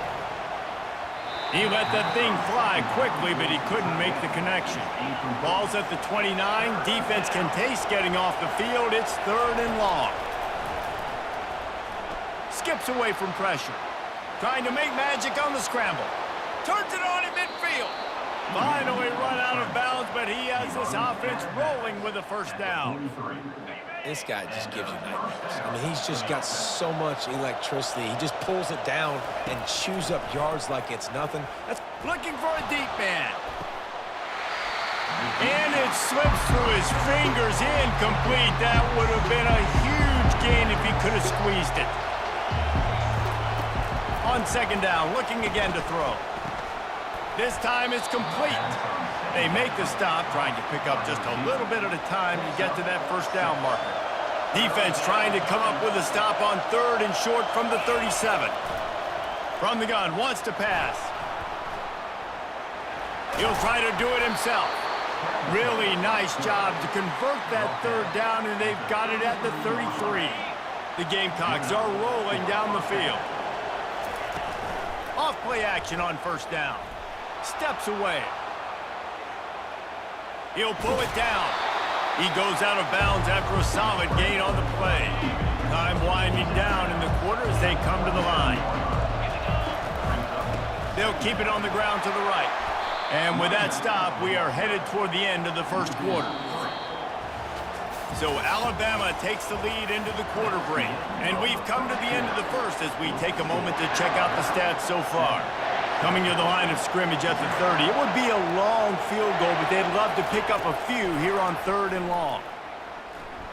He let that thing fly quickly, but he couldn't make the connection. Ball's at the 29. Defense can taste getting off the field. It's 3rd and long. Skips away from pressure. Trying to make magic on the scramble. Turns it on in midfield. Finally run out of bounds, but he has this offense rolling with a first down. This guy just gives you nightmares. I mean, he's just got so much electricity. He just pulls it down and chews up yards like it's nothing. That's looking for a deep man. And it slips through his fingers, incomplete. That would have been a huge gain if he could have squeezed it. On 2nd down, looking again to throw. This time it's complete. They make the stop, trying to pick up just a little bit at a time to get to that first down marker. Defense trying to come up with a stop on 3rd and short from the 37. From the gun, wants to pass. He'll try to do it himself. Really nice job to convert that 3rd down, and they've got it at the 33. The Gamecocks are rolling down the field. Off play action on first down. Steps away. He'll pull it down. He goes out of bounds after a solid gain on the play. Time winding down in the quarter as they come to the line. They'll keep it on the ground to the right. And with that stop, we are headed toward the end of the first quarter. So Alabama takes the lead into the quarter break. And we've come to the end of the first as we take a moment to check out the stats so far. Coming to the line of scrimmage at the 30. It would be a long field goal, but they'd love to pick up a few here on 3rd and long.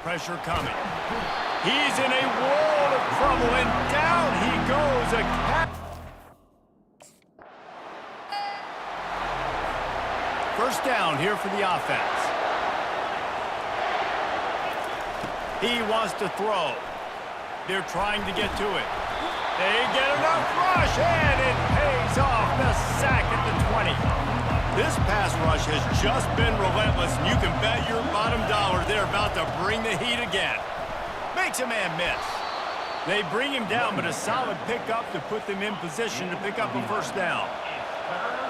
Pressure coming. He's in a world of trouble, and down he goes. First down here for the offense. He wants to throw. They're trying to get to it. They get enough rush, and it pays off. The sack at the 20. This pass rush has just been relentless, and you can bet your bottom dollar they're about to bring the heat again. Makes a man miss. They bring him down, but a solid pickup to put them in position to pick up a first down.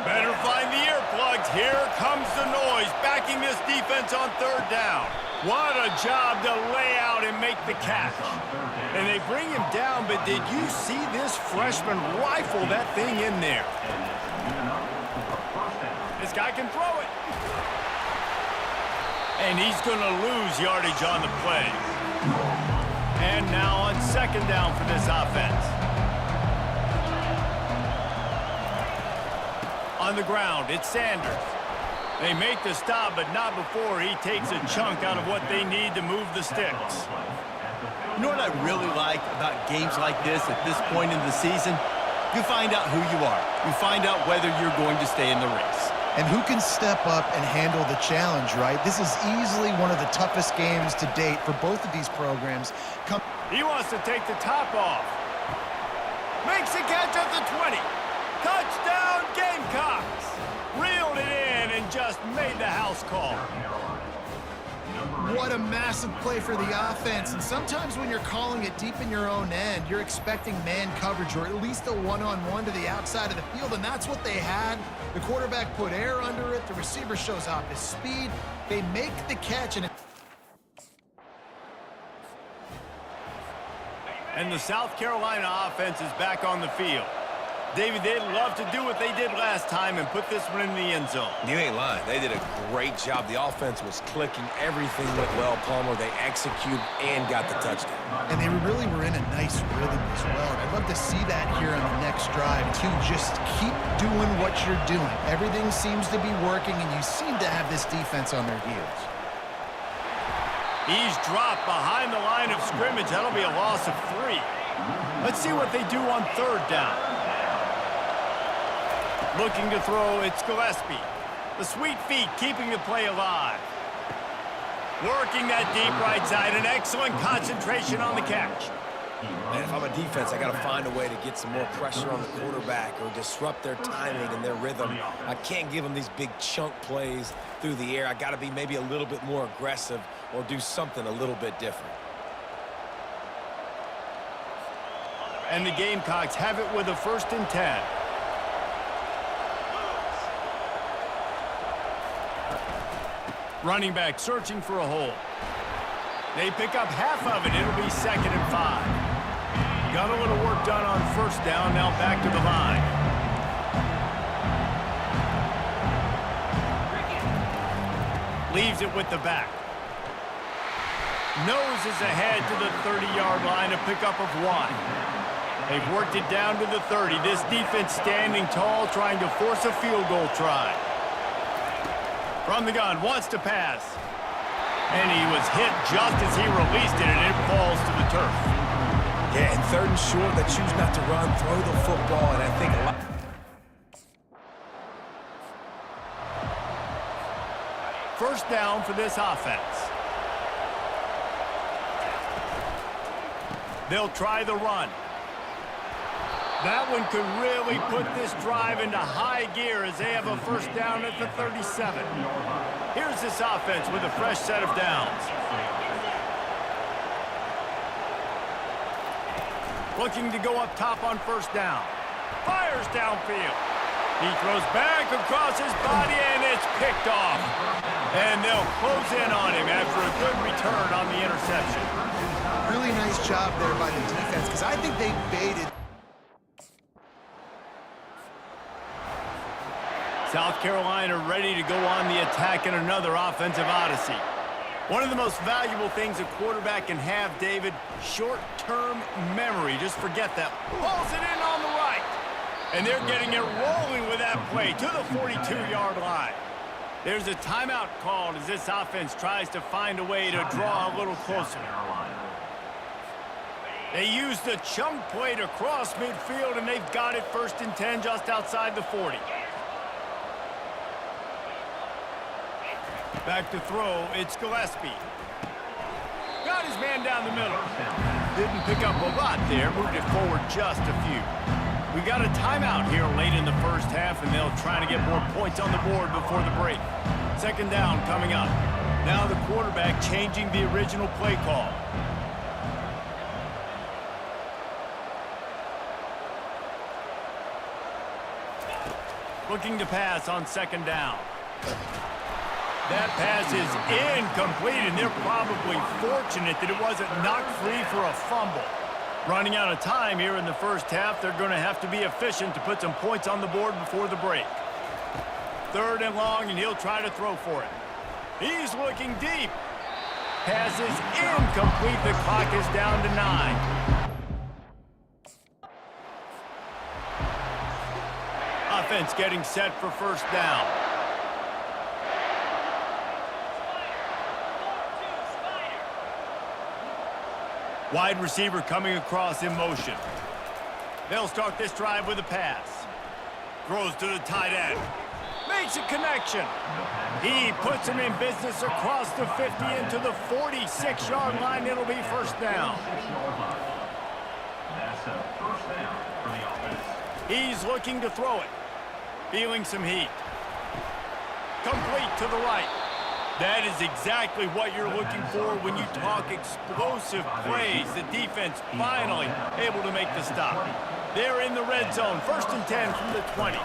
Better find the earplugs. Here comes the noise, backing this defense on third down. What a job to lay out and make the catch. And they bring him down, but did you see this freshman rifle that thing in there? This guy can throw it. And he's going to lose yardage on the play. And now on second down for this offense. On the ground, it's Sanders. They make the stop, but not before he takes a chunk out of what they need to move the sticks. You know what I really like about games like this at this point in the season? You find out who you are. You find out whether you're going to stay in the race. And who can step up and handle the challenge, right? This is easily one of the toughest games to date for both of these programs. He wants to take the top off. Makes the catch at the 20. Touchdown, Gamecocks! Reeled it in and just made the house call. What a massive play for the offense. And sometimes when you're calling it deep in your own end, you're expecting man coverage or at least a one-on-one to the outside of the field, and that's what they had. The quarterback put air under it. The receiver shows off his speed. They make the catch. And the South Carolina offense is back on the field. David, they'd love to do what they did last time and put this one in the end zone. You ain't lying. They did a great job. The offense was clicking. Everything went well, Palmer. They executed and got the touchdown. And they really were in a nice rhythm as well. And I'd love to see that here on the next drive, too. Just keep doing what you're doing. Everything seems to be working, and you seem to have this defense on their heels. He's dropped behind the line of scrimmage. That'll be a loss of 3. Let's see what they do on third down. Looking to throw, it's Gillespie. The sweet feet keeping the play alive. Working that deep right side, an excellent concentration on the catch. Man, if I'm a defense, I got to find a way to get some more pressure on the quarterback or disrupt their timing and their rhythm. I can't give them these big chunk plays through the air. I got to be maybe a little bit more aggressive or do something a little bit different. And the Gamecocks have it with a 1st and 10. Running back searching for a hole. They pick up half of it. It'll be 2nd and 5. Got a little work done on first down. Now back to the line. Leaves it with the back. Noses ahead to the 30-yard line, a pickup of 1. They've worked it down to the 30. This defense standing tall, trying to force a field goal try. From the gun, wants to pass. And he was hit just as he released it, and it falls to the turf. Yeah, and 3rd and short, they choose not to run, throw the football, and I think a lot... First down for this offense. They'll try the run. That one could really put this drive into high gear as they have a first down at the 37. Here's this offense with a fresh set of downs. Looking to go up top on first down. Fires downfield. He throws back across his body, and it's picked off. And they'll close in on him after a good return on the interception. Really nice job there by the defense, because I think they baited. South Carolina ready to go on the attack in another offensive odyssey. One of the most valuable things a quarterback can have, David, short-term memory. Just forget that. Pulls it in on the right. And they're getting it rolling with that play to the 42-yard line. There's a timeout called as this offense tries to find a way to draw a little closer. They use the chunk play to cross midfield, and they've got it 1st and 10 just outside the 40. Back to throw, it's Gillespie. Got his man down the middle. Didn't pick up a lot there, moved it forward just a few. We got a timeout here late in the first half, and they'll try to get more points on the board before the break. 2nd down coming up. Now the quarterback changing the original play call. Looking to pass on 2nd down. That pass is incomplete, and they're probably fortunate that it wasn't knocked free for a fumble. Running out of time here in the first half, they're going to have to be efficient to put some points on the board before the break. 3rd and long, and he'll try to throw for it. He's looking deep. Pass is incomplete. The clock is down to 9. Offense getting set for 1st down. Wide receiver coming across in motion. They'll start this drive with a pass. Throws to the tight end. Makes a connection. He puts him in business across the 50 into the 46-yard line. It'll be 1st down. That's a 1st down for the offense. He's looking to throw it. Feeling some heat. Complete to the right. That is exactly what you're looking for when you talk explosive plays. The defense finally able to make the stop. They're in the red zone. 1st and 10 from the 20.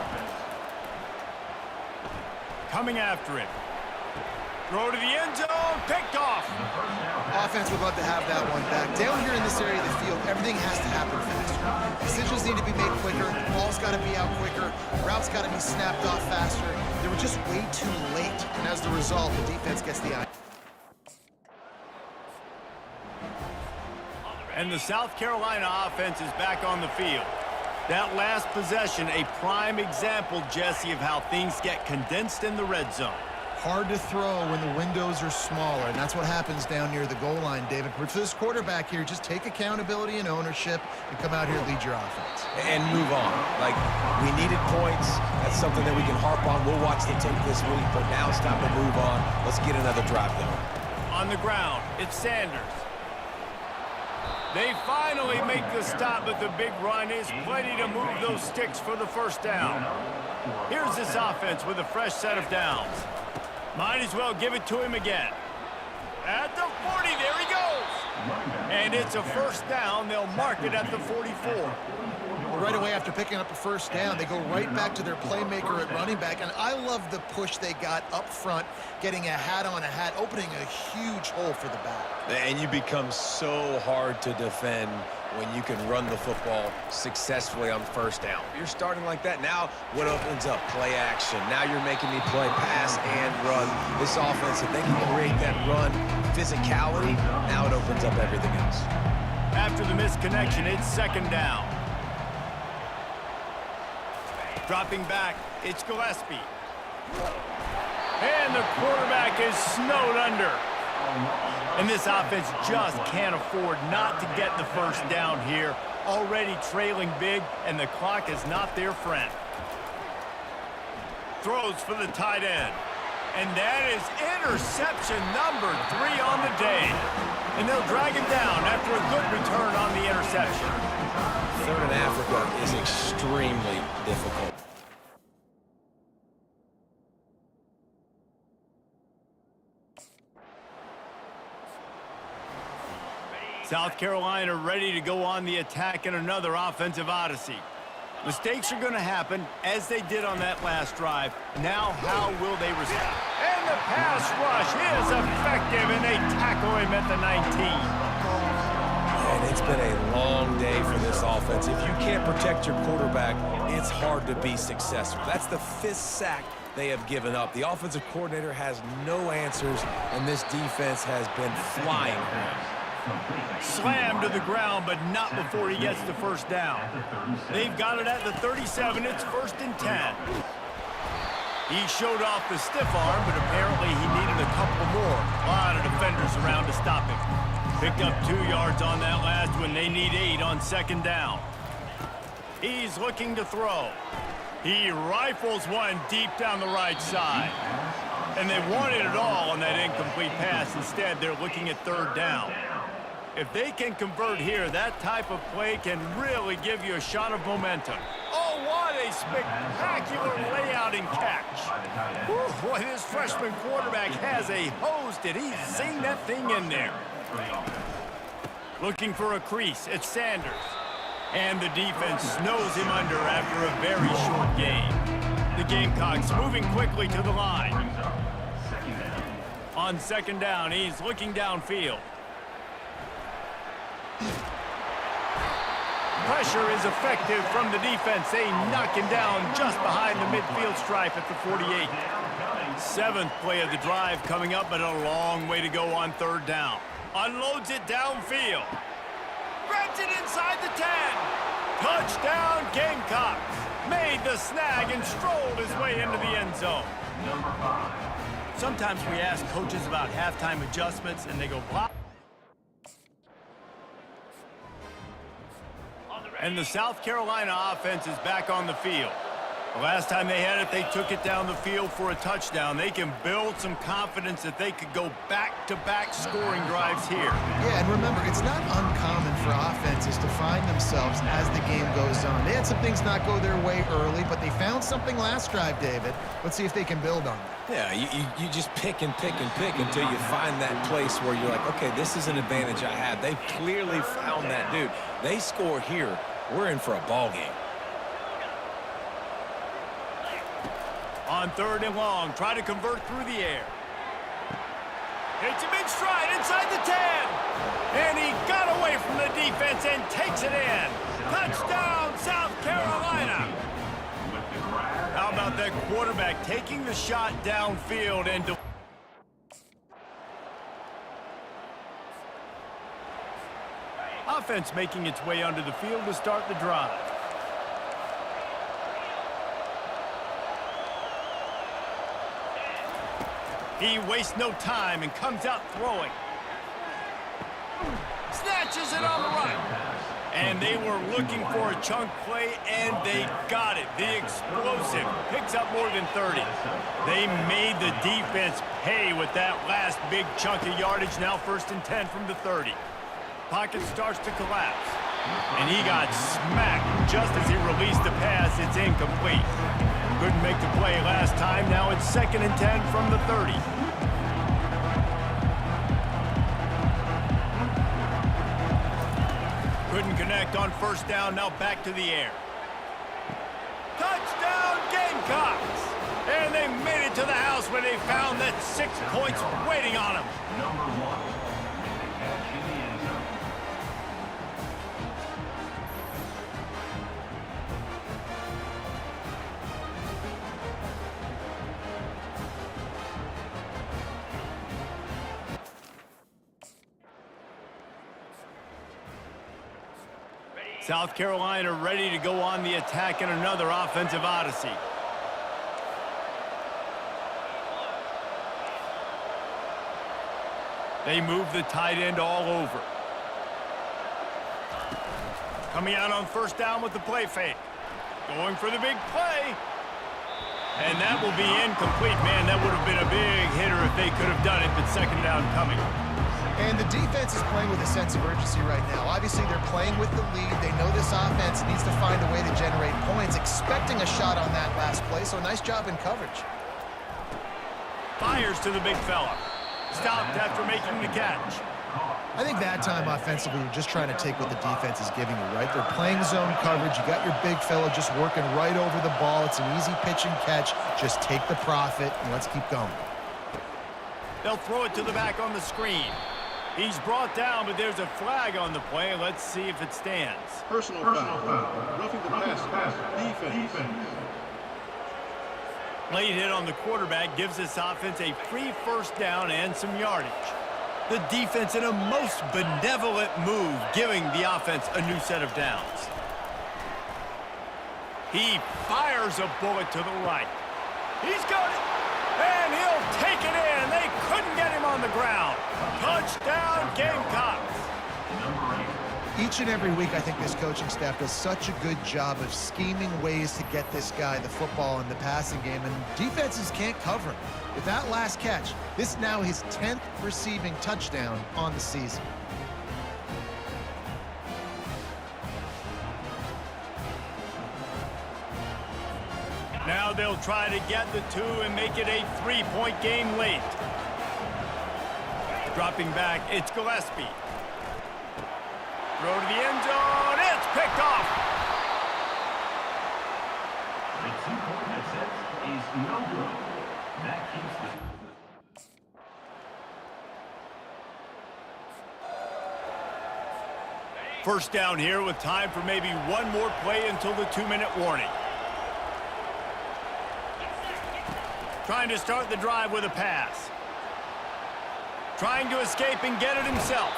Coming after it. Throw to the end zone. Picked off. Offense would love to have that one back. Down here in this area of the field, everything has to happen faster. Decisions need to be made quicker. The ball's got to be out quicker. Routes got to be snapped off faster. They were just way too late. And as the result, the defense gets the eye. And the South Carolina offense is back on the field. That last possession, a prime example, Jesse, of how things get condensed in the red zone. Hard to throw when the windows are smaller, and that's what happens down near the goal line, David. But for this quarterback here, just take accountability and ownership and come out here and lead your offense. And move on. Like, we needed points. That's something that we can harp on. We'll watch the tape this week, but now it's time to move on. Let's get another drive going. On the ground, it's Sanders. They finally make the stop, but the big run is plenty to move those sticks for the 1st down. Here's this offense with a fresh set of downs. Might as well give it to him again. At the 40, there he goes. And it's a 1st down. They'll mark it at the 44. Right away after picking up a 1st down, they go right back to their playmaker at running back. And I love the push they got up front, getting a hat on a hat, opening a huge hole for the back. And you become so hard to defend when you can run the football successfully on 1st down. You're starting like that. Now, what opens up? Play action. Now you're making me play pass and run. This offense, if they can create that run physicality, now it opens up everything else. After the missed connection, it's 2nd down. Dropping back, it's Gillespie. And the quarterback is snowed under. And this offense just can't afford not to get the 1st down here. Already trailing big, and the clock is not their friend. Throws for the tight end. And that is interception number 3 on the day. And they'll drag him down after a good return on the interception. 3rd in Africa is extremely difficult. South Carolina ready to go on the attack in another offensive odyssey. Mistakes are going to happen, as they did on that last drive. Now, how will they respond? And the pass rush is effective, and they tackle him at the 19. And it's been a long day for this offense. If you can't protect your quarterback, it's hard to be successful. That's the 5th sack they have given up. The offensive coordinator has no answers, and this defense has been flying around. Slammed to the ground, but not before he gets the 1st down. They've got it at the 37. It's 1st and 10. He showed off the stiff arm, but apparently he needed a couple more. A lot of defenders around to stop him. Picked up 2 yards on that last one. They need 8 on second down. He's looking to throw. He rifles one deep down the right side. And they wanted it all on that incomplete pass. Instead, they're looking at third down. If they can convert here, that type of play can really give you a shot of momentum. Oh, what a spectacular layout and catch. Whew, boy, this freshman quarterback has a hose. Did he sing that thing in there? Looking for a crease. It's Sanders. And the defense snows him under after a very short game. The Gamecocks moving quickly to the line. On second down, he's looking downfield. Pressure is effective from the defense. They knock him down just behind the midfield stripe at the 48. 7th play of the drive coming up, but a long way to go on third down. Unloads it downfield. Grabs it inside the 10. Touchdown, Gamecocks. Made the snag and strolled his way into the end zone. Sometimes we ask coaches about halftime adjustments, and they go, blah. And the South Carolina offense is back on the field. The last time they had it, they took it down the field for a touchdown. They can build some confidence that they could go back-to-back scoring drives here. Yeah, and remember, it's not uncommon for offenses to find themselves as the game goes on. They had some things not go their way early, but they found something last drive, David. Let's see if they can build on that. Yeah, you just pick and pick and pick until you find that place where you're like, okay, this is an advantage I have. They've clearly found that, dude. They score here, we're in for a ball game. On third and long, try to convert through the air. Hits him in stride inside the 10. And he got away from the defense and takes it in. Touchdown, South Carolina. How about that quarterback taking the shot downfield and... Offense making its way onto the field to start the drive. He wastes no time and comes out throwing. Snatches it on the right. And they were looking for a chunk play, and they got it. The explosive picks up more than 30. They made the defense pay with that last big chunk of yardage. Now 1st and 10 from the 30. Pocket starts to collapse. And he got smacked just as he released the pass. It's incomplete. Couldn't make the play last time. Now it's 2nd and 10 from the 30. Couldn't connect on 1st down. Now back to the air. Touchdown, Gamecocks! And they made it to the house where they found that 6 points waiting on them. Number 1. Catch in the end zone. South Carolina ready to go on the attack in another offensive odyssey. They move the tight end all over. Coming out on 1st down with the play fake. Going for the big play. And that will be incomplete. Man, that would have been a big hitter if they could have done it, but 2nd down coming. And the defense is playing with a sense of urgency right now. Obviously, they're playing with the lead. They know this offense needs to find a way to generate points, expecting a shot on that last play, so nice job in coverage. Fires to the big fella. Stopped after making the catch. I think that time offensively, you're just trying to take what the defense is giving you, right? They're playing zone coverage. You got your big fella just working right over the ball. It's an easy pitch and catch. Just take the profit, and let's keep going. They'll throw it to the back on the screen. He's brought down, but there's a flag on the play. Let's see if it stands. Personal foul. Roughing the pass. Defense. Late hit on the quarterback gives this offense a free 1st down and some yardage. The defense in a most benevolent move, giving the offense a new set of downs. He fires a bullet to the right. He's got it. And he'll take it in. They couldn't get him on the ground. Touchdown, Gamecocks. Each and every week, I think this coaching staff does such a good job of scheming ways to get this guy the football in the passing game, and defenses can't cover him. With that last catch, this is now his 10th receiving touchdown on the season. Now they'll try to get the 2 and make it a 3-point game late. Dropping back, it's Gillespie. Throw to the end zone. It's picked off. The 2-point attempt is no good. That keeps the... First down here with time for maybe one more play until the 2-minute warning. Trying to start the drive with a pass. Trying to escape and get it himself.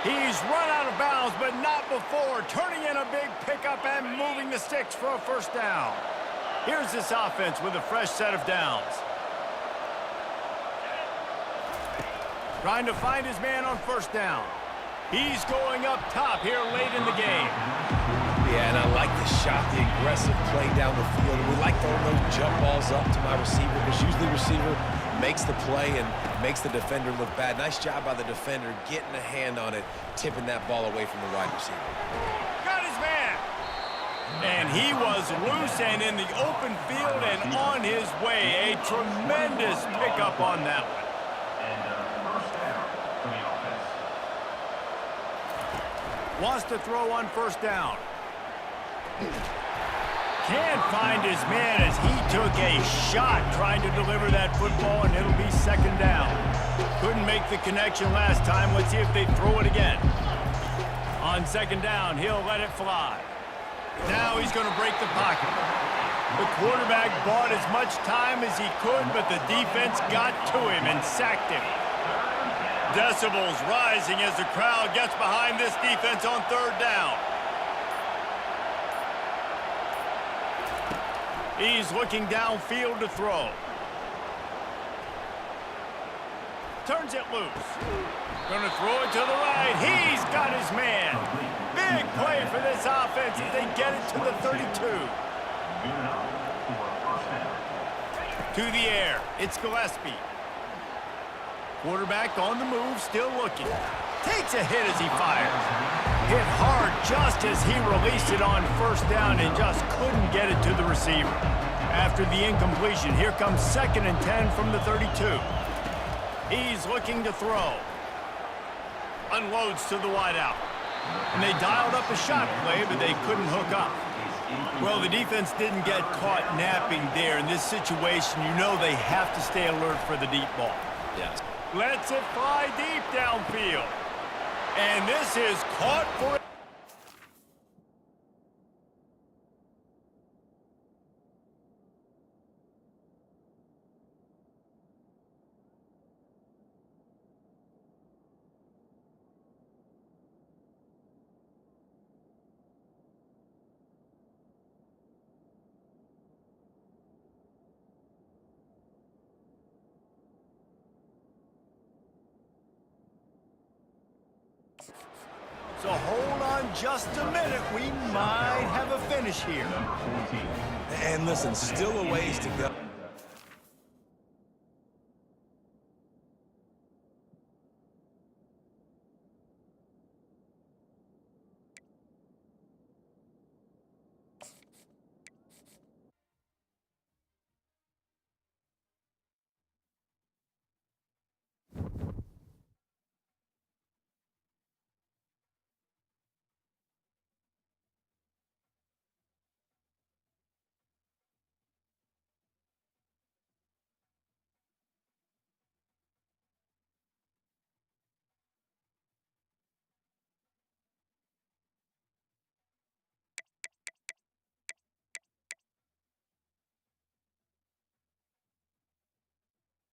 He's run out of bounds, but not before. Turning in a big pickup and moving the sticks for a first down. Here's this offense with a fresh set of downs. Trying to find his man on first down. He's going up top here late in the game. Yeah, and I like the shot, the aggressive play down the field. We like throwing those jump balls up to my receiver because usually the receiver makes the play and makes the defender look bad. Nice job by the defender getting a hand on it, tipping that ball away from the wide receiver. Got his man. And he was loose and in the open field and on his way. A tremendous pickup on that one. And first down for the offense. Wants to throw on first down. Can't find his man as he took a shot trying to deliver that football, and it'll be second down. Couldn't make the connection last time. Let's see if they throw it again. On second down, he'll let it fly. Now he's going to break the pocket. The quarterback bought as much time as he could, but the defense got to him and sacked him. Decibels rising as the crowd gets behind this defense on third down. He's looking downfield to throw. Turns it loose. Gonna throw it to the right. He's got his man. Big play for this offense as they get it to the 32. To the air. It's Gillespie. Quarterback on the move, still looking. Takes a hit as he fires. Hit hard just as he released it on first down and just couldn't get it to the receiver. After the incompletion, here comes 2nd and 10 from the 32. He's looking to throw. Unloads to the wideout. And they dialed up a shot play, but they couldn't hook up. Well, the defense didn't get caught napping there. In this situation, you know they have to stay alert for the deep ball. Yes. Lets it fly deep downfield. And this is caught for... So hold on just a minute. We might have a finish here. And listen, still a ways to go.